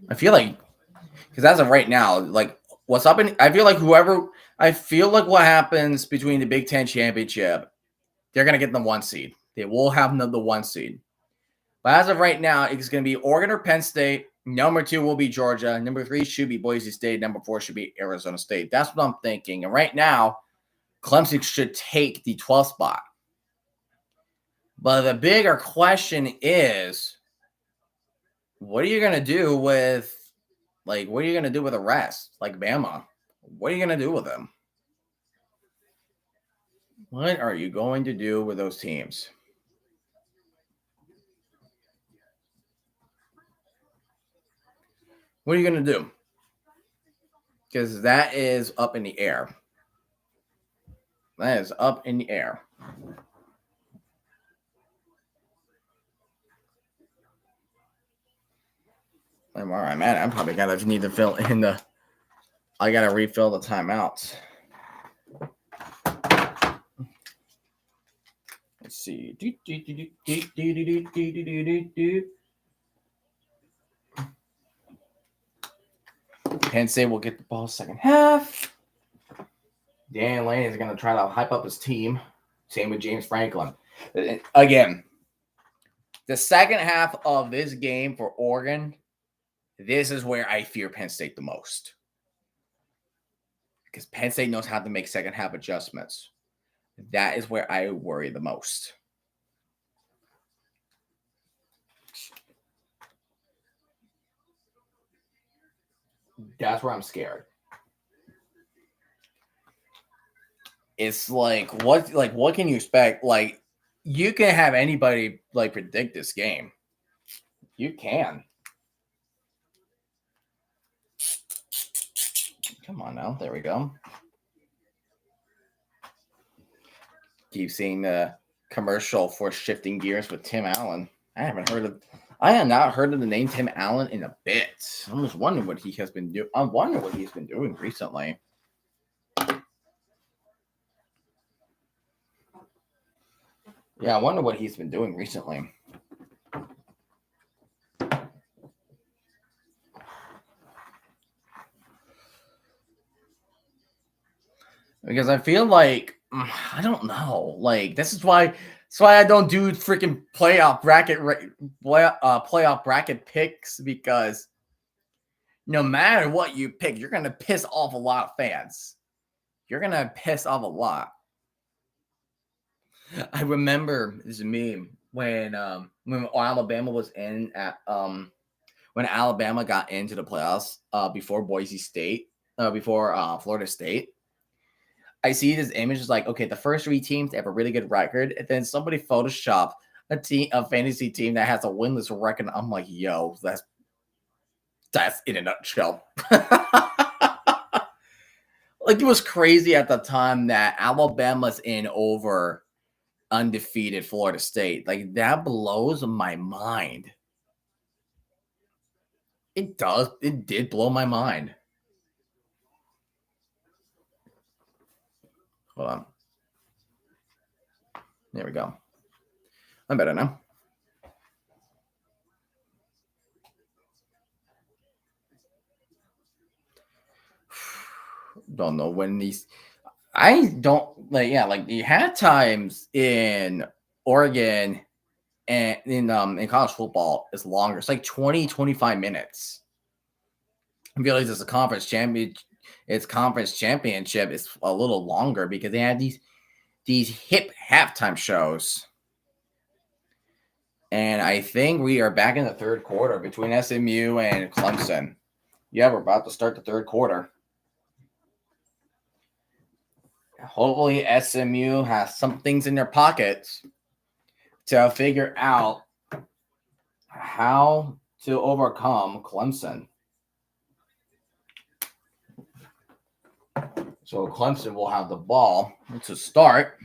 I feel like because as of right now, like what's up I feel like what happens between the Big Ten championship, they're gonna get the 1 seed. They will have the 1 seed. But as of right now, it's gonna be Oregon or Penn State Number 2 will be Georgia. Number 3 should be Boise State. Number 4 should be Arizona State. That's what I'm thinking. And right now, Clemson should take the 12th spot. But the bigger question is, what are you going to do with, what are you going to do with the rest? Like Bama. What are you going to do with them? What are you going to do with those teams? What are you going to do? Because that is up in the air. That is up in the air. All right, man. I'm probably going to need to fill in the. I got to refill the timeouts. Let's see. Penn State will get the ball second half. Dan Lane is going to try to hype up his team. Same with James Franklin. Again, the second half of this game for Oregon, this is where I fear Penn State the most. Because Penn State knows how to make second half adjustments. That is where I worry the most. That's where I'm scared. It's what can you expect? You can have anybody predict this game. You can. Come on now. There we go. Keep seeing the commercial for shifting gears with Tim Allen. I have not heard of the name Tim Allen in a bit. I'm just wondering what he has been doing. I'm wondering what he's been doing recently. Yeah, I wonder what he's been doing recently. Because I feel like I don't know. This is why I don't do freaking playoff bracket picks, because no matter what you pick, you're gonna piss off a lot of fans. You're gonna piss off a lot. I remember this meme when Alabama was in at when Alabama got into the playoffs before Boise State, before Florida State. I see this image is okay, the first 3 teams have a really good record, and then somebody photoshopped a fantasy team that has a winless record. I'm like, yo, that's in a nutshell. It was crazy at the time that Alabama's in over undefeated Florida State. That blows my mind. It does. It did blow my mind. Hold on. There we go. I'm better now. Don't know when these. I don't you had times in Oregon and in college football is longer. It's 20, 25 minutes. I feel like it's a conference championship. Its conference championship is a little longer because they had these hip halftime shows. And I think we are back in the third quarter between SMU and Clemson. Yeah, we're about to start the third quarter. Hopefully SMU has some things in their pockets to figure out how to overcome Clemson. So Clemson will have the ball to start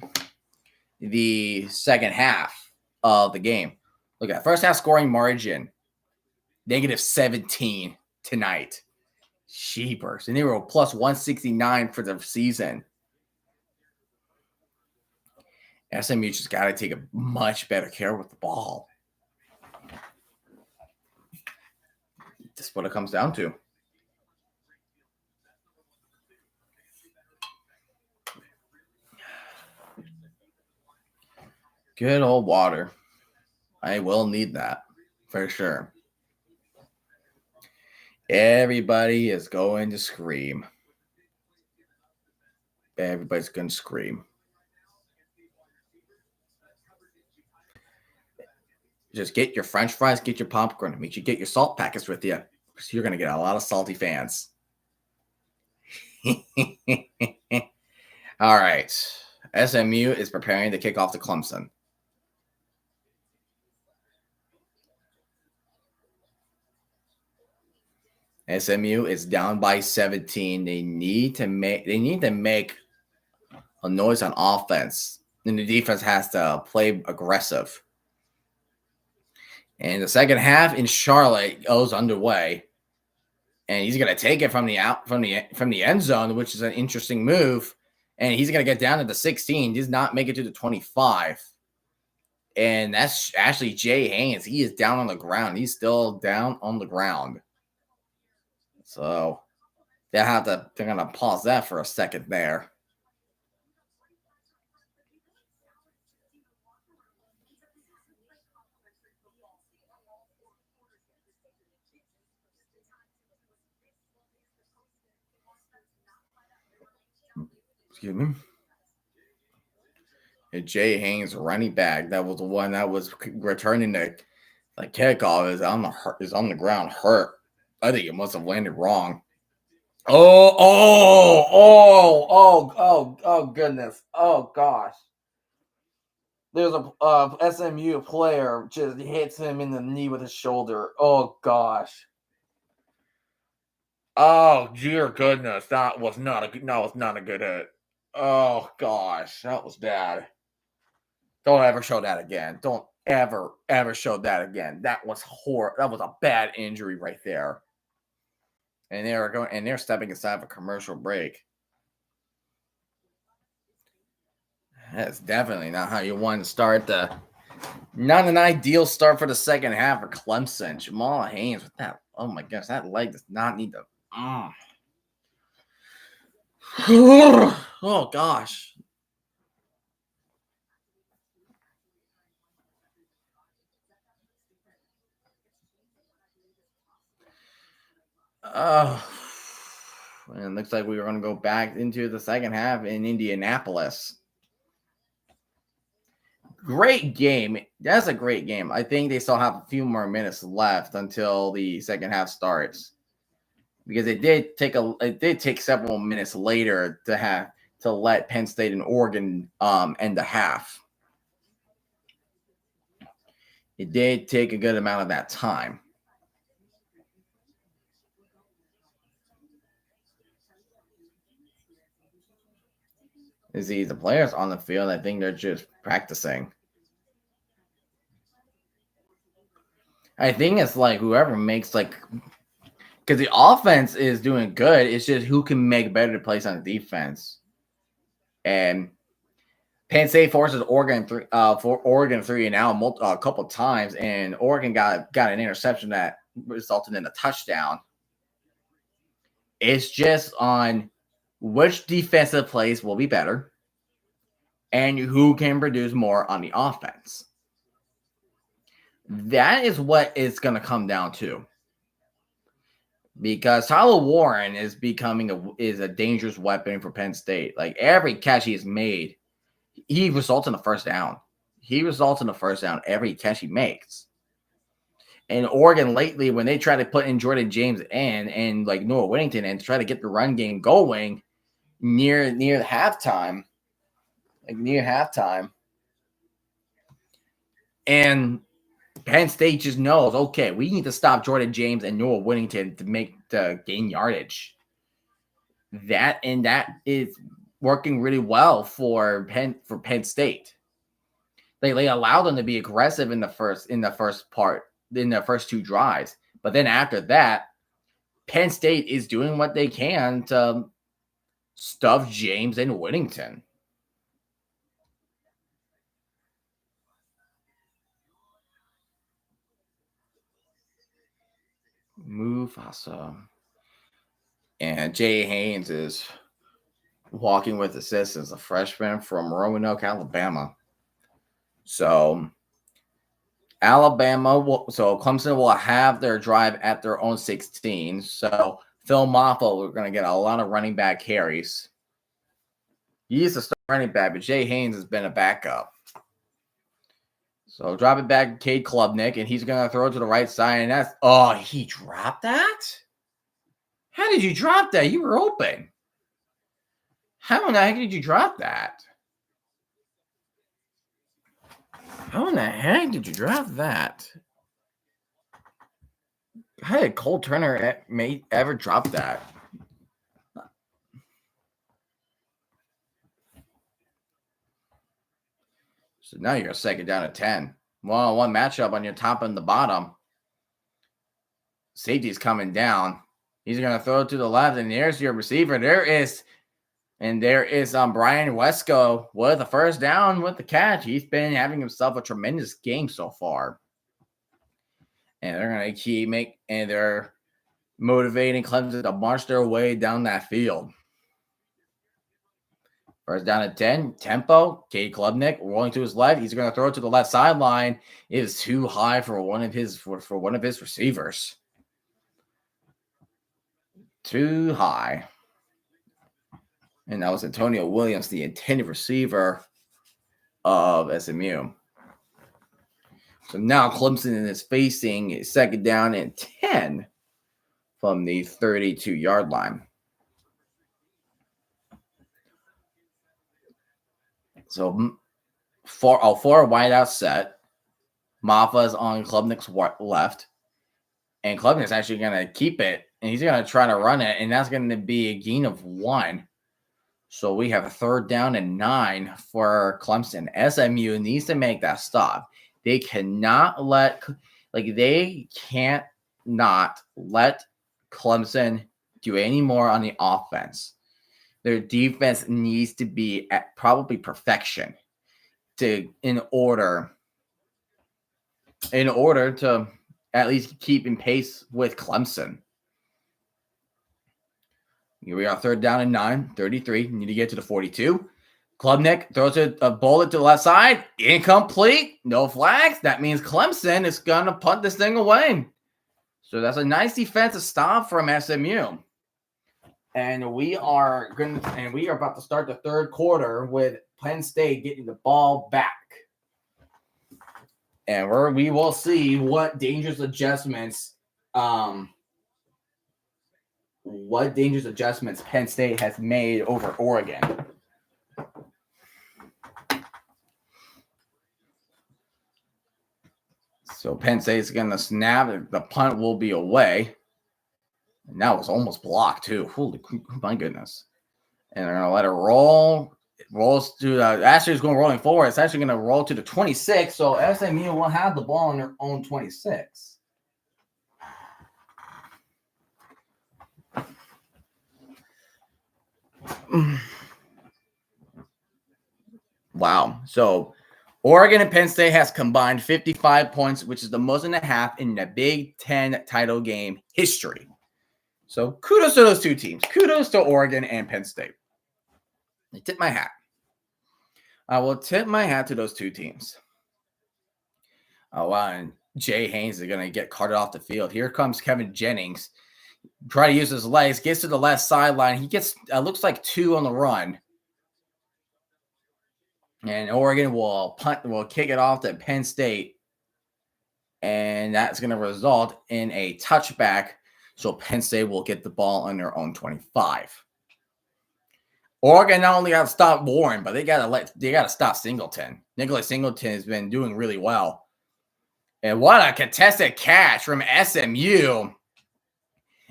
the second half of the game. Look at that. First half scoring margin, -17 tonight. Sheepers. And they were plus 169 for the season. SMU just got to take a much better care with the ball. That's what it comes down to. Good old water. I will need that for sure. Everybody is going to scream. Everybody's going to scream. Just get your French fries, get your popcorn. Make sure you get your salt packets with you, because you're going to get a lot of salty fans. All right. SMU is preparing to kick off to Clemson. SMU is down by 17. They need to make a noise on offense, and the defense has to play aggressive. And the second half in Charlotte goes underway, and he's going to take it from the end zone, which is an interesting move. And he's going to get down to the 16. He does not make it to the 25. And that's actually Jay Haynes. He is down on the ground. He's still down on the ground. So they're going to pause that for a second there. Excuse me. And Jay Haynes, running back, that was the one that was returning the kickoff, is on the ground hurt. I think it must have landed wrong. Oh, goodness. Oh, gosh. There's a SMU player just hits him in the knee with his shoulder. Oh, gosh. Oh, dear goodness. That was not a good hit. Oh, gosh. That was bad. Don't ever show that again. Don't ever show that again. That was horrible. That was a bad injury right there. And they're stepping aside of a commercial break. That's definitely not how you want to start not an ideal start for the second half for Clemson. Jamal Haynes with that. Oh my gosh, that leg does not need to. Oh gosh. And it looks like we were going to go back into the second half in Indianapolis. Great game. That's a great game. I think they still have a few more minutes left until the second half starts, because it did take several minutes later to let Penn State and Oregon end the half. It did take a good amount of that time. The players on the field, I think they're just practicing. I think it's like whoever makes because the offense is doing good. It's just who can make better plays on the defense. And Penn State forces Oregon 3 and out a couple of times, and Oregon got an interception that resulted in a touchdown. It's just on which defensive plays will be better and who can produce more on the offense. That is what it's going to come down to. Because Tyler Warren is becoming a dangerous weapon for Penn State. Like every catch he's made, he results in a first down. Every catch he makes. And Oregon lately, when they try to put in Jordan James and like Noah Whittington and try to get the run game going near halftime, and Penn State just knows, okay, we need to stop Jordan James and Noah Whittington to gain yardage. That is working really well for Penn State. They allow them to be aggressive in the first two drives, but then after that, Penn State is doing what they can to stuff James and Whittington. Mufasa. And Jay Haynes is walking with assistance, a freshman from Roanoke, Alabama. So Alabama so Clemson will have their drive at their own 16. So Phil Maffa, we're going to get a lot of running back carries. He is a start running back, but Jay Haynes has been a backup. So drop it back to Cade Klubnik, and he's going to throw it to the right side. And that's, oh, he dropped that? How did you drop that? You were open. How in the heck did you drop that? How in the heck did you drop that? How did Cole Turner ever drop that? So now you're second down at 10. One matchup on your top and the bottom. Safety's coming down. He's going to throw it to the left, and there's your receiver. There is Brian Wesco with the first down with the catch. He's been having himself a tremendous game so far. And they're going to they're motivating Clemson to march their way down that field. First down at 10, tempo. Cade Klubnik rolling to his left. He's going to throw it to the left sideline. It is too high for one of his receivers. Too high. And that was Antonio Williams, the intended receiver of SMU. So now Clemson is facing a second down and 10 from the 32-yard line. So four wide out set. Maffa's on Klubnik's left. And Klubnik's actually going to keep it. And he's going to try to run it. And that's going to be a gain of 1. So we have a third down and 9 for Clemson. SMU needs to make that stop. They cannot let Clemson do any more on the offense. Their defense needs to be at probably perfection in order to at least keep in pace with Clemson. Here we are, third down and 9, 33. Need to get to the 42. Klubnik throws a bullet to the left side. Incomplete. No flags. That means Clemson is going to punt this thing away. So that's a nice defensive stop from SMU. And we are about to start the third quarter with Penn State getting the ball back. And we will see what dangerous adjustments Penn State has made over Oregon. So Penn State's going to snap. The punt will be away. And that was almost blocked, too. Holy, my goodness. And they're going to let it roll. It rolls to actually it's going rolling forward. It's actually going to roll to the 26. So SMU will have the ball on their own 26. Wow. So Oregon and Penn State has combined 55 points, which is the most and a half in the Big Ten title game history. So kudos to those two teams. Kudos to Oregon and Penn State. I tip my hat. I will tip my hat to those two teams. Oh, wow. And Jay Haynes is going to get carted off the field. Here comes Kevin Jennings. Try to use his legs. Gets to the left sideline. He gets, looks like 2 on the run. And Oregon will kick it off to Penn State. And that's going to result in a touchback. So Penn State will get the ball on their own 25. Oregon not only got to stop Warren, but they got to stop Singleton. Nicholas Singleton has been doing really well. And what a contested catch from SMU.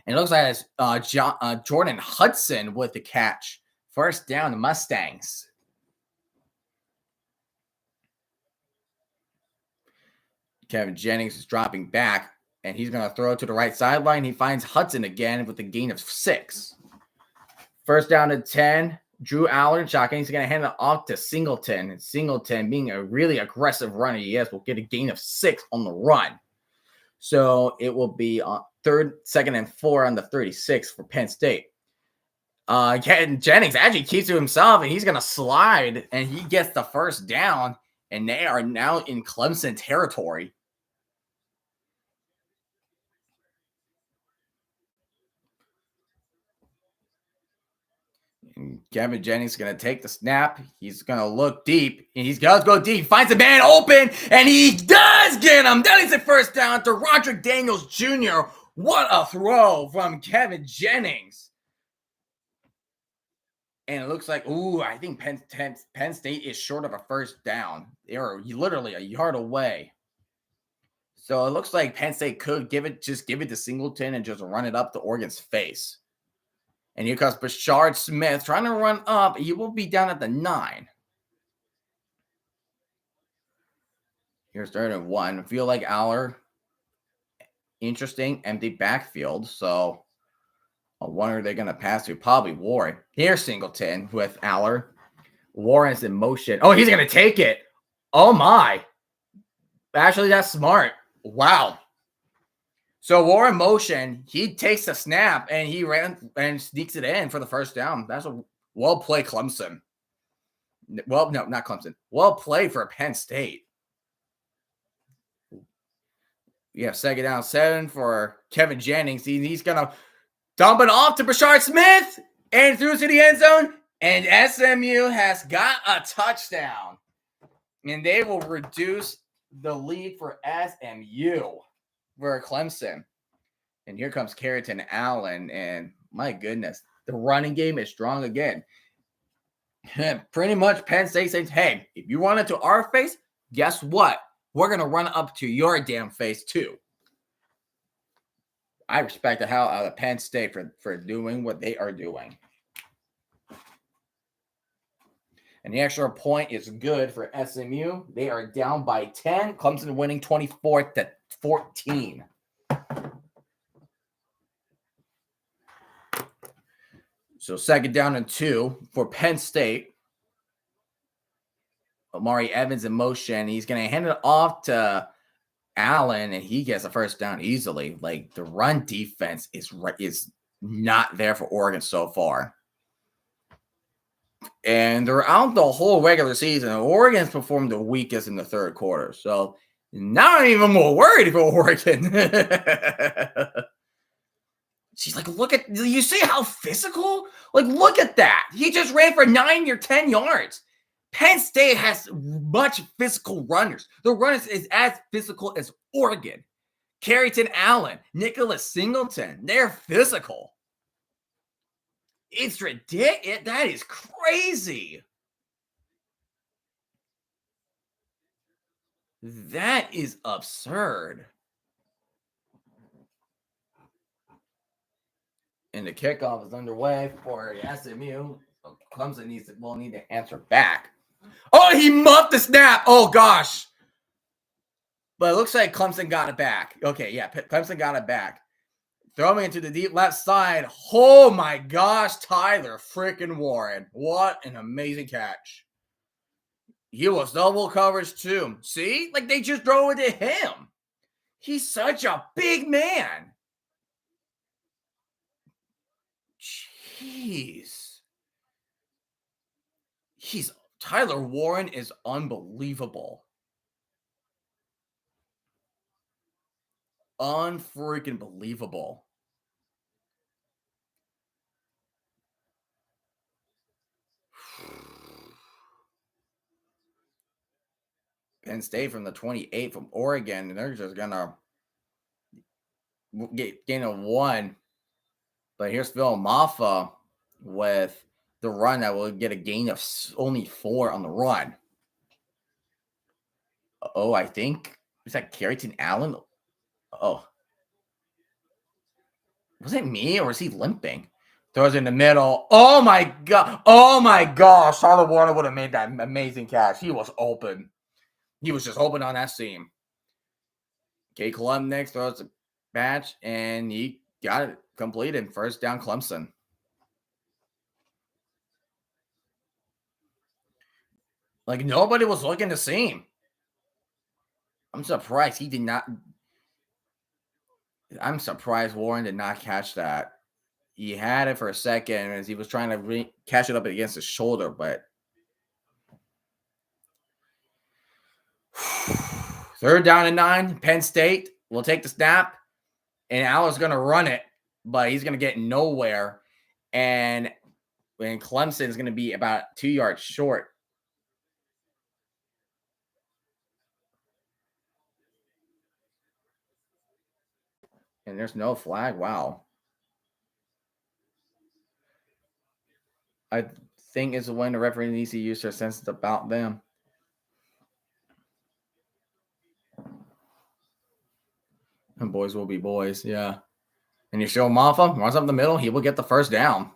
And it looks like it's Jordan Hudson with the catch. First down, the Mustangs. Kevin Jennings is dropping back, and he's going to throw it to the right sideline. He finds Hudson again with a gain of 6. First down to 10. Drew Allen shotgun. He's going to hand it off to Singleton. And Singleton, being a really aggressive runner, will get a gain of 6 on the run. So it will be on second and 4 on the 36 for Penn State. Jennings actually keeps to himself, and he's going to slide, and he gets the first down, and they are now in Clemson territory. And Kevin Jennings is going to take the snap. He's going to look deep. And he's going to go deep. Finds a man open. And he does get him. That is the first down to Roderick Daniels Jr. What a throw from Kevin Jennings. And it looks like, I think Penn State is short of a first down. They are literally a yard away. So it looks like Penn State could give it to Singleton and just run it up to Oregon's face. And here comes Brashard Smith trying to run up. He will be down at the 9. Here's 3rd and 1. Feel like Aller. Interesting empty backfield. So I wonder if they're going to pass to probably Warren. Here's Singleton with Aller. Warren's in motion. Oh, he's going to take it. Oh, my. Actually, that's smart. Wow. So Warren motion, he takes the snap and he ran and sneaks it in for the first down. That's a well played Clemson. Well, no, not Clemson. Well played for Penn State. Yeah, 2nd down 7 for Kevin Jennings. He's going to dump it off to Brashard Smith and through to the end zone. And SMU has got a touchdown. And they will reduce the lead for SMU. For Clemson. And here comes Carrington Allen. And my goodness, the running game is strong again. Pretty much Penn State says, hey, if you run it to our face, guess what? We're going to run up to your damn face too. I respect the hell out of Penn State for doing what they are doing. And the extra point is good for SMU. They are down by 10. Clemson winning 24-14. So 2nd down and 2 for Penn State. Amari Evans in motion. He's going to hand it off to Allen, and he gets a first down easily. Like, the run defense is not there for Oregon so far. And throughout the whole regular season, Oregon's performed the weakest in the 3rd quarter. So now I'm even more worried for Oregon. She's like, do you see how physical? Like, look at that. He just ran for 9 or 10 yards. Penn State has much physical runners. The runners is as physical as Oregon. Carrington Allen, Nicholas Singleton, they're physical. It's ridiculous. That is crazy. That is absurd. And the kickoff is underway for SMU. Clemson will need to answer back. Oh, he muffed the snap. Oh, gosh. But it looks like Clemson got it back. Okay, yeah, Clemson got it back. Throwing into the deep left side. Oh, my gosh, Tyler freaking Warren. What an amazing catch. He was double coverage, too. See? Like, they just throw it to him. He's such a big man. Jeez. Tyler Warren is unbelievable. Unfreaking believable. Penn State from the 28 from Oregon, and they're just gonna gain a 1. But here's Phil Maffa with the run that will get a gain of only 4 on the run. Oh, I think is that Carrington Allen? Oh, was it me or is he limping? Throws in the middle. Oh my god! Oh my gosh! Tyler Warner would have made that amazing catch. He was open. He was just open on that seam. Okay, Clem next throws a batch and he got it completed. First down, Clemson. Like, nobody was looking to see him. I'm surprised he did not. I'm surprised Warren did not catch that. He had it for a second as he was trying to catch it up against his shoulder, but 3rd down and 9. Penn State will take the snap, and Allen's going to run it, but he's going to get nowhere. And when Clemson is going to be about 2 yards short. And there's no flag. Wow. I think it's when the referee needs to use their senses about them. And boys will be boys, yeah. And you show Maffa runs up the middle, he will get the first down.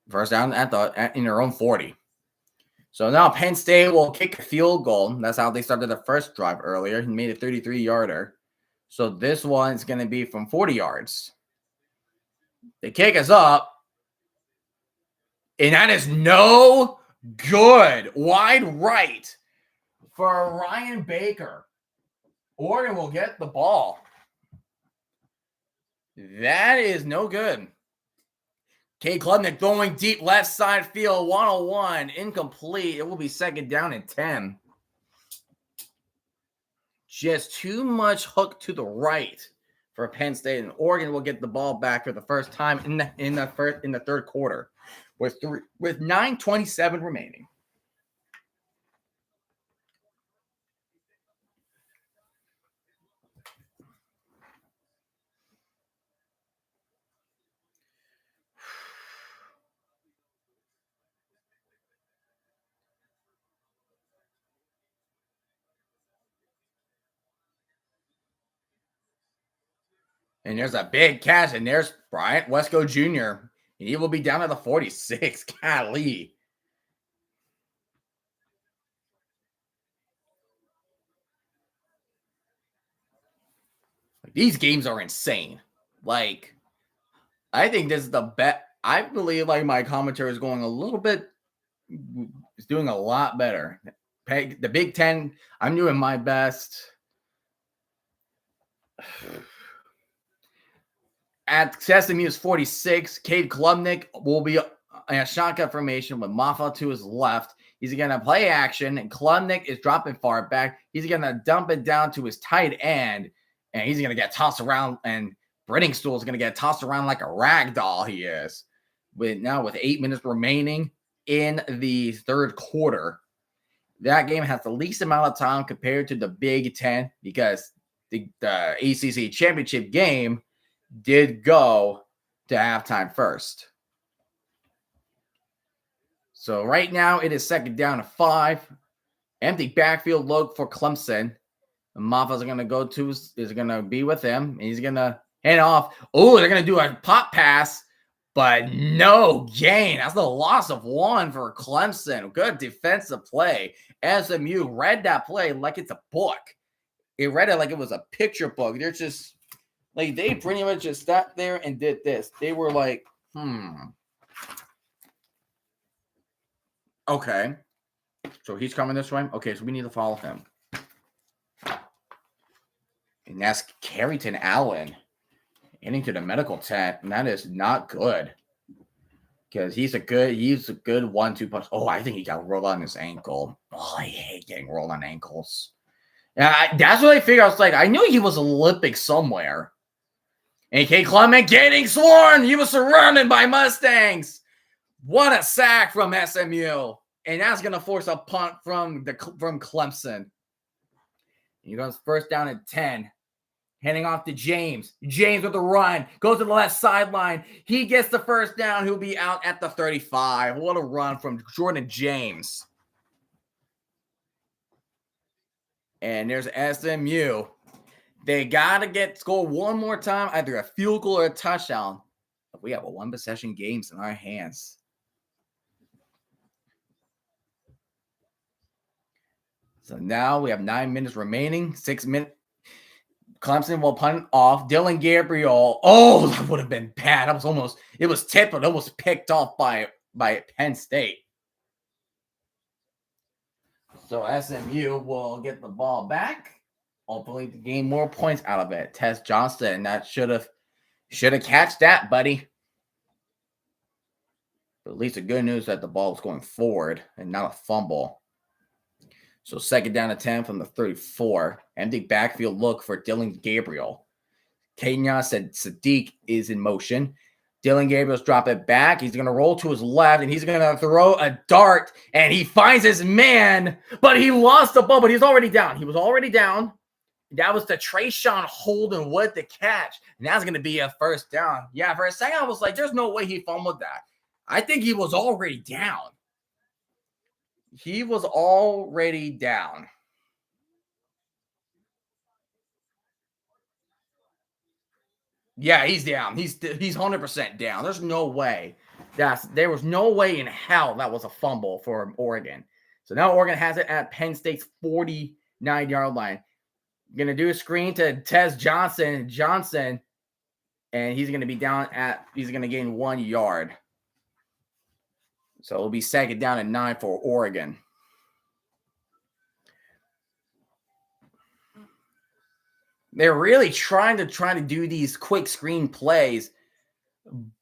First down in their own 40. So now Penn State will kick a field goal. That's how they started the first drive earlier. He made a 33-yarder. So this one's going to be from 40 yards. The kick is up. And that is no good. Wide right for Ryan Baker. Oregon will get the ball. That is no good. Cade Klubnik going deep left side field, 101, incomplete. It will be second down and 10. Just too much hook to the right for Penn State, and Oregon will get the ball back for the first time in the third quarter with 9:27 remaining. And there's a big catch, and there's Bryant Wesco Jr. And he will be down at the 46. Golly. Like, these games are insane. Like, I think this is the best. I believe like my commentary is going a little bit, is doing a lot better. The Big Ten, I'm doing my best. At SMU's 46, Cade Klubnik will be in a shotgun formation with Maffa to his left. He's going to play action, and Klubnik is dropping far back. He's going to dump it down to his tight end, and he's going to get tossed around, and Brenningstool is going to get tossed around like a rag doll he is. With 8 minutes remaining in the third quarter. That game has the least amount of time compared to the Big Ten because the ACC championship game did go to halftime first. So right now it is second down to 5. Empty backfield look for Clemson. Maffa's going to is going to be with him. And he's going to hand off. Oh, they're going to do a pop pass, but no gain. That's the loss of 1 for Clemson. Good defensive play. SMU read that play like it's a book. It read it like it was a picture book. They're just like, they pretty much just sat there and did this. They were like, okay. So he's coming this way. Okay, so we need to follow him. And that's Carrington Allen getting to the medical tent, and that is not good. Because he's a good 1-2 punch. Oh, I think he got rolled on his ankle. Oh, I hate getting rolled on ankles. Yeah, that's what I figured. I was like, I knew he was Olympic somewhere. And Cade Klubnik getting sworn. He was surrounded by Mustangs. What a sack from SMU. And that's going to force a punt from Clemson. He goes first down at 10. Heading off to James. James with the run. Goes to the left sideline. He gets the first down. He'll be out at the 35. What a run from Jordan James. And there's SMU. They got to score one more time, either a field goal or a touchdown. We have a one-possession games in our hands. So now we have 9 minutes remaining. 6 minutes. Clemson will punt off. Dylan Gabriel. Oh, that would have been bad. It was tipped, but almost picked off by Penn State. So SMU will get the ball back. Hopefully to gain more points out of it. Tess Johnston, that should have catched that, buddy. But at least the good news that the ball was going forward and not a fumble. So second down to 10 from the 34. Empty backfield look for Dylan Gabriel. Kenya said Sadiq is in motion. Dylan Gabriel's drop it back. He's going to roll to his left, and he's going to throw a dart, and he finds his man, but he lost the ball, but he's already down. He was already down. That was the Trayshawn Holden with the catch, and that's going to be a first down. Yeah, for a second, I was like, there's no way he fumbled that. I think he was already down. He was already down. Yeah, he's down. He's 100% down. There's no way. There was no way in hell that was a fumble for Oregon. So now Oregon has it at Penn State's 49-yard line. Going to do a screen to Tez Johnson, and he's going to be down he's going to gain 1 yard. So it'll be second down and 9 for Oregon. They're really trying to do these quick screen plays,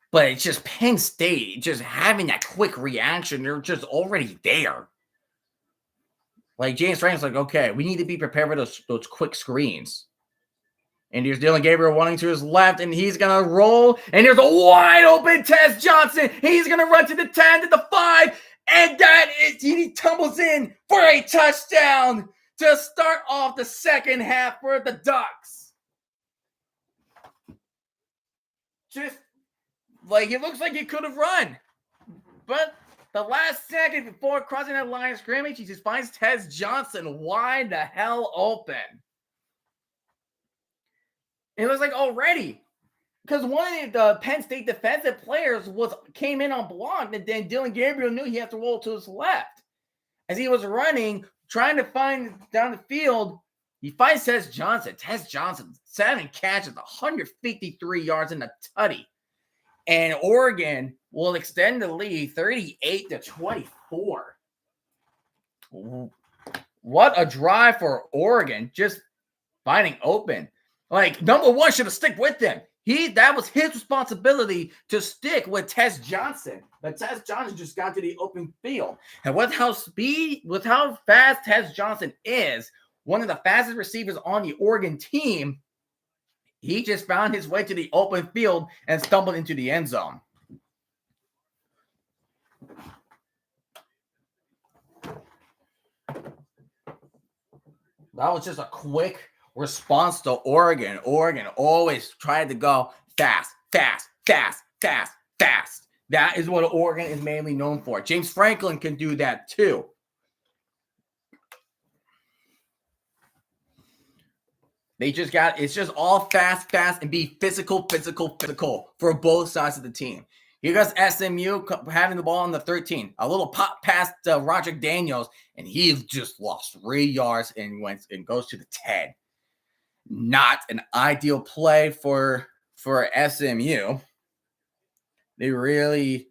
but it's just Penn State just having that quick reaction. They're just already there. Like James Franklin's like, okay, we need to be prepared for those quick screens. And here's Dylan Gabriel running to his left, and he's going to roll. And there's a wide open Tez Johnson. He's going to run to the 10, to the 5. And he tumbles in for a touchdown to start off the second half for the Ducks. Just like it looks like he could have run. But the last second before crossing that line of scrimmage, he just finds Tez Johnson wide the hell open. It was like already, because one of the Penn State defensive players came in on block, and then Dylan Gabriel knew he had to roll to his left. As he was running, trying to find down the field, he finds Tez Johnson. Tez Johnson, 7 catches, 153 yards in a tutty. And Oregon will extend the lead 38-24. What a drive for Oregon, just finding open. Like, number one should have stuck with them. That was his responsibility to stick with Tez Johnson. But Tez Johnson just got to the open field. And with how fast Tez Johnson is, one of the fastest receivers on the Oregon team, he just found his way to the open field and stumbled into the end zone. That was just a quick response to Oregon. Oregon always tried to go fast. That is what Oregon is mainly known for. James Franklin can do that too. It's just all fast, and be physical for both sides of the team. Here goes SMU having the ball on the 13. A little pop past Roderick Daniels, and he just lost 3 yards and goes to the 10. Not an ideal play for SMU. They really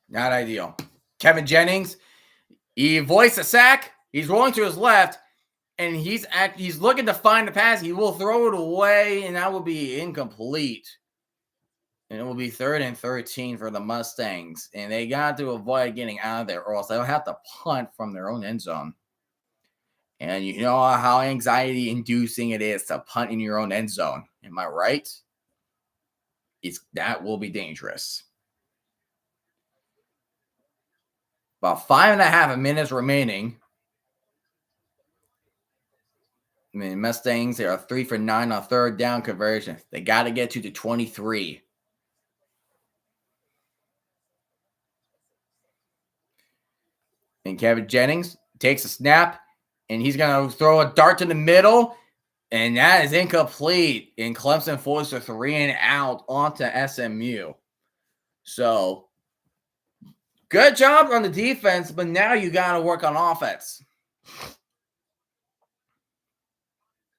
not ideal. Kevin Jennings, he voiced a sack. He's rolling to his left, and he's looking to find the pass. He will throw it away, and that will be incomplete. And it will be 3rd and 13 for the Mustangs. And they got to avoid getting out of there, or else they'll have to punt from their own end zone. And you know how anxiety-inducing it is to punt in your own end zone. Am I right? That will be dangerous. About 5.5 minutes remaining. I mean, Mustangs, they are 3 for 9 on 3rd down conversion. They got to get to the 23. And Kevin Jennings takes a snap, and he's going to throw a dart to the middle, and that is incomplete. And Clemson forced a 3-and-out onto SMU. So, good job on the defense, but now you got to work on offense.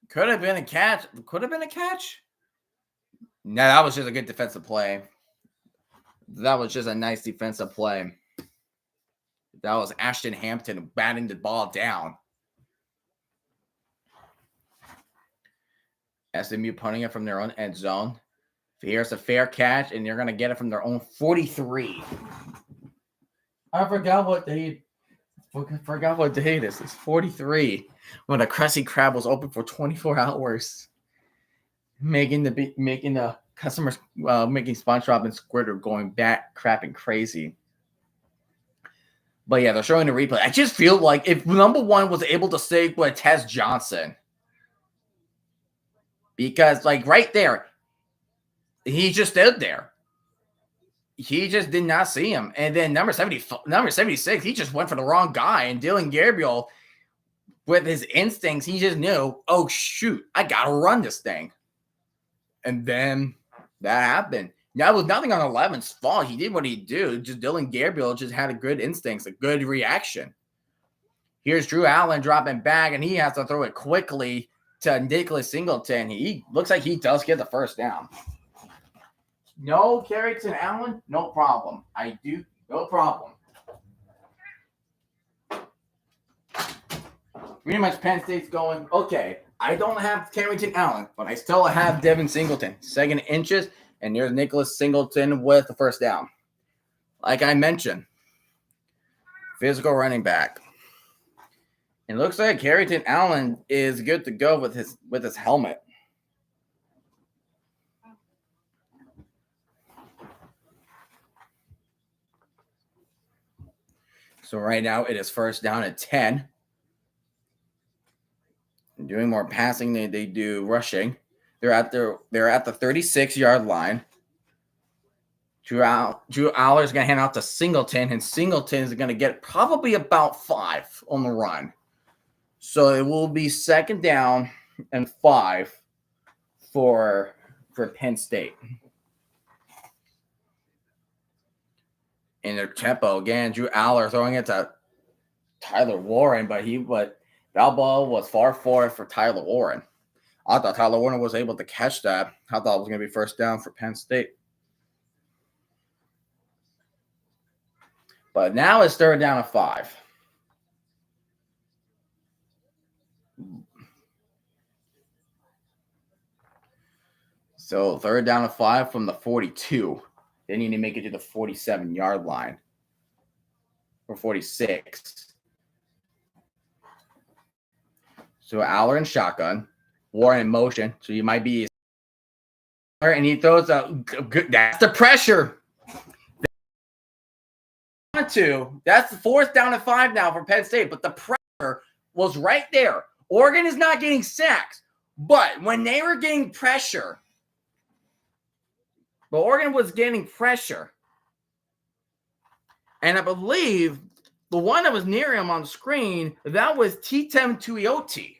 Could have been a catch. No, that was just a good defensive play. That was just a nice defensive play. That was Ashton Hampton batting the ball down. SMU punting it from their own end zone. Here's a fair catch, and they're going to get it from their own 43. I forgot what they Forgot what day it is. It's 43 when the Krusty Krab was open for 24 hours, making the customers making SpongeBob and Squidward going back crapping crazy. But yeah, they're showing the replay. I just feel like if number one was able to save with Tess Johnson, because like right there, he just stood there. He just did not see him. And then number 76, he just went for the wrong guy. And Dylan Gabriel, with his instincts, he just knew, oh shoot, I gotta run this thing. And then that happened. That was nothing on 11's fault. He did what he did. Just Dylan Gabriel just had a good instincts, a good reaction. Here's Drew Allen dropping back, and he has to throw it quickly to Nicholas Singleton. He looks like he does get the first down. No Carrington Allen, no problem. No problem. Pretty much Penn State's going, okay, I don't have Carrington Allen, but I still have Devin Singleton. Second inches, and there's Nicholas Singleton with the first down. Like I mentioned, physical running back. It looks like Carrington Allen is good to go with his helmet. So right now it is first down at 10. They're doing more passing than they do rushing. They're at the 36-yard line. Drew Aller is going to hand out to Singleton, and Singleton is going to get probably about 5 on the run. So it will be second down and 5 for Penn State. In their tempo again, Drew Aller throwing it to Tyler Warren, but that ball was far forward for Tyler Warren. I thought Tyler Warren was able to catch that. I thought it was going to be first down for Penn State. But now it's third down and 5. So third down and 5 from the 42. They need to make it to the 47-yard line. Or 46. So Aller in shotgun. Warren in motion. So you might be. And he throws a good. That's the pressure. That's the fourth down and 5 now for Penn State. But the pressure was right there. Oregon is not getting sacks. But when they were getting pressure. But Oregon was getting pressure. And I believe the one that was near him on the screen, that was T-Tem Tuioti.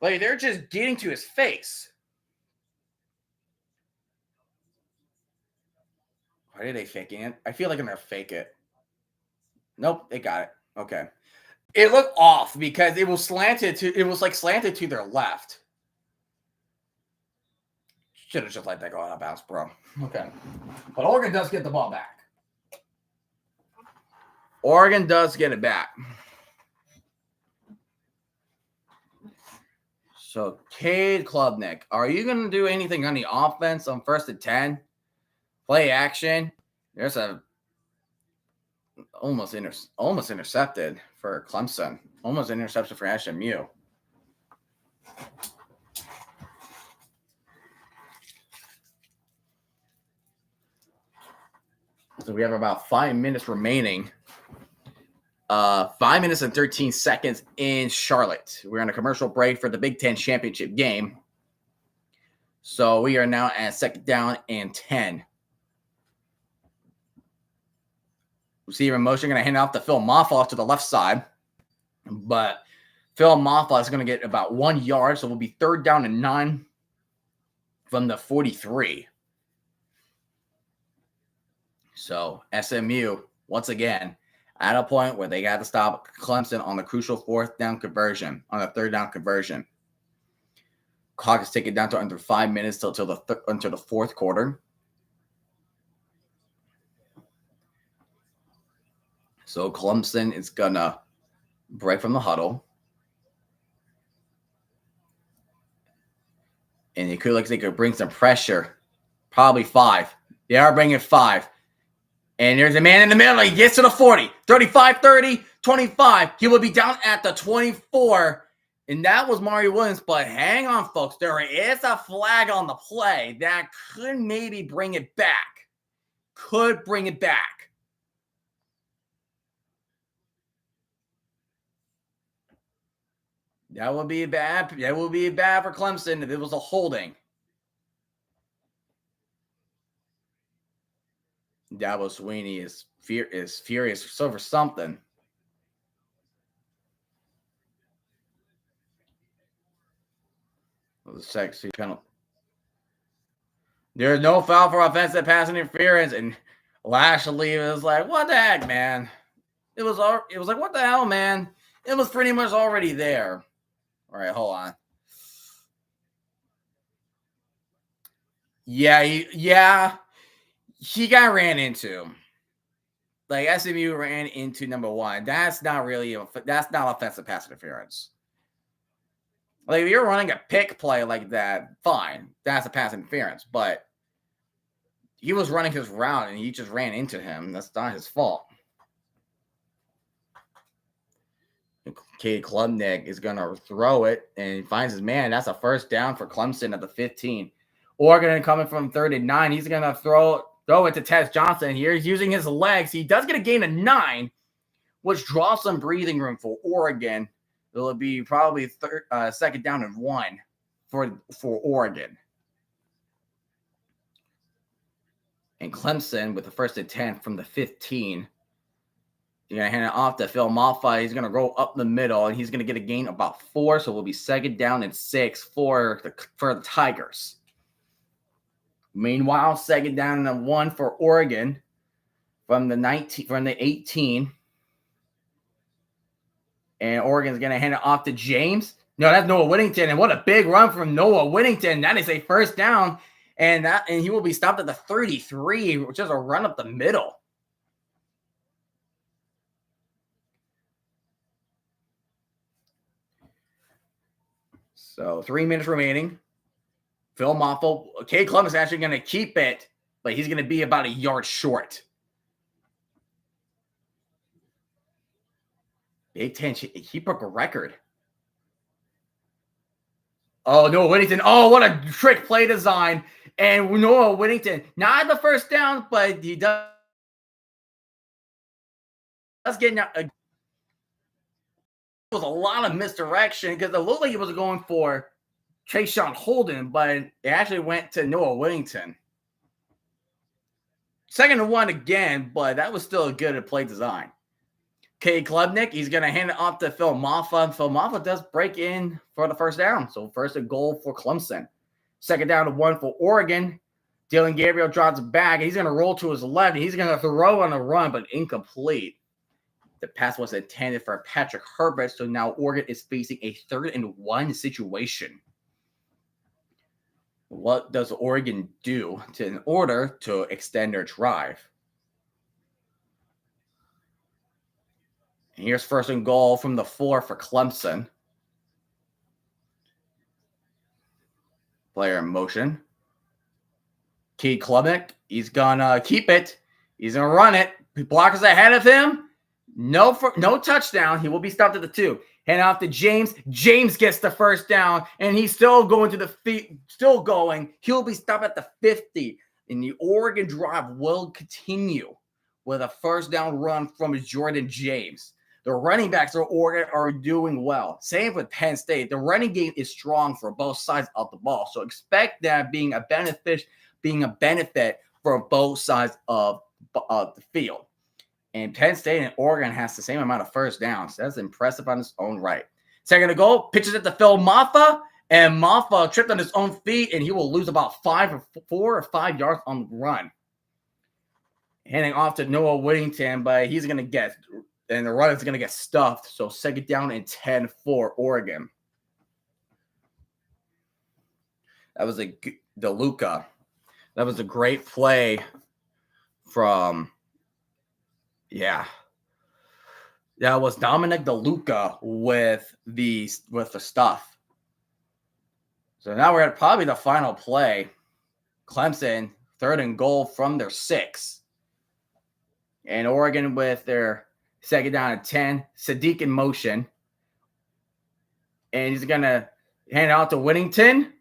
Like, they're just getting to his face. Why are they faking it? I feel like I'm going to fake it. Nope, they got it. Okay. It looked off because it was slanted to their left. Should have just let that go out of bounds, bro. Okay. But Oregon does get the ball back. Oregon does get it back. So, Cade Klubnik, are you going to do anything on the offense on first and 10? Play action. There's a almost intercepted for Clemson. Almost interception for SMU. So we have about 5 minutes remaining. 5 minutes and 13 seconds in Charlotte. We're on a commercial break for the Big Ten championship game. So we are now at second down and 10. Receiver motion, going to hand off to Phil Maffa to the left side. But Phil Maffa is going to get about 1 yard. So we'll be third down and 9 from the 43. So SMU, once again, at a point where they got to stop Clemson on the crucial third down conversion. Clock is taken down to under 5 minutes until the fourth quarter. So Clemson is going to break from the huddle. And it could look like they could bring some pressure. Probably 5. They are bringing 5. And there's a man in the middle. He gets to the 40, 35, 30, 25. He would be down at the 24. And that was Mario Williams. But hang on, folks. There is a flag on the play that could maybe bring it back. Could bring it back. That would be bad. That would be bad for Clemson if it was a holding. Dabo Sweeney is furious over something. The sexy penalty. There's no foul for offensive pass interference, and Lashley was like, "What the heck, man?" It was like, "What the hell, man?" It was pretty much already there. All right, hold on. Yeah, he got ran into. Like SMU ran into number one. That's not offensive pass interference. Like if you're running a pick play like that, fine. That's a pass interference. But he was running his route and he just ran into him. That's not his fault. Cade Klubnik is going to throw it and he finds his man. That's a first down for Clemson at the 15. Oregon coming from 3rd and 9. He's going to throw it to Tez Johnson here. He's using his legs. He does get a gain of 9, which draws some breathing room for Oregon. It'll be probably 2nd down and 1 for Oregon. And Clemson with the 1st and 10 from the 15. You're going to hand it off to Phil Maffa. He's going to roll up the middle, and he's going to get a gain about 4, so it will be 2nd down and 6 for the Tigers. Meanwhile, 2nd down and 1 for Oregon from the 18. And Oregon's going to hand it off to James. No, that's Noah Whittington, and what a big run from Noah Whittington. That is a first down, and he will be stopped at the 33, which is a run up the middle. So 3 minutes remaining. Phil Maffa, Cade Klubnik is actually going to keep it, but he's going to be about a yard short. Big Ten, he broke a record. Oh, Noah Whittington. Oh, what a trick play design. And Noah Whittington, not the first down, but he does get it was a lot of misdirection because it looked like he was going for Trayshawn Holden, but it actually went to Noah Whittington. 2nd and 1 again, but that was still a good play design. Cade Klubnik, he's going to hand it off to Phil Maffa. Phil Maffa does break in for the first down. So first and goal for Clemson. 2nd down and 1 for Oregon. Dylan Gabriel drops it back. He's going to roll to his left. And he's going to throw on a run, but incomplete. The pass was intended for Patrick Herbert. So now Oregon is facing a 3rd and 1 situation. What does Oregon do in order to extend their drive? And here's 1st and goal from the 4 for Clemson. Player in motion. Cade Klubnik, he's going to keep it. He's going to run it. Blockers ahead of him. No touchdown. He will be stopped at the 2. Hand off to James. James gets the first down, and he's still going to the feet, still going. He'll be stopped at the 50, and the Oregon drive will continue with a first down run from Jordan James. The running backs for Oregon are doing well. Same with Penn State. The running game is strong for both sides of the ball, so expect that being a benefit for both sides of the field. And Penn State and Oregon has the same amount of first downs. That's impressive on its own right. 2nd to goal, pitches it to Phil Maffa, and Maffa tripped on his own feet, and he will lose about 4 or 5 yards on the run. Handing off to Noah Whittington, but he's going to get, and the run is going to get stuffed. So 2nd down and 10 for Oregon. That was DeLuca. That was a great play from... Yeah, that was Dominic DeLuca with the stuff. So now we're at probably the final play. Clemson 3rd and goal from their 6, and Oregon with their Second down and 10. Sadiq in motion. And he's going to hand it out to Whittington.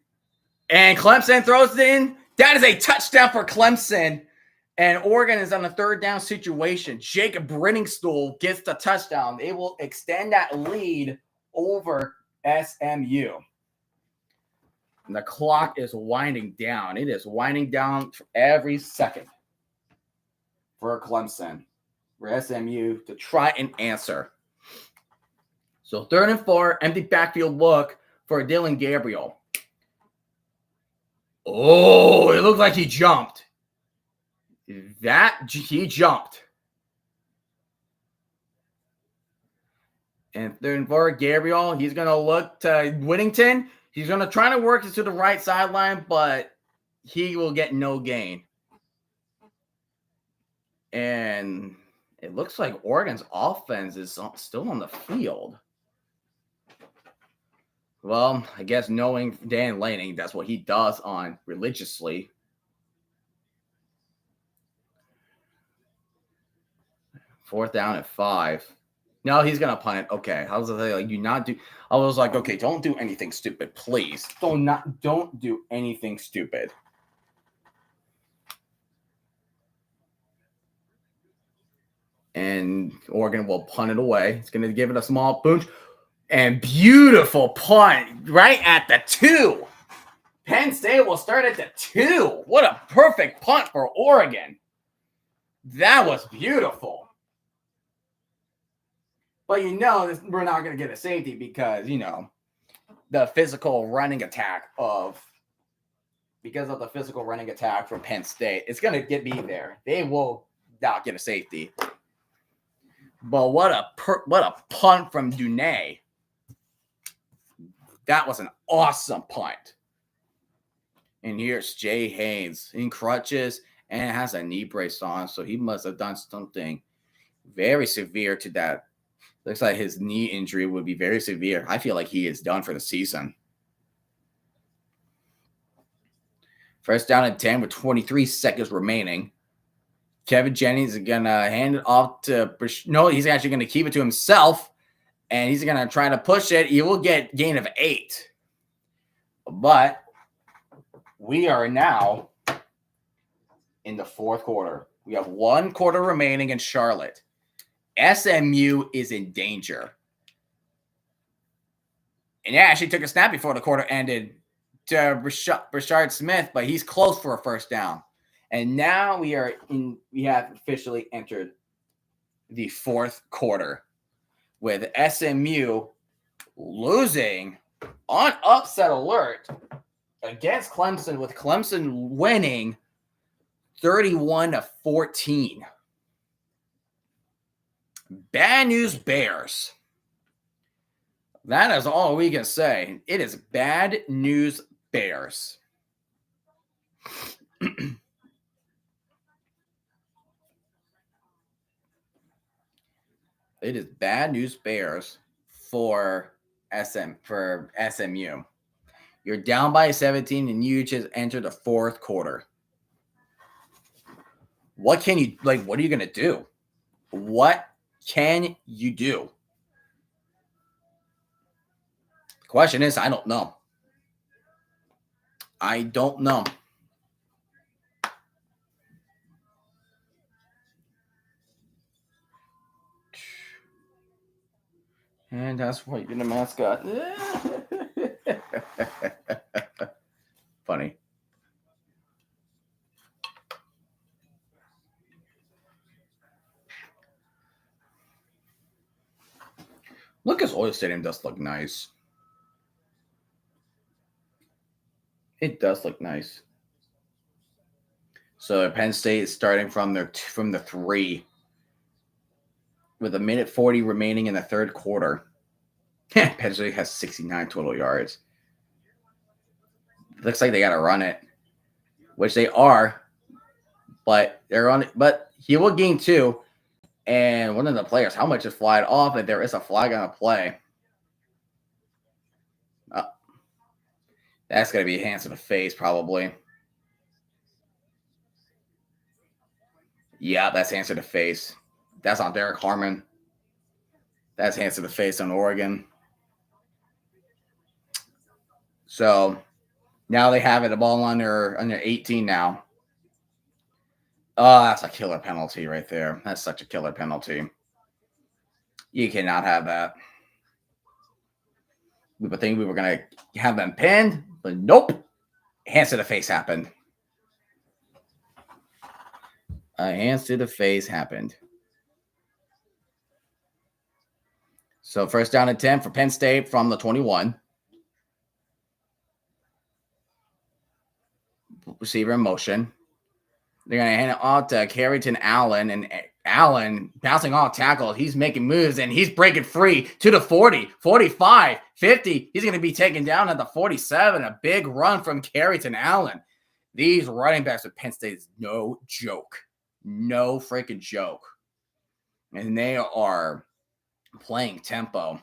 And Clemson throws it in. That is a touchdown for Clemson. And Oregon is on a third down situation. Jacob Brenningstool gets the touchdown. They will extend that lead over SMU. And the clock is winding down. It is winding down every second for Clemson, for SMU to try and answer. So 3rd and 4, empty backfield look for Dylan Gabriel. Oh, it looked like he jumped. He jumped. And 3rd and 4, Gabriel, he's going to look to Whittington. He's going to try to work it to the right sideline, but he will get no gain. And it looks like Oregon's offense is still on the field. Well, I guess knowing Dan Lanning, that's what he does on religiously. Fourth down and 5. No, he's gonna punt it. Okay, I was like, you not do. I was like, okay, don't do anything stupid, please. Don't do anything stupid. And Oregon will punt it away. It's gonna give it a small bounce. And beautiful punt right at the 2. Penn State will start at the 2. What a perfect punt for Oregon. That was beautiful. But we're not going to get a safety because, the physical running attack from Penn State. It's going to be there. They will not get a safety. But what a punt from Dune. That was an awesome punt. And here's Jay Haynes in crutches and has a knee brace on. So he must have done something very severe to that. Looks like his knee injury would be very severe. I feel like he is done for the season. First down and 10 with 23 seconds remaining. Kevin Jennings is going to hand it off to – no, he's actually going to keep it to himself. And he's going to try to push it. He will get gain of 8. But we are now in the 4th quarter. We have 1 quarter remaining in Charlotte. SMU is in danger. And yeah, actually took a snap before the quarter ended to Rashard Smith, but he's close for a first down. And now we have officially entered the 4th quarter, with SMU losing on upset alert against Clemson, with Clemson winning 31-14. Bad news Bears. That is all we can say. It is bad news Bears. It is bad news Bears for SMU. You're down by 17 and you just entered the 4th quarter. What are you going to do? What can you do? The question is, I don't know. And that's why you're the mascot. Funny. Lucas Oil Stadium does look nice. It does look nice. So Penn State is starting from the 3 with 1:40 remaining in the 3rd quarter. Penn State has 69 total yards. Looks like they got to run it, which they are, but they're on it. But he will gain 2. And one of the players, how much is flagged off? And there is a flag on a play. That's going to be hands to the face, probably. Yeah, that's hands to the face. That's on Derek Harmon. That's hands to the face on Oregon. So now they have it a ball under 18 now. Oh, that's a killer penalty right there. That's such a killer penalty. You cannot have that. We would think we were going to have them pinned, but nope. Hands to the face happened. Hands to the face happened. So first down and 10 for Penn State from the 21. Receiver in motion. They're going to hand it off to Carrington Allen, and Allen bouncing off tackle. He's making moves, and he's breaking free to the 40, 45, 50. He's going to be taken down at the 47. A big run from Carrington Allen. These running backs of Penn State is no joke. No freaking joke. And they are playing tempo.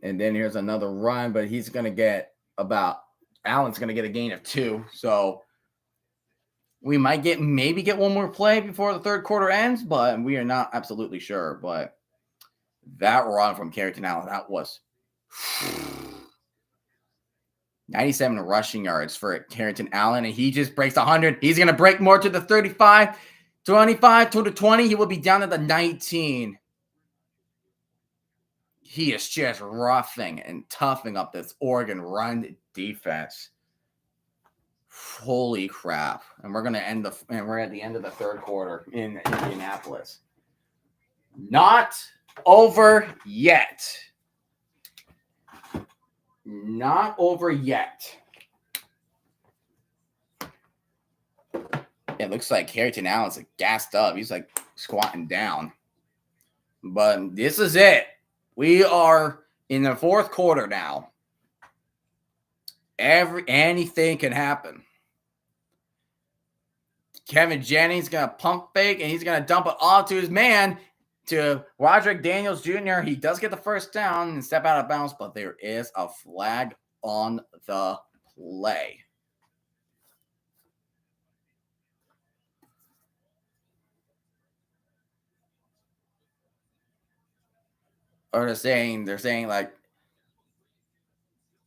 And then here's another run, but he's going to get Allen's going to get a gain of 2. So we might maybe get one more play before the third quarter ends, but we are not absolutely sure. But that run from Carrington Allen, that was 97 rushing yards for Carrington Allen, and he just breaks 100. He's going to break more to the 35, 25 to the 20. He will be down at the 19. He is just roughing and toughing up this Oregon run defense. Holy crap. And we're at the end of the third quarter in Indianapolis. Not over yet. Not over yet. It looks like Carrington Allen's gassed up. He's like squatting down. But this is it. We are in the fourth quarter now. Anything can happen. Kevin Jennings going to pump fake, and he's going to dump it off to his man, to Roderick Daniels Jr. He does get the first down and step out of bounds, but there is a flag on the play. Or they're saying like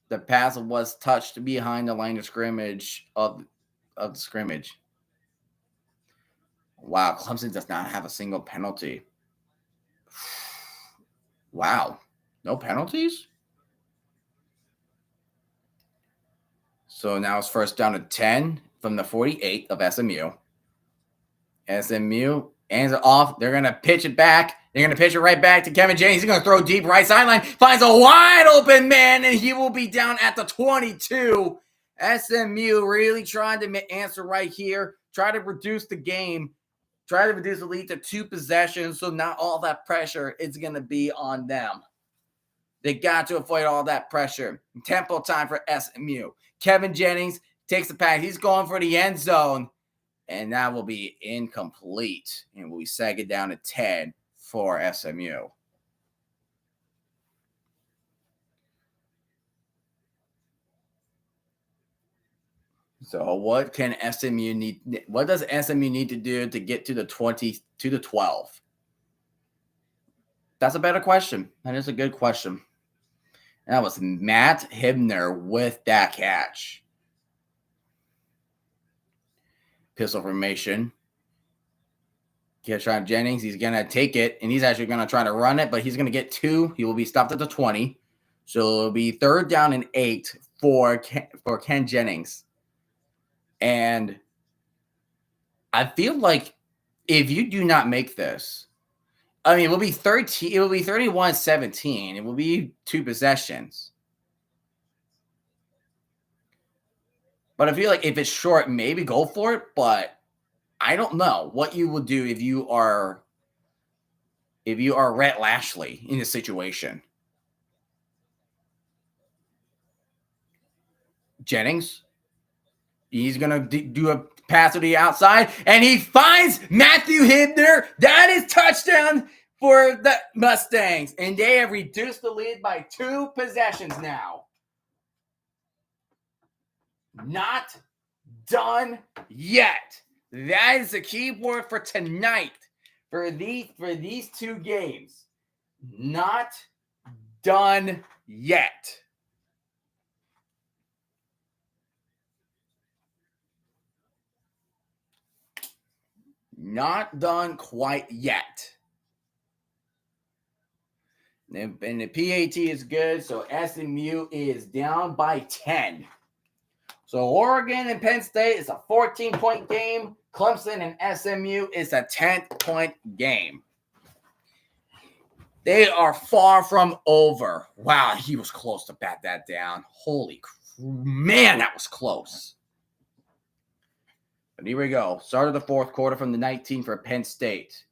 the pass was touched behind the line of scrimmage of the scrimmage. Wow, Clemson does not have a single penalty. Wow, no penalties? So now it's first down to 10 from the 48 of SMU. SMU hands it off. They're going to pitch it back. They're going to pitch it right back to Kevin Jennings. He's going to throw deep right sideline. Finds a wide open man, and he will be down at the 22. SMU really trying to answer right here. Try to reduce the game. Try to reduce the lead to 2 possessions, so not all that pressure is going to be on them. They got to avoid all that pressure. Tempo time for SMU. Kevin Jennings takes the pass. He's going for the end zone, and that will be incomplete. And we'll be second down to 10 for SMU. So what can SMU need? What does SMU need to do to get to the 20 to the 12? That's a better question. That is a good question. And that was Matt Hibner with that catch. Pistol formation. Keyshawn Jennings, he's going to take it, and he's actually going to try to run it, but he's going to get 2. He will be stopped at the 20. So it'll be third down and 8 for Ken Jennings. And I feel like if you do not make this, I mean, it will be 13. It will be 31-17. It will be 2 possessions. But I feel like if it's short, maybe go for it. But I don't know what you will do if you are Rhett Lashley in this situation. Jennings, he's going to do a pass to the outside, and he finds Matthew Hibner. That is touchdown for the Mustangs, and they have reduced the lead by 2 possessions now. Not done yet. That is the key word for tonight. For these two games. Not done yet. Not done quite yet. And the PAT is good, so SMU is down by 10. So Oregon and Penn State is a 14-point game. Clemson and SMU is a 10-point game. They are far from over. Wow, he was close to bat that down. Holy man, that was close. But here we go. Start of the fourth quarter from the 19 for Penn State.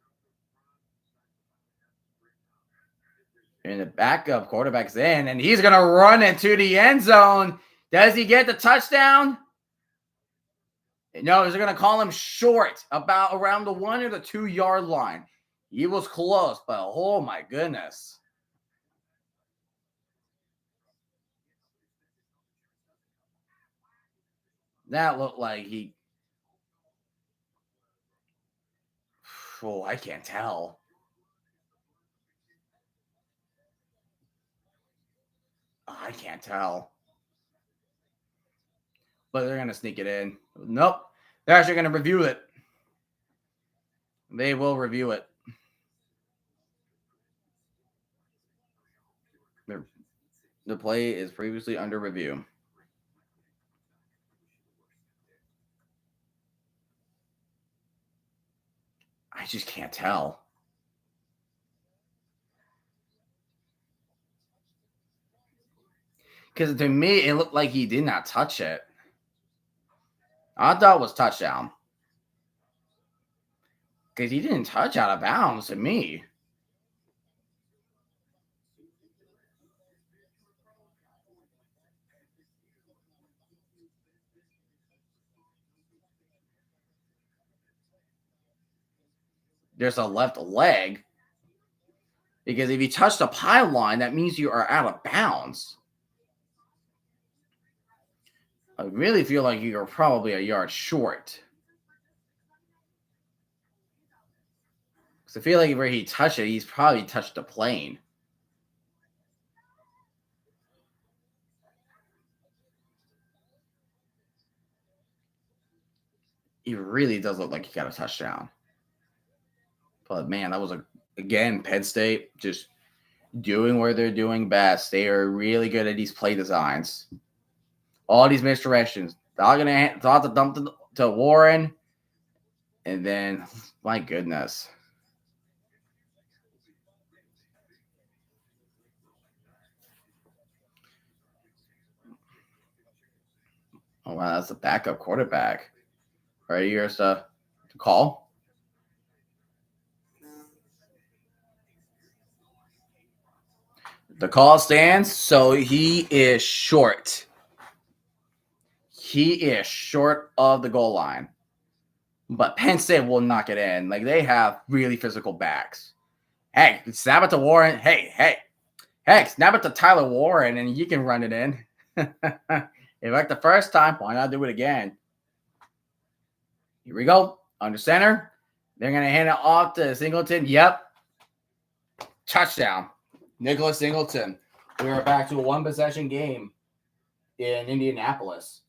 And the backup quarterback's in, and he's going to run into the end zone. Does he get the touchdown? No, he's going to call him short, about around the 1 or the 2 yard line. He was close, but oh my goodness. That looked like he... Oh, I can't tell. I can't tell. But they're going to sneak it in. Nope. They're actually going to review it. They will review it. The play is previously under review. I just can't tell. Because to me, it looked like he did not touch it. I thought it was touchdown. Because he didn't touch out of bounds to me. There's a left leg. Because if you touch the pylon, that means you are out of bounds. I really feel like you're probably a yard short. Because I feel like where he touched it, he's probably touched the plane. He really does look like he got a touchdown. But man, that was again, Penn State just doing what they're doing best. They are really good at these play designs. All these misdirections. They're going to have to dump to Warren. And then, my goodness. Oh, wow, that's the backup quarterback. Right here's the call. The call stands, so he is short. He is short of the goal line. But Penn State will knock it in. Like, they have really physical backs. Hey, snap it to Warren. Hey, snap it to Tyler Warren, and you can run it in. If like the first time, why not do it again? Here we go. Under center. They're going to hand it off to Singleton. Yep. Touchdown. Nicholas Singleton. We are back to a one-possession game in Indianapolis.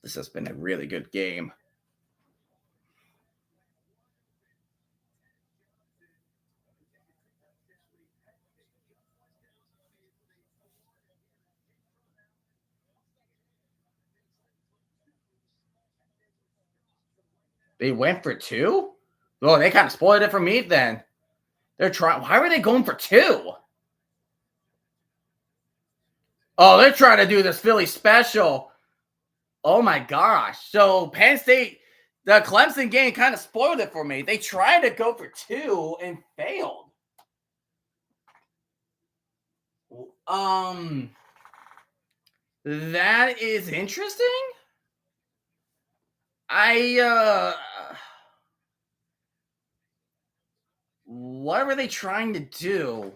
This has been a really good game. They went for 2? Oh, they kind of spoiled it for me then. They're trying. Why were they going for 2? Oh, they're trying to do this Philly special. Oh my gosh. So Penn State, the Clemson game kind of spoiled it for me. They tried to go for 2 and failed. That is interesting. what were they trying to do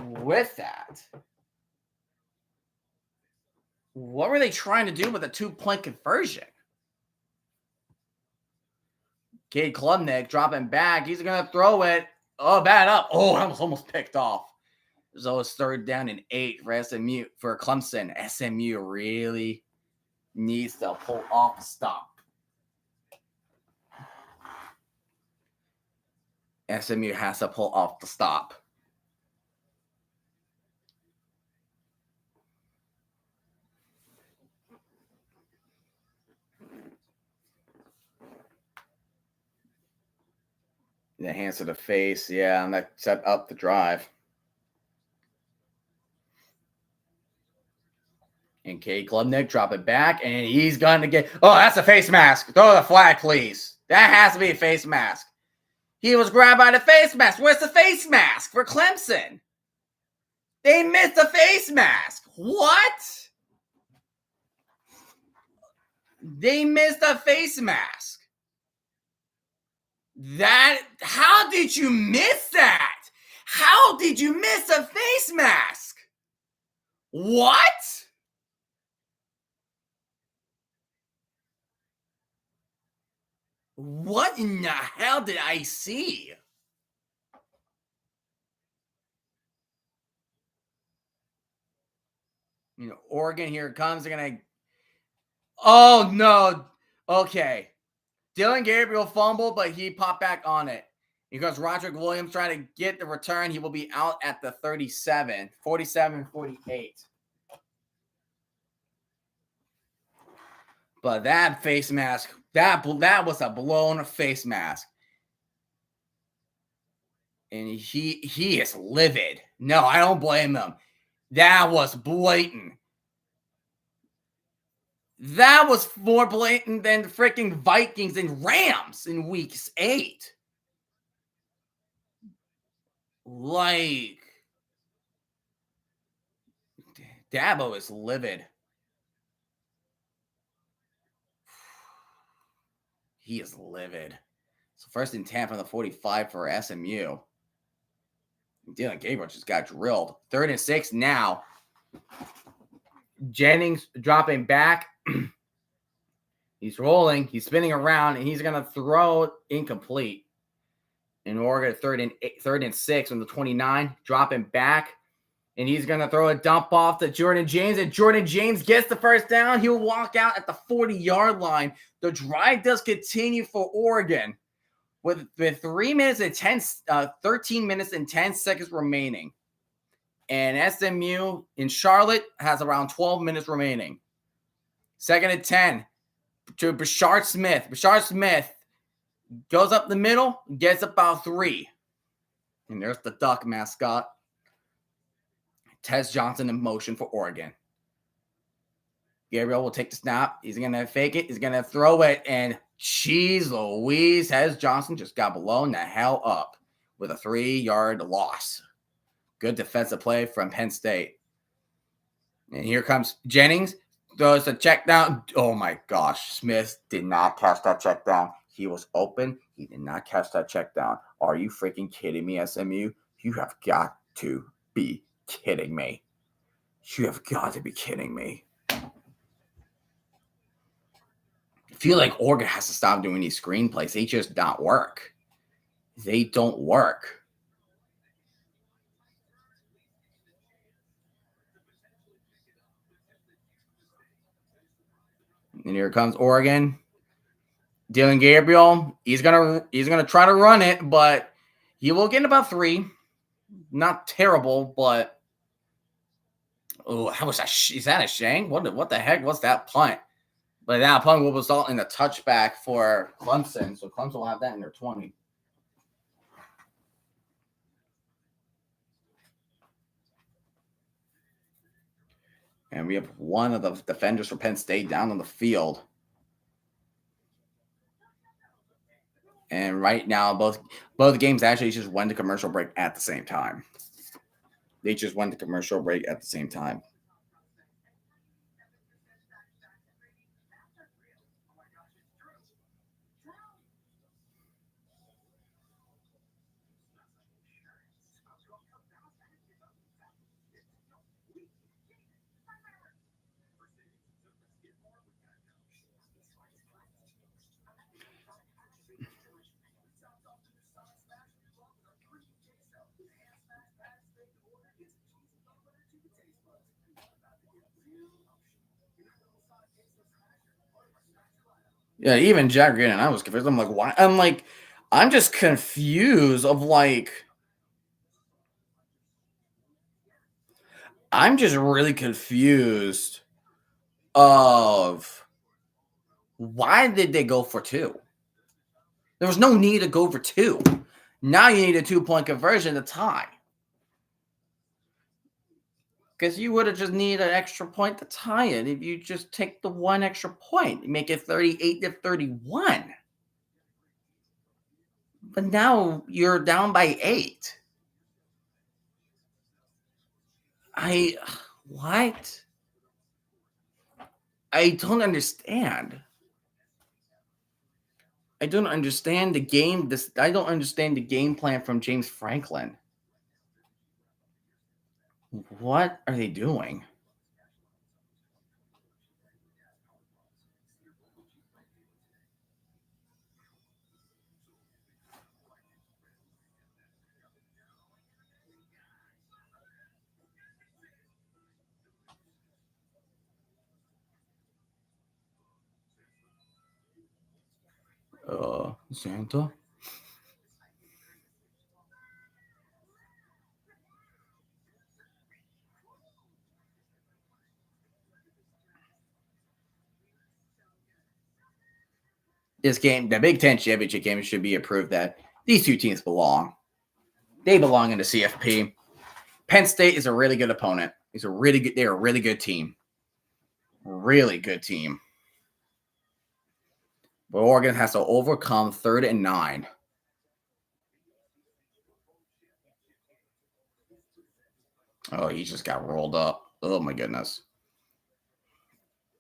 with that? What were they trying to do with a 2-point conversion? Cade Klubnik dropping back. He's going to throw it. Oh, bad up. Oh, that was almost picked off. So it's 3rd down and 8 for SMU, for Clemson. SMU really needs to pull off the stop. SMU has to pull off the stop. The hands to the face. Yeah, and that set up the drive. And Cade Klubnik drop it back, and he's going to get... Oh, that's a face mask. Throw the flag, please. That has to be a face mask. He was grabbed by the face mask. Where's the face mask for Clemson? They missed the face mask. What? They missed a face mask. How did you miss that? How did you miss a face mask? What? What in the hell did I see? Oregon, here it comes. They're going to... Oh, no. Okay. Dylan Gabriel fumbled, but he popped back on it. Because Roderick Williams trying to get the return. He will be out at the 37. 47-48. But that face mask, that was a blown face mask. And he is livid. No, I don't blame him. That was blatant. That was more blatant than the freaking Vikings and Rams in week 8. Like, Dabo is livid. He is livid. So 1st and 10 from the 45 for SMU. Dylan Gabriel just got drilled. 3rd and 6 now. Jennings dropping back. He's rolling. He's spinning around, and he's going to throw it incomplete. And Oregon 3rd and 6 on the 29, dropping back. And he's going to throw a dump off to Jordan James. And Jordan James gets the 1st down. He'll walk out at the 40-yard line. The drive does continue for Oregon with 13 minutes and 10 seconds remaining. And SMU in Charlotte has around 12 minutes remaining. 2nd and 10 to Bashard Smith. Bashard Smith goes up the middle, gets about 3. And there's the Duck mascot. Tez Johnson in motion for Oregon. Gabriel will take the snap. He's going to fake it. He's going to throw it. And jeez Louise, Tez Johnson just got blown the hell up with a 3-yard loss. Good defensive play from Penn State. And here comes Jennings. Throws a check down. Oh my gosh. Smith did not catch that check down. He was open. He did not catch that check down. Are you freaking kidding me, SMU? You have got to be kidding me. You have got to be kidding me. I feel like Oregon has to stop doing these screenplays. They just don't work. They don't work. And here comes Oregon. Dylan Gabriel, he's gonna try to run it, but he will get about 3. Not terrible, but how was that? Is that a shank? What the heck was that punt? But that punt will result in a touchback for Clemson, so Clemson will have that in their 20. And we have one of the defenders for Penn State down on the field. And right now, both games actually just went to commercial break at the same time. They just went to commercial break at the same time. Yeah, even Jack Green and I was confused. I'm like, why? I'm just confused of like, I'm just really confused of why did they go for two? There was no need to go for two. Now you need a 2-point conversion to tie. Because you would have just needed an extra point to tie it if you just take the one extra point, make it 38-31. But now you're down by 8. What? I don't understand. I don't understand the game. I don't understand the game plan from James Franklin. What are they doing? Santa? This game, the Big Ten championship game, should be approved that these two teams belong. They belong in the CFP. Penn State is a really good opponent. They're a really good team. Really good team. But Oregon has to overcome 3rd and 9. Oh, he just got rolled up. Oh my goodness.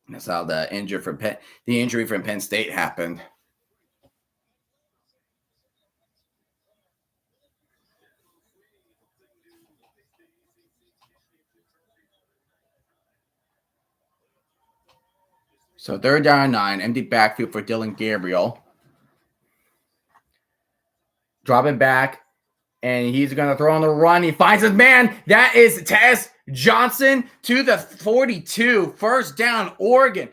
That's how the injury from Penn State happened. So 3rd down and 9, empty backfield for Dylan Gabriel. Dropping back, and he's going to throw on the run. He finds his man. That is Tez Johnson to the 42. First down, Oregon.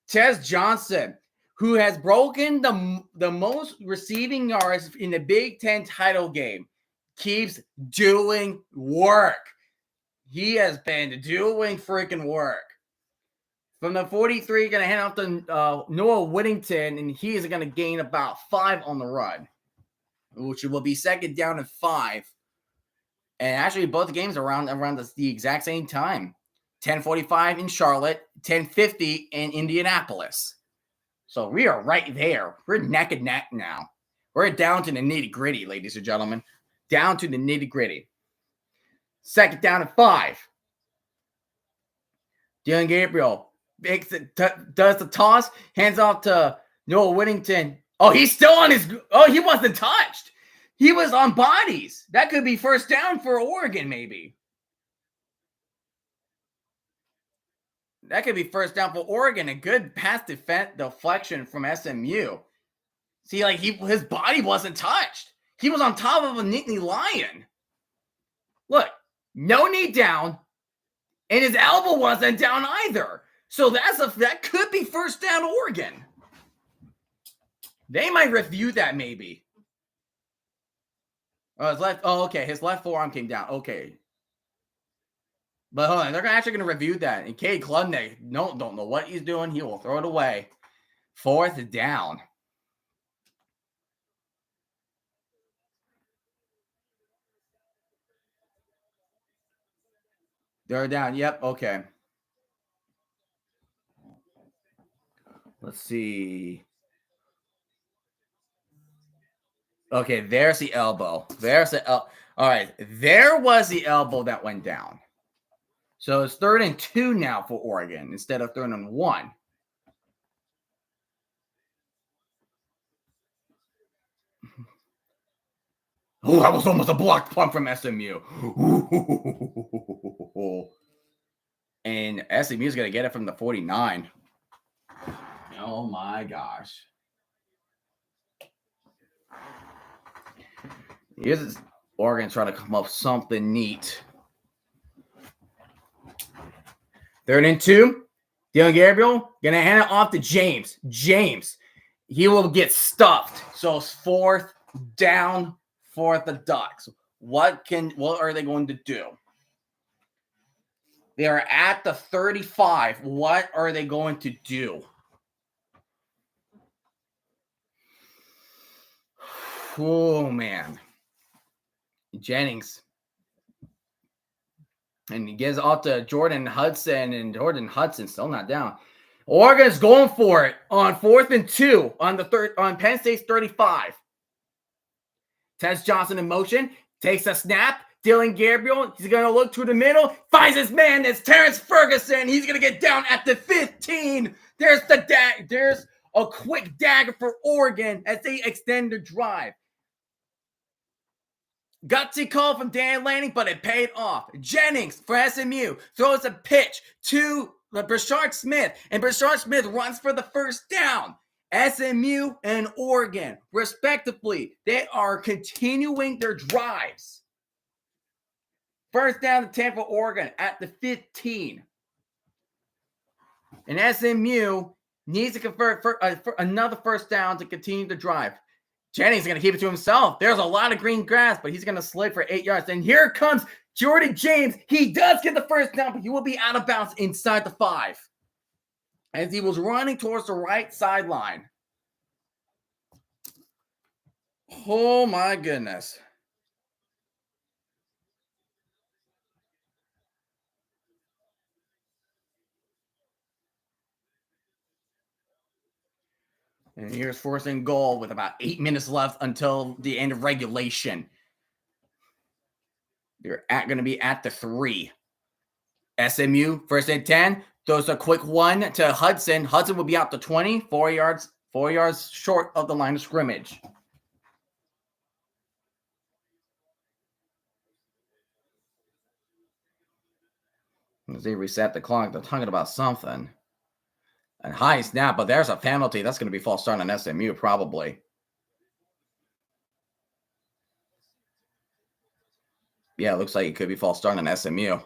Tez Johnson, who has broken the most receiving yards in the Big Ten title game, keeps doing work. He has been doing freaking work. From the 43, going to hand off to Noah Whittington, and he is going to gain about 5 on the run, which will be 2nd down and 5. And actually, both games are around the exact same time. 10:45 in Charlotte, 10:50 in Indianapolis. So we are right there. We're neck and neck now. We're down to the nitty-gritty, ladies and gentlemen. Down to the nitty-gritty. 2nd down and 5. Dylan Gabriel does the toss, hands off to Noah Whittington. Oh, he's still on his. Oh, he wasn't touched. He was on bodies. That could be 1st down for Oregon, maybe. That could be 1st down for Oregon. A good pass deflection from SMU. See, like his body wasn't touched. He was on top of a Nittany Lion. Look, no knee down, and his elbow wasn't down either. So that could be 1st down Oregon. They might review that maybe. Oh, his left. Oh, okay. His left forearm came down. Okay. But hold on, they're actually going to review that. And Cade Klubnik, don't know what he's doing. He will throw it away. 4th down. They're down. Yep. Okay. Let's see. Okay, there's the elbow. All right, there was the elbow that went down. So it's 3rd and 2 now for Oregon instead of 3rd and 1. Oh, that was almost a blocked punt from SMU. And SMU is going to get it from the 49. Oh my gosh. Here's Oregon trying to come up with something neat. 3rd and 2. Dylan Gabriel going to hand it off to James. James he will get stuffed. So it's 4th down for the Ducks. What are they going to do? They are at the 35. What are they going to do? Oh, man. Jennings. And he gives off to Jordan Hudson, and Jordan Hudson still not down. Oregon is going for it on 4th and 2 on Penn State's 35. Tess Johnson in motion, takes a snap. Dylan Gabriel, he's going to look to the middle, finds his man. It's Terrence Ferguson. He's going to get down at the 15. There's a quick dagger for Oregon as they extend the drive. Gutsy call from Dan Lanning, but it paid off. Jennings for SMU throws a pitch to Brashard Smith, and Brashard Smith runs for the first down. SMU and Oregon, respectively, they are continuing their drives. First down to 10 for Oregon at the 15. And SMU needs to convert for another first down to continue the drive. Jennings is going to keep it to himself. There's a lot of green grass, but he's going to slid for 8 yards. And here comes Jordan James. He does get the first down, but he will be out of bounds inside the 5 as he was running towards the right sideline. Oh, my goodness. And here's 4th and goal with about 8 minutes left until the end of regulation. They're going to be at the 3. SMU, 1st and 10. Throws a quick one to Hudson. Hudson will be out to 20, 4 yards short of the line of scrimmage. As they reset the clock, they're talking about something. And high snap, but there's a penalty. That's going to be false start on SMU, probably. Yeah, it looks like it could be false start on SMU.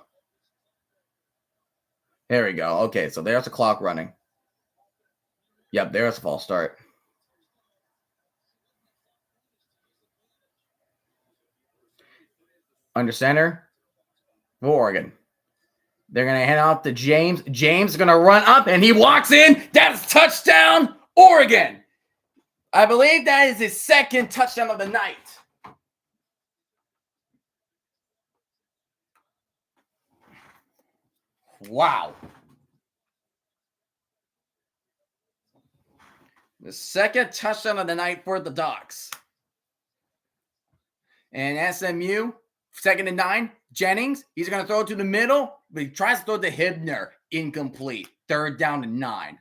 There we go. Okay, so there's the clock running. Yep, there's a false start. Under center for Oregon. They're going to hand out to James. James is going to run up, and he walks in. That's touchdown, Oregon. I believe that is his 2nd touchdown of the night. Wow. The 2nd touchdown of the night for the Ducks. And SMU, 2nd and 9. Jennings, he's going to throw it to the middle, but he tries to throw it to Hibner. Incomplete. 3rd down to 9.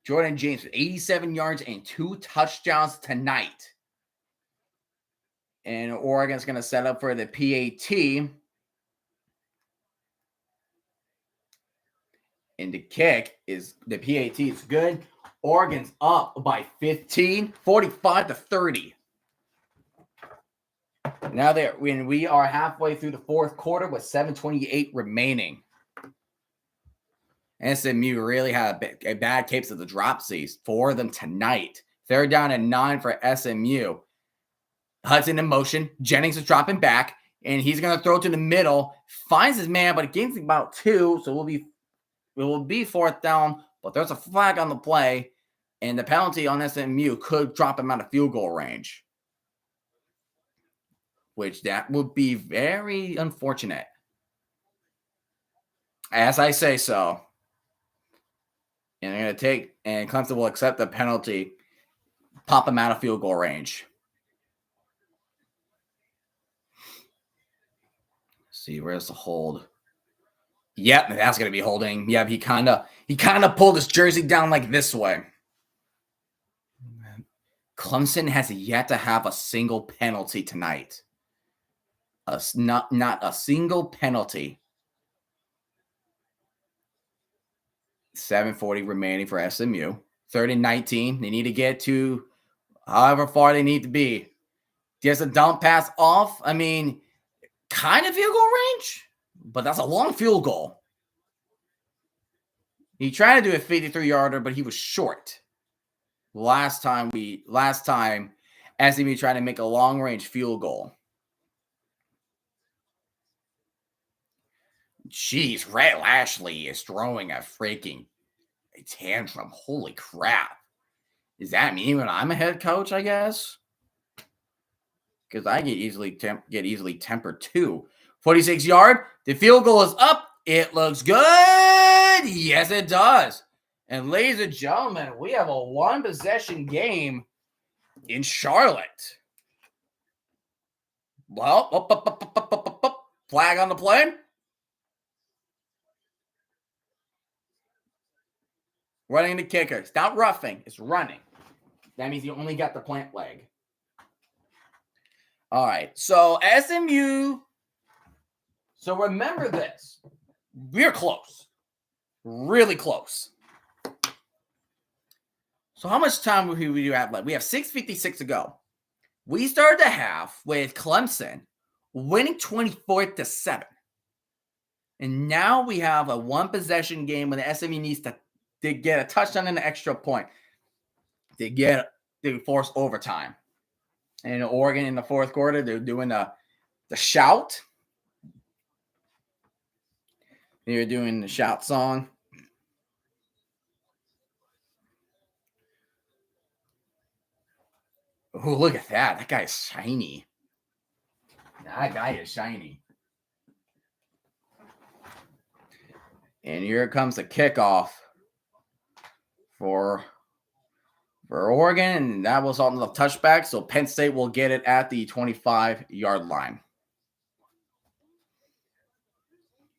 Jordan James with 87 yards and 2 touchdowns tonight. And Oregon's going to set up for the PAT. And the kick is, the PAT is good. Oregon's up by 15, 45 to 30. Now when we are halfway through the 4th quarter with 7:28 remaining. SMU really had a bad case of the dropsies for them tonight. 3rd down and 9 for SMU. Hudson in motion. Jennings is dropping back, and he's going to throw it to the middle. Finds his man, but it gains about 2, so it will be 4th down, but there's a flag on the play, and the penalty on SMU could drop him out of field goal range, which that would be very unfortunate. As I say so. And they're going to take, and Clemson will accept the penalty, pop him out of field goal range. Let's see, where's the hold? Yep, that's going to be holding. Yep, he kind of pulled his jersey down like this way. Clemson has yet to have a single penalty tonight. Not a single penalty. 7:40 remaining for SMU. 3rd and 19. They need to get to however far they need to be. There's a dump pass off. I mean, kind of field goal range, but that's a long field goal. He tried to do a 53-yarder, but he was short. last time SMU tried to make a long-range field goal. Jeez, Rhett Lashley is throwing a freaking tantrum. Holy crap. Is that me when I'm a head coach, I guess? Because I get easily tempered too. 46-yard. The field goal is up. It looks good. Yes, it does. And ladies and gentlemen, we have a one-possession game in Charlotte. Well, flag on the play. Running the kicker. It's not roughing. It's running. That means you only got the plant leg. All right. So SMU. So remember this. We're close. Really close. So how much time do we have left? We have 6:56 to go. We started the half with Clemson winning 24-7. And now we have a one-possession game when the SMU needs to get a touchdown and an extra point to force overtime. And Oregon in the fourth quarter, they're doing the shout. They're doing the shout song. Oh, look at that. That guy's shiny. That guy is shiny. And here comes the kickoff for Oregon. And that was on the touchback. So Penn State will get it at the 25-yard line.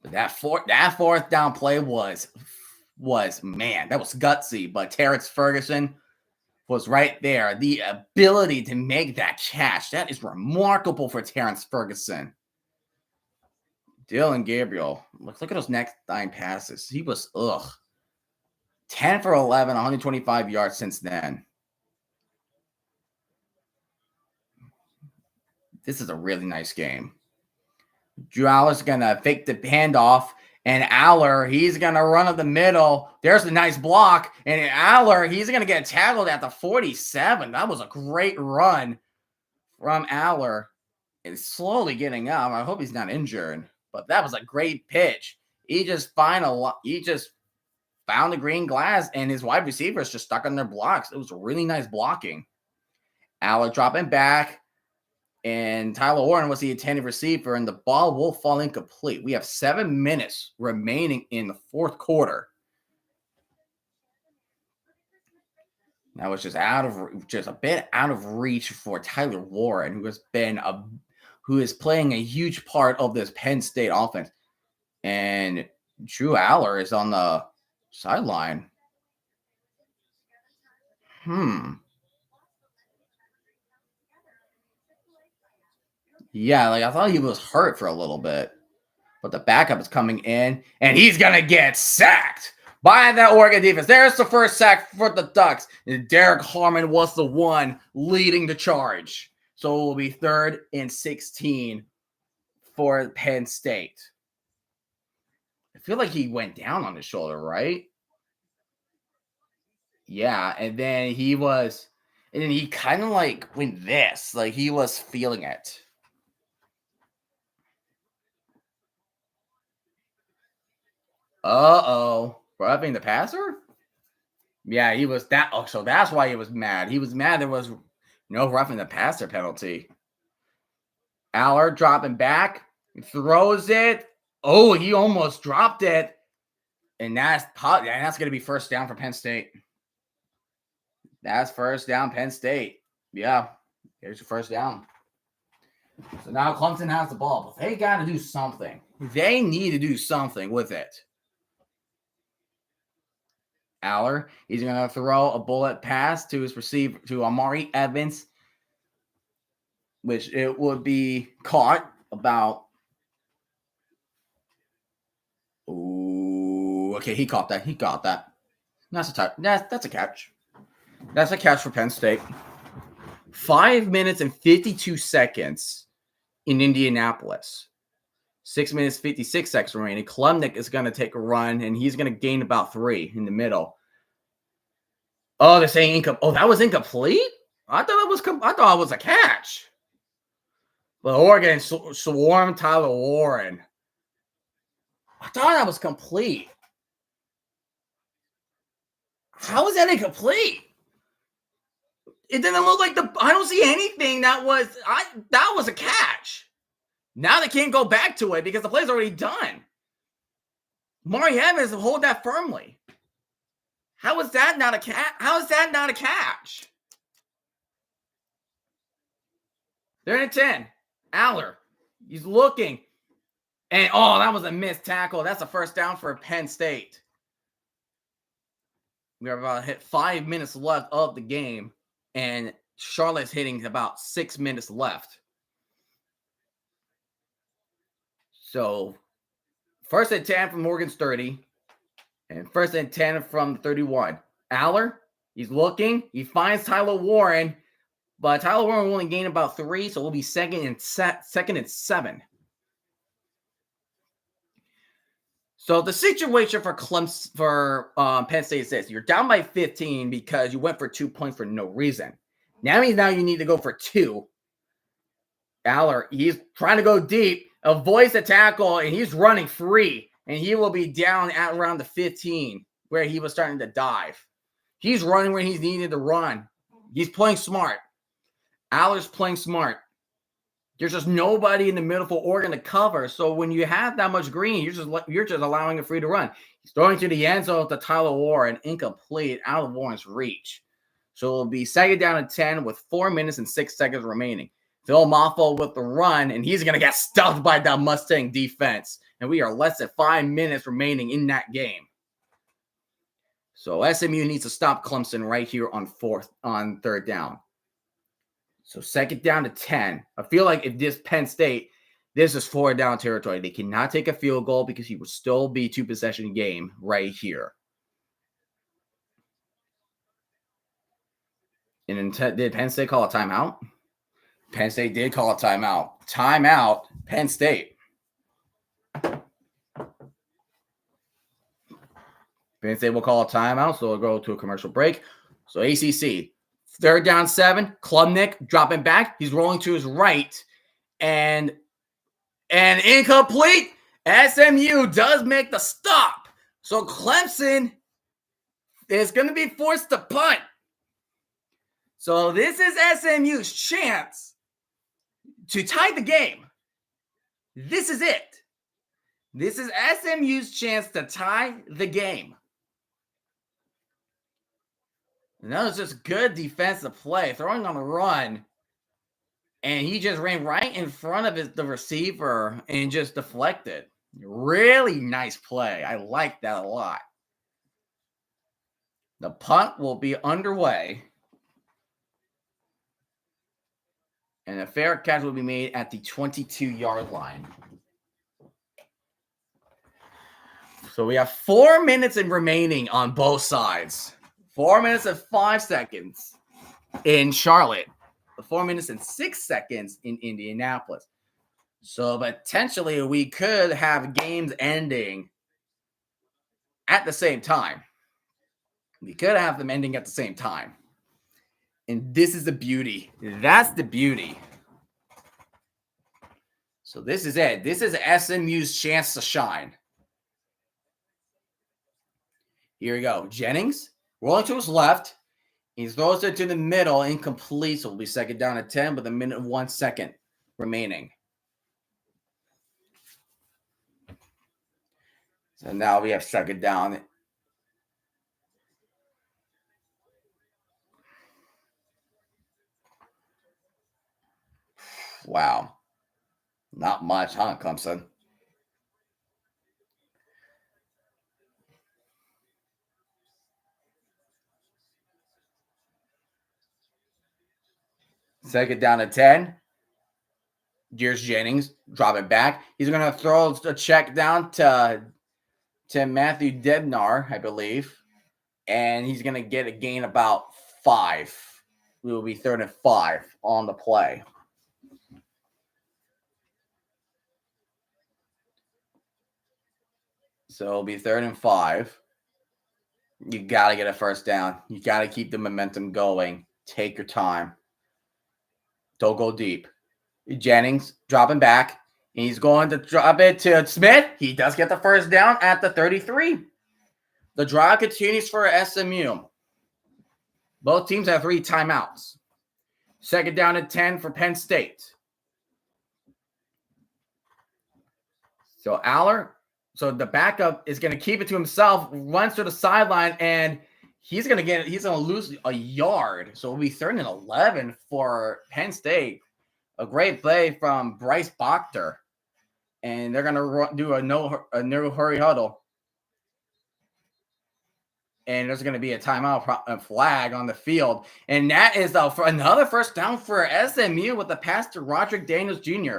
But that fourth down play was man, that was gutsy. But Terrence Ferguson was right there. The ability to make that catch, that is remarkable for Terrence Ferguson. Dylan Gabriel, look at those next 9 passes. He was 10 for 11, 125 yards since then. This is a really nice game. Drew Aller's going to fake the handoff, and Aller, he's going to run up the middle. There's a nice block, and Aller, he's going to get tackled at the 47. That was a great run from Aller. It's slowly getting up. I hope he's not injured, but that was a great pitch. He just found the green glass, and his wide receivers just stuck on their blocks. It was really nice blocking. Aller dropping back. And Tyler Warren was the intended receiver, and the ball will fall incomplete. We have 7 minutes remaining in the fourth quarter. That was just a bit out of reach for Tyler Warren, who is playing a huge part of this Penn State offense. And Drew Aller is on the sideline. Yeah, I thought he was hurt for a little bit. But the backup is coming in, and he's going to get sacked by that Oregon defense. There's the first sack for the Ducks. And Derek Harmon was the one leading the charge. So it will be 3rd and 16 for Penn State. I feel like he went down on his shoulder, right? Yeah, and then he kind of went this. He was feeling it. Roughing the passer? Yeah, he was that. Oh, so that's why he was mad. He was mad there was no roughing the passer penalty. Aller dropping back, throws it. Oh, he almost dropped it. And that's going to be first down for Penn State. That's first down, Penn State. Yeah, here's your first down. So now Clemson has the ball, but they got to do something. They need to do something with it. Aller, he's going to throw a bullet pass to his receiver, to Amari Evans, which it would be caught about. Ooh, okay, he caught that. He got that. That's a touch. That's a catch. That's a catch for Penn State. 5 minutes and 52 seconds in Indianapolis. 6 minutes, 56 seconds remaining. Klubnik is going to take a run, and he's going to gain about 3 in the middle. Oh, they're saying incomplete. Oh, that was incomplete? I thought it was a catch. But Oregon swarmed Tyler Warren. I thought that was complete. How is that incomplete? It didn't look like I don't see anything that was a catch. Now they can't go back to it because the play's already done. Mari Evans hold that firmly. How is that not a catch? How is that not a catch? They're in 10. Aller. He's looking. And that was a missed tackle. That's a first down for Penn State. We're about to hit 5 minutes left of the game. And Charlotte's hitting about 6 minutes left. So, first and 10 from Morgan's 30. And first and 10 from 31. Aller, he's looking. He finds Tyler Warren. But Tyler Warren will only gain about 3. So, it'll be second and 7. So, the situation for Penn State is this. You're down by 15 because you went for 2 points for no reason. Now you need to go for 2. Aller, he's trying to go deep, avoids the tackle, and he's running free. And he will be down at around the 15 where he was starting to dive. He's running where he's needed to run. He's playing smart. Aller's playing smart. There's just nobody in the middle for Oregon to cover. So when you have that much green, you're just allowing it free to run. He's throwing to the end zone to Tyler Warren, incomplete, out of Warren's reach. So it'll be second down and 10 with 4 minutes and 6 seconds remaining. Phil Moffo with the run, and he's going to get stuffed by that Mustang defense. And we are less than 5 minutes remaining in that game. So SMU needs to stop Clemson right here on third down. So second down to 10. I feel like if this Penn State, this is 4 down territory. They cannot take a field goal because he will still be 2-possession game right here. And did Penn State call a timeout? Penn State did call a timeout. Timeout, Penn State. Penn State will call a timeout, so we'll go to a commercial break. So ACC, third down 7. Klubnik dropping back. He's rolling to his right. And incomplete. SMU does make the stop. So Clemson is going to be forced to punt. So this is SMU's chance to tie the game. This is it. This is SMU's chance to tie the game. And that was just good defensive play, throwing on the run. And he just ran right in front of the receiver and just deflected. Really nice play. I like that a lot. The punt will be underway. And a fair catch will be made at the 22-yard line. So we have 4 minutes remaining on both sides. 4 minutes and 5 seconds in Charlotte. 4 minutes and 6 seconds in Indianapolis. So potentially we could have games ending at the same time. We could have them ending at the same time. And this is the beauty. That's the beauty. So this is it. This is SMU's chance to shine. Here we go. Jennings rolling to his left. He throws it to the middle, incomplete. So it'll be second down at 10 with 1 minute and 1 second remaining. So now we have second down. Wow. Not much, huh, Clemson? Second down at 10. Here's Jennings. Drop it back. He's going to throw a check down to Matthew Debnar, I believe. And he's going to get a gain about 5. We will be third and 5 on the play. So it'll be third and 5. You got to get a first down. You got to keep the momentum going. Take your time. Don't go deep. Jennings dropping back. He's going to drop it to Smith. He does get the first down at the 33. The drive continues for SMU. Both teams have 3 timeouts. Second down and 10 for Penn State. So the backup is going to keep it to himself, runs to the sideline, and he's going to lose a yard. So it'll be 3rd and 11 for Penn State. A great play from Bryce Bochter. And they're going to do a no hurry huddle. And there's going to be a timeout, a flag on the field. And that is another first down for SMU with the pass to Roderick Daniels Jr.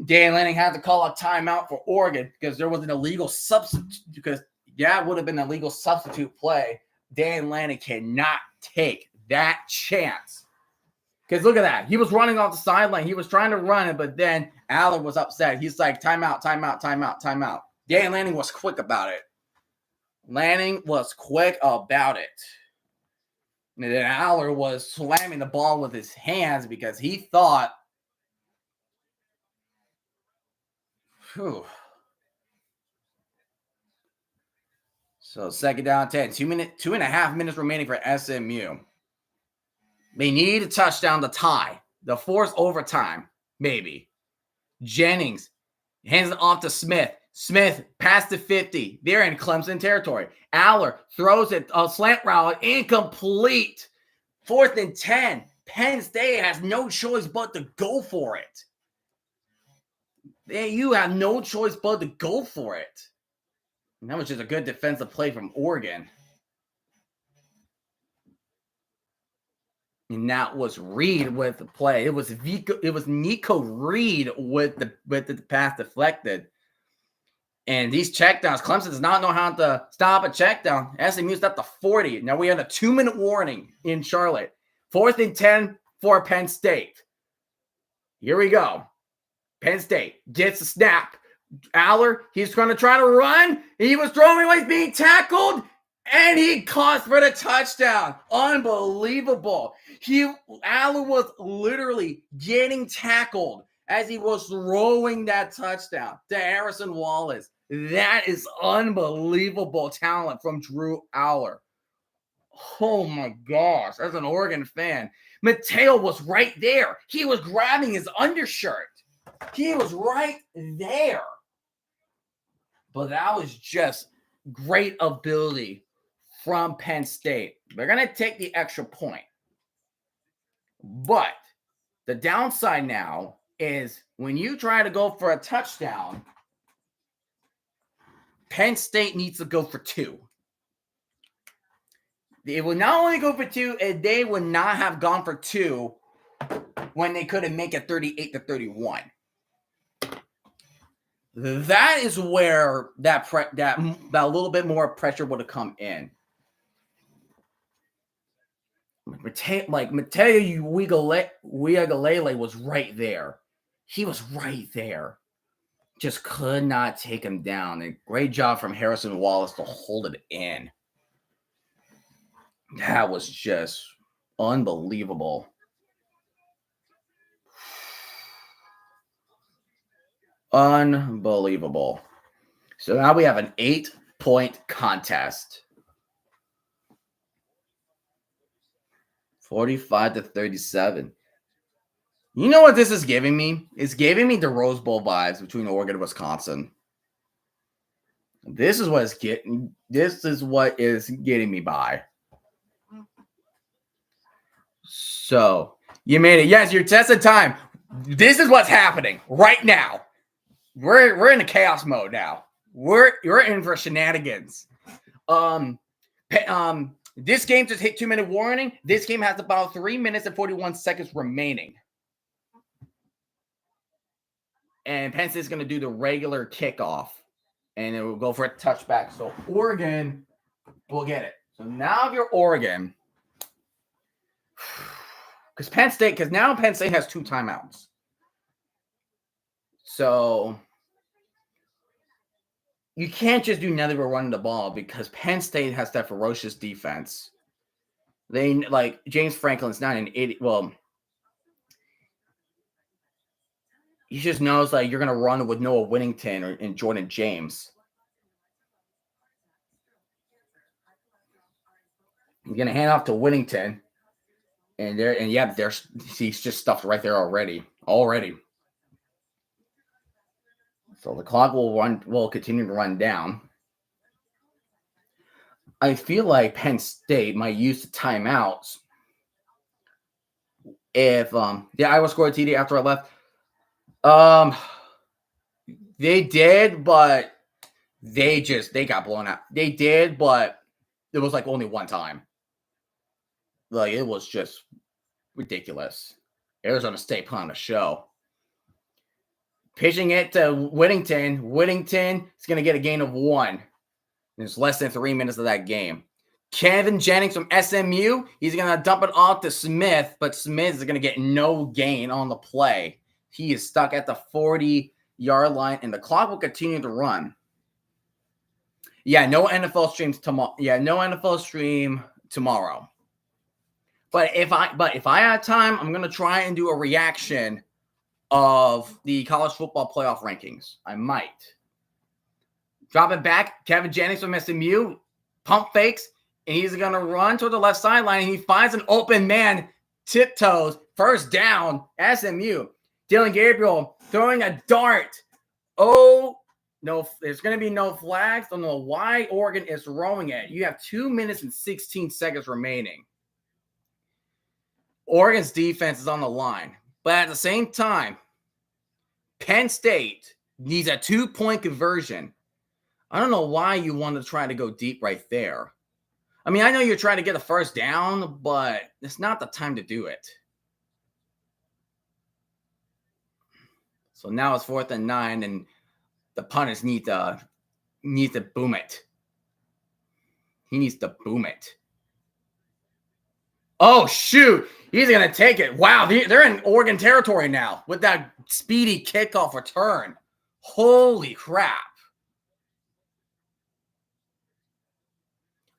Dan Lanning had to call a timeout for Oregon because there was an illegal substitute. Because that would have been an illegal substitute play. Dan Lanning cannot take that chance. Because look at that. He was running off the sideline. He was trying to run it, but then Allen was upset. He's like, timeout, timeout, timeout, timeout. Dan Lanning was quick about it. And then Aller was slamming the ball with his hands because he thought, So second down 10. 2.5 minutes remaining for SMU. They need a touchdown to tie. The force overtime, maybe. Jennings hands it off to Smith. Smith past the 50. They're in Clemson territory. Aller throws it, a slant route, incomplete. 4th and 10. Penn State has no choice but to go for it. You have no choice but to go for it. And that was just a good defensive play from Oregon. And that was Reed with the play. It was Nico Reed with the pass deflected. And these checkdowns, Clemson does not know how to stop a checkdown. SMU's at the 40. Now we have a 2-minute warning in Charlotte. 4th and 10 for Penn State. Here we go. Penn State gets a snap. Aller, he's going to try to run. He was throwing away, being tackled, and he caught for the touchdown. Unbelievable. Aller was literally getting tackled as he was throwing that touchdown to Harrison Wallace. That is unbelievable talent from Drew Aller. Oh my gosh, as an Oregon fan, Mateo was right there. He was grabbing his undershirt. He was right there. But that was just great ability from Penn State. They're going to take the extra point. But the downside now is when you try to go for a touchdown, Penn State needs to go for 2. They will not only go for 2, and they would not have gone for 2 when they could have made it 38-31. That is where that little bit more pressure would have come in. Mateo Uiagalelei was right there. He was right there. Just could not take him down. And great job from Harrison Wallace to hold it in. That was just unbelievable. Unbelievable. So now we have an 8-point contest. 45-37. You know what this is giving me? It's giving me the Rose Bowl vibes between Oregon and Wisconsin. This is what is getting me by. So you made it. Yes, you're tested time. This is what's happening right now. We're in a chaos mode now. You're in for shenanigans. This game just hit 2-minute warning. This game has about 3 minutes and 41 seconds remaining. And Penn State's going to do the regular kickoff. And it will go for a touchback. So Oregon will get it. So now if you're Oregon, because now Penn State has 2 timeouts. So you can't just do nothing but running the ball because Penn State has that ferocious defense. They like James Franklin's not an idiot. Well, he just knows like you're gonna run with Noah Whittington and Jordan James. You're gonna hand off to Whittington, and he's just stuffed right there already. So the clock will continue to run down. I feel like Penn State might use the timeouts if Iowa scored a TD after I left. They did, but they got blown out. They did, but it was like only one time. Like it was just ridiculous. Arizona State put on a show. Pitching it to Whittington. Whittington is going to get a gain of 1. There's less than 3 minutes of that game. Kevin Jennings from SMU. He's going to dump it off to Smith, but Smith is going to get no gain on the play. He is stuck at the 40-yard line, and the clock will continue to run. Yeah, no NFL streams tomorrow. Tomorrow. But if I have time, I'm going to try and do a reaction of the college football playoff rankings. I might. Drop it back. Kevin Jennings from SMU. Pump fakes. And he's going to run toward the left sideline. And he finds an open man. Tiptoes. First down. SMU. Dylan Gabriel throwing a dart. Oh, no. There's going to be no flags. Don't know why Oregon is throwing it. You have 2 minutes and 16 seconds remaining. Oregon's defense is on the line. But at the same time, Penn State needs a 2-point conversion. I don't know why you want to try to go deep right there. I mean, I know you're trying to get a first down, but it's not the time to do it. So now it's 4th and 9, and the punters need to boom it. He needs to boom it. Oh, shoot. He's going to take it. Wow, they're in Oregon territory now with that speedy kickoff return. Holy crap.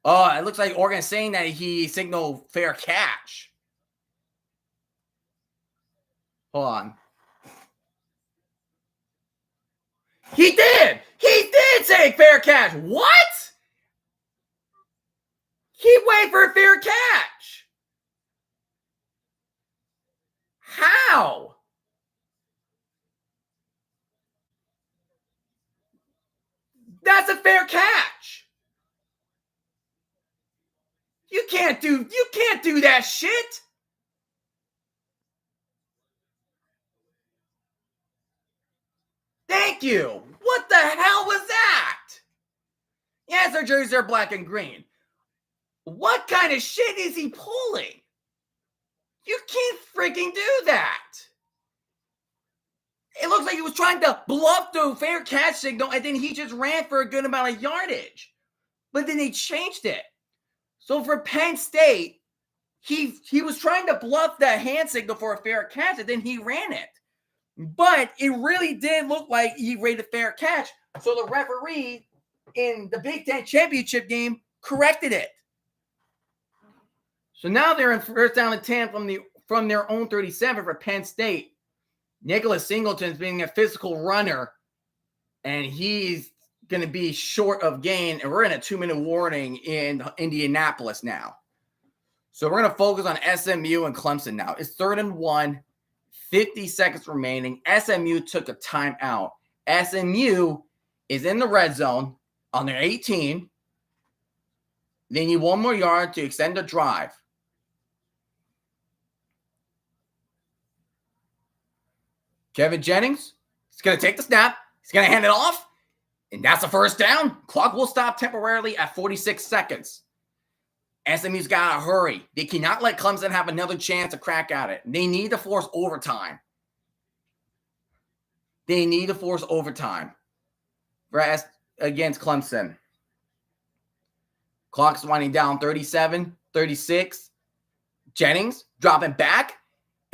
Oh, it looks like Oregon is saying that he signaled fair catch. Hold on. He did. He did say fair catch. What? He waited for a fair catch. How? That's a fair catch. You can't do that shit. Thank you. What the hell was that? Yes, their jerseys are black and green. What kind of shit is he pulling? You can't freaking do that. It looks like he was trying to bluff the fair catch signal, and then he just ran for a good amount of yardage. But then they changed it. So for Penn State, he was trying to bluff the hand signal for a fair catch, and then he ran it. But it really did look like he rated a fair catch. So the referee in the Big Ten championship game corrected it. So now they're in first down and 10 from their own 37 for Penn State. Nicholas Singleton's being a physical runner, and he's going to be short of gain. And we're in a 2-minute warning in Indianapolis now. So we're going to focus on SMU and Clemson now. It's 3rd and 1, 50 seconds remaining. SMU took a timeout. SMU is in the red zone on their 18. They need 1 more yard to extend the drive. Kevin Jennings is going to take the snap. He's going to hand it off. And that's a first down. Clock will stop temporarily at 46 seconds. SMU's got to hurry. They cannot let Clemson have another chance to crack at it. They need to force overtime. Against Clemson. Clock's winding down 37, 36. Jennings dropping back.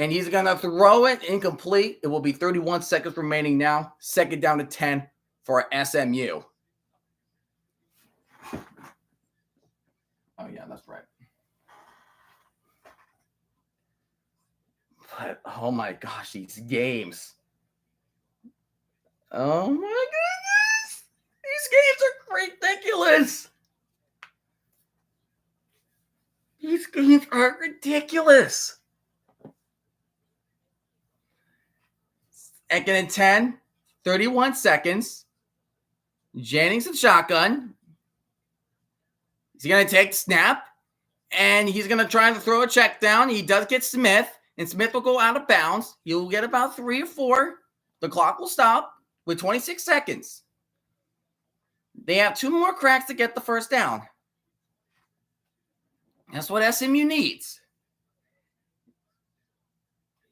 And he's going to throw it incomplete. It will be 31 seconds remaining now. 2nd down to 10 for SMU. Oh, yeah, that's right. But, oh my gosh, these games. Oh my goodness. These games are ridiculous. These games are ridiculous. Second and 10, 31 seconds. Jennings and shotgun. He's going to take the snap, and he's going to try to throw a check down. He does get Smith, and Smith will go out of bounds. He'll get about 3 or 4. The clock will stop with 26 seconds. They have 2 more cracks to get the first down. That's what SMU needs.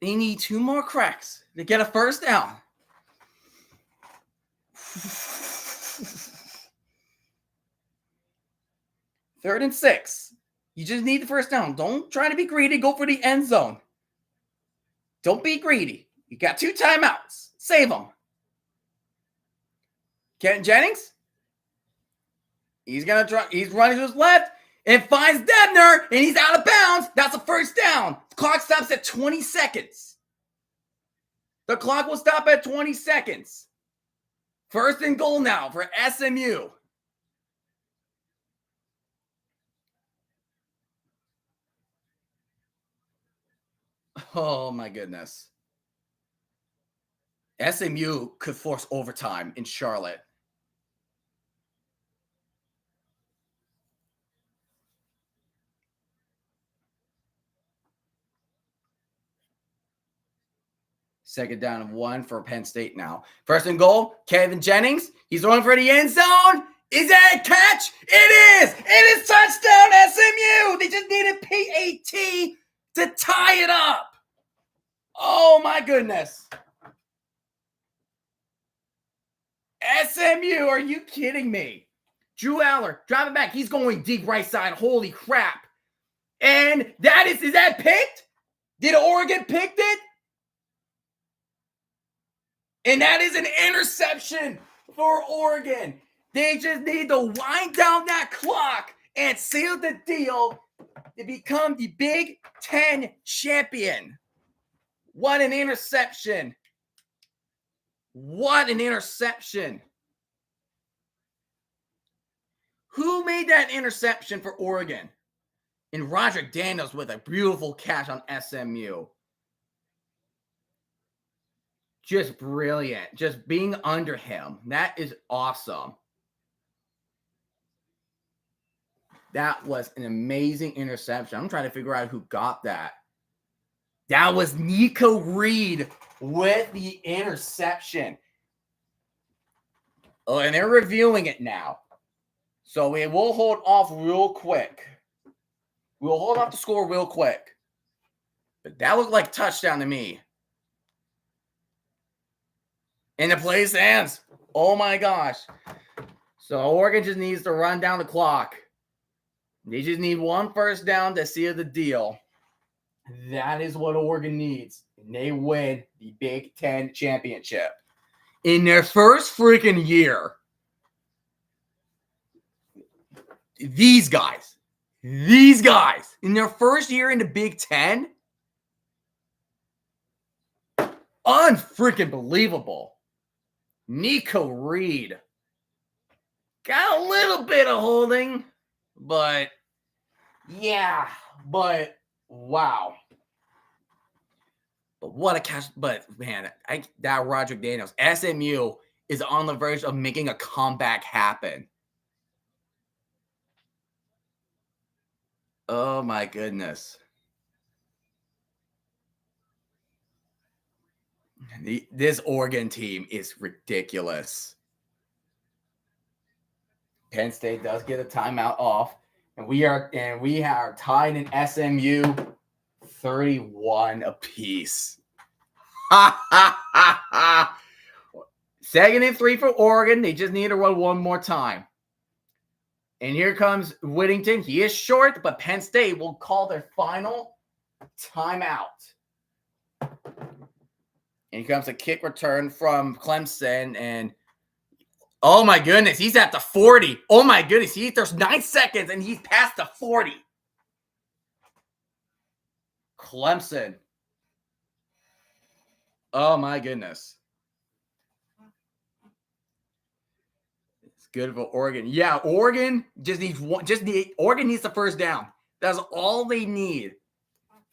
They need 2 more cracks to get a first down. Third and 6. You just need the first down. Don't try to be greedy. Go for the end zone. Don't be greedy. You got 2 timeouts. Save them. Kenton Jennings. He's going to try. He's running to his left and finds Debner, and he's out of bounds. That's a first down. The clock stops at 20 seconds. The clock will stop at 20 seconds. First and goal now for SMU. Oh, my goodness. SMU could force overtime in Charlotte. Second down and 1 for Penn State now. First and goal, Kevin Jennings. He's throwing for the end zone. Is that a catch? It is. It is touchdown SMU. They just needed PAT to tie it up. Oh, my goodness. SMU, are you kidding me? Drew Aller, driving back. He's going deep right side. Holy crap. And that is that picked? Did Oregon pick it? And that is an interception for Oregon. They just need to wind down that clock and seal the deal to become the Big Ten champion. What an interception. What an interception. Who made that interception for Oregon? And Roderick Daniels with a beautiful catch on SMU. Just brilliant. Just being under him. That is awesome. That was an amazing interception. I'm trying to figure out who got that. That was Nico Reed with the interception. Oh, and they're reviewing it now. So we will hold off real quick. We'll hold off the score real quick. But that looked like a touchdown to me. And the play stands. Oh my gosh. So Oregon just needs to run down the clock. They just need 1 first down to seal the deal. That is what Oregon needs. And they win the Big Ten championship. In their first freaking year, these guys, in their first year in the Big Ten, unfreaking believable. Nico Reed got a little bit of holding, but yeah, but wow. But what a catch. But man, that Roderick Daniels, SMU is on the verge of making a comeback happen. Oh my goodness. This Oregon team is ridiculous. Penn State does get a timeout off, and we are tied in SMU 31 apiece. Second and 3 for Oregon. They just need to run one more time. And here comes Whittington. He is short, but Penn State will call their final timeout. And here comes a kick return from Clemson. And Oh my goodness, he's at the 40. Oh my goodness, there's 9 seconds and he's past the 40. Clemson. Oh my goodness. It's good for Oregon. Yeah, Oregon just needs one. Oregon needs the first down. That's all they need.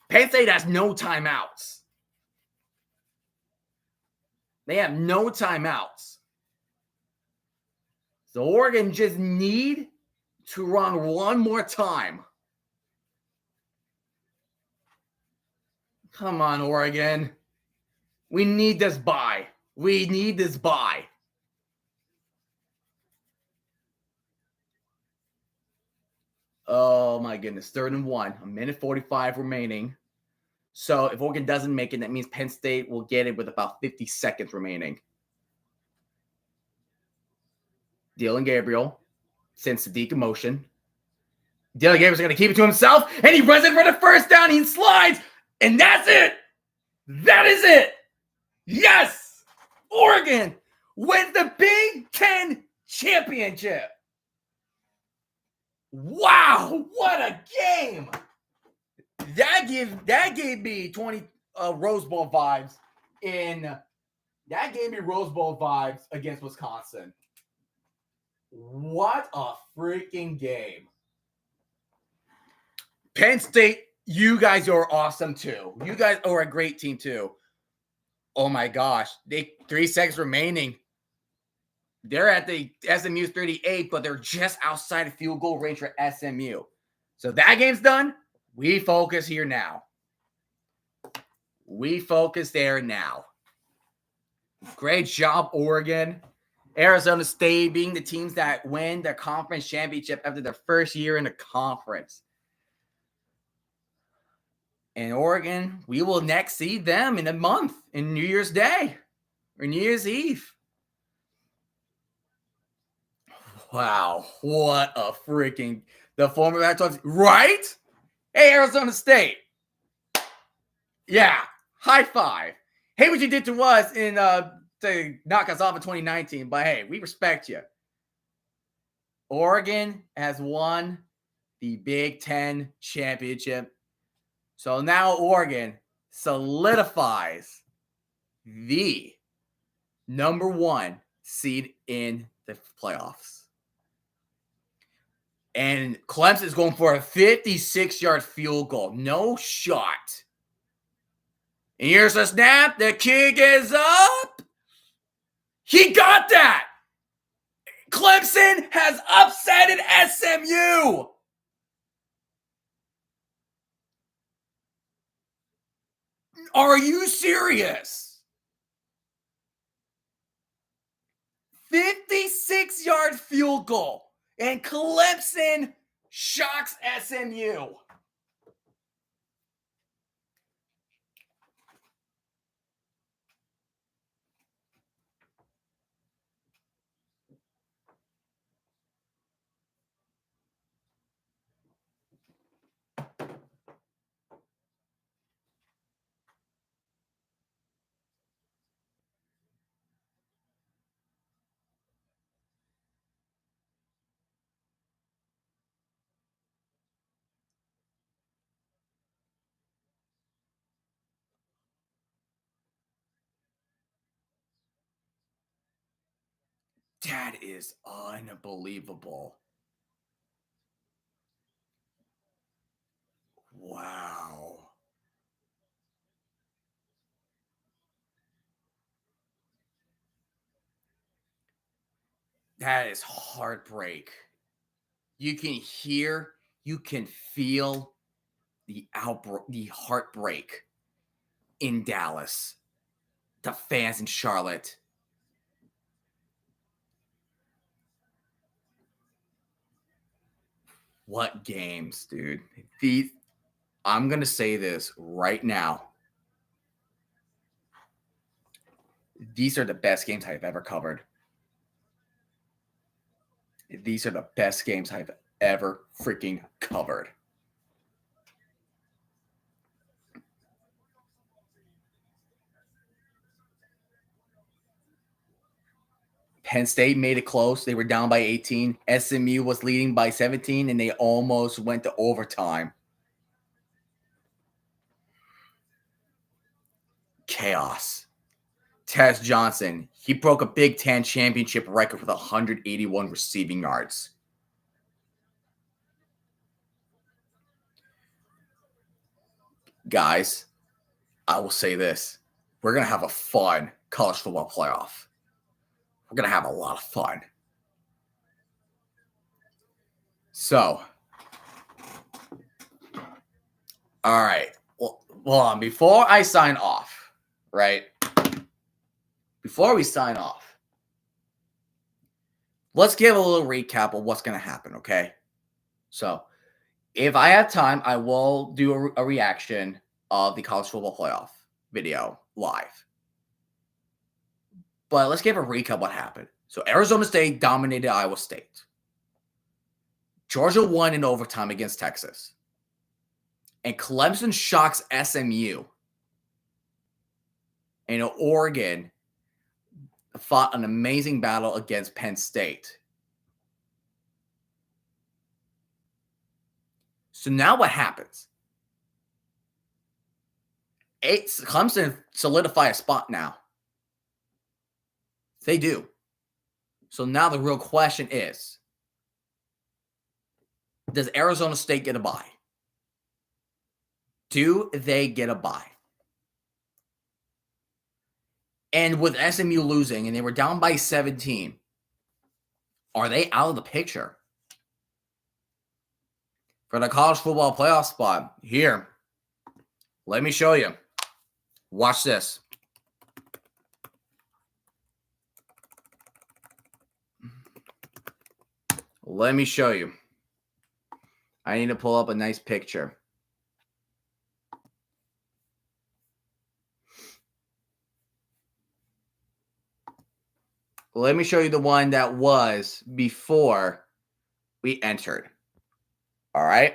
Penn State has no timeouts. They have no timeouts. So Oregon just need to run one more time. Come on, Oregon. We need this bye. We need this bye. Oh my goodness. 3rd and 1. A minute 45 remaining. So if Oregon doesn't make it, that means Penn State will get it with about 50 seconds remaining. Dylan Gabriel sends Sadiq in motion. Dylan Gabriel's going to keep it to himself, and he runs it for the first down. He slides, and that's it. That is it. Yes, Oregon wins the Big Ten championship. Wow, what a game! That gave me 20 Rose Bowl vibes against Wisconsin. What a freaking game. Penn State, you guys are awesome too. You guys are a great team too. Oh my gosh. 3 seconds remaining. They're at the SMU's 38, but they're just outside of field goal range for SMU. So that game's done. We focus here now. We focus there now. Great job, Oregon. Arizona State being the teams that win their conference championship after their first year in the conference. And Oregon, we will next see them in a month, in New Year's Day or New Year's Eve. Wow, what a freaking the former Pac-12, right? Hey, Arizona State. Yeah, high five. Hey, what you did to us to knock us off in 2019, but hey, we respect you. Oregon has won the Big Ten championship. So now Oregon solidifies the number 1 seed in the playoffs. And Clemson is going for a 56-yard field goal. No shot. And here's a snap. The kick is up. He got that. Clemson has upsetted SMU. Are you serious? 56-yard field goal. And Clemson shocks SMU. That is unbelievable. Wow. That is heartbreak. You can hear, you can feel the heartbreak in Dallas. The fans in Charlotte. What games, dude? I'm going to say this right now. These are the best games I've ever covered. These are the best games I've ever freaking covered. Penn State made it close. They were down by 18. SMU was leading by 17, and they almost went to overtime. Chaos. Tez Johnson, he broke a Big Ten championship record with 181 receiving yards. Guys, I will say this. We're going to have a fun college football playoff. We're going to have a lot of fun. So, all right. Well, before I sign off, right? Before we sign off, let's give a little recap of what's going to happen, okay? So, if I have time, I will do a reaction of the college football playoff video live. But let's give a recap what happened. So, Arizona State dominated Iowa State. Georgia won in overtime against Texas. And Clemson shocks SMU. And Oregon fought an amazing battle against Penn State. So now what happens? Clemson solidify a spot now. They do. So now the real question is, does Arizona State get a bye? Do they get a bye? And with SMU losing, and they were down by 17, are they out of the picture? For the college football playoff spot, here, let me show you. Watch this. Let me show you. I need to pull up a nice picture. Let me show you the one that was before we entered. All right.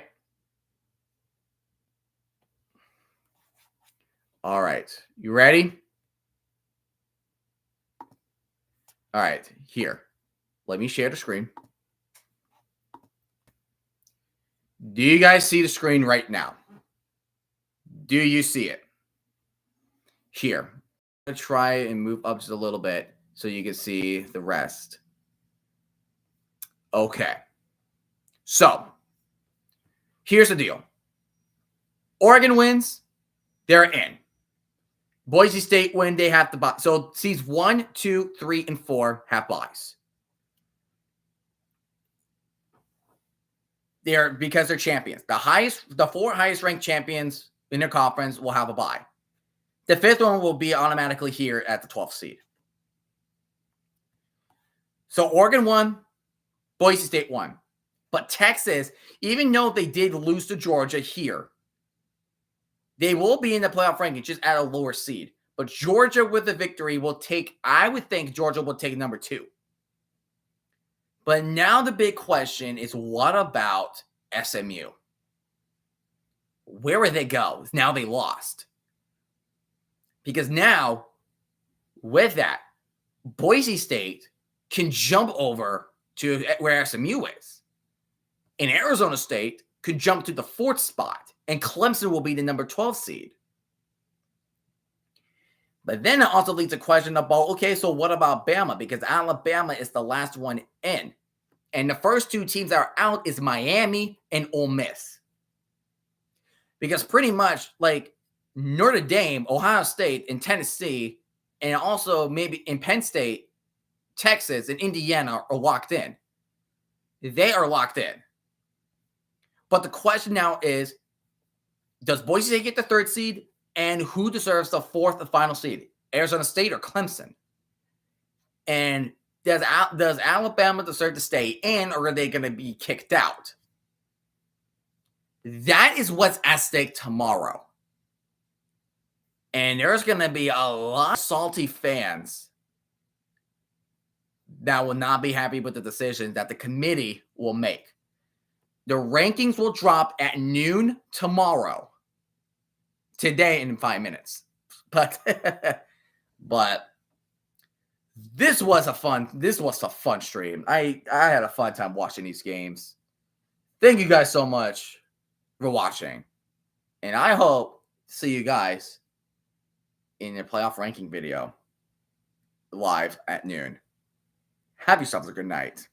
All right. You ready? All right. Here. Let me share the screen. Do you guys see the screen right now? Do you see it? Here. I'm going to try and move up just a little bit so you can see the rest. Okay. So, here's the deal. Oregon wins, they're in. Boise State win, they have to buy. So, seeds 1, 2, 3, and 4 have buys. Because they're champions. The 4 highest ranked champions in their conference will have a bye. The 5th one will be automatically here at the 12th seed. So Oregon won, Boise State won. But Texas, even though they did lose to Georgia here, they will be in the playoff ranking just at a lower seed. But Georgia with the victory will take, I would think Georgia will take number 2. But now the big question is, what about SMU? Where would they go? Now they lost. Because now, with that, Boise State can jump over to where SMU is. And Arizona State could jump to the 4th spot. And Clemson will be the number 12 seed. But then it also leads a question about, okay, so what about Bama? Because Alabama is the last one in. And the first 2 teams that are out is Miami and Ole Miss. Because pretty much, like, Notre Dame, Ohio State, and Tennessee, and also maybe in Penn State, Texas, and Indiana are locked in. They are locked in. But the question now is, does Boise State get the 3rd seed? And who deserves the 4th and final seed? Arizona State or Clemson? And does Alabama deserve to stay in, or are they going to be kicked out? That is what's at stake tomorrow. And there's going to be a lot of salty fans that will not be happy with the decision that the committee will make. The rankings will drop at noon tomorrow. Today in 5 minutes. But This was a fun stream. I had a fun time watching these games. Thank you guys so much for watching. And I hope to see you guys in the playoff ranking video live at noon. Have yourselves a good night.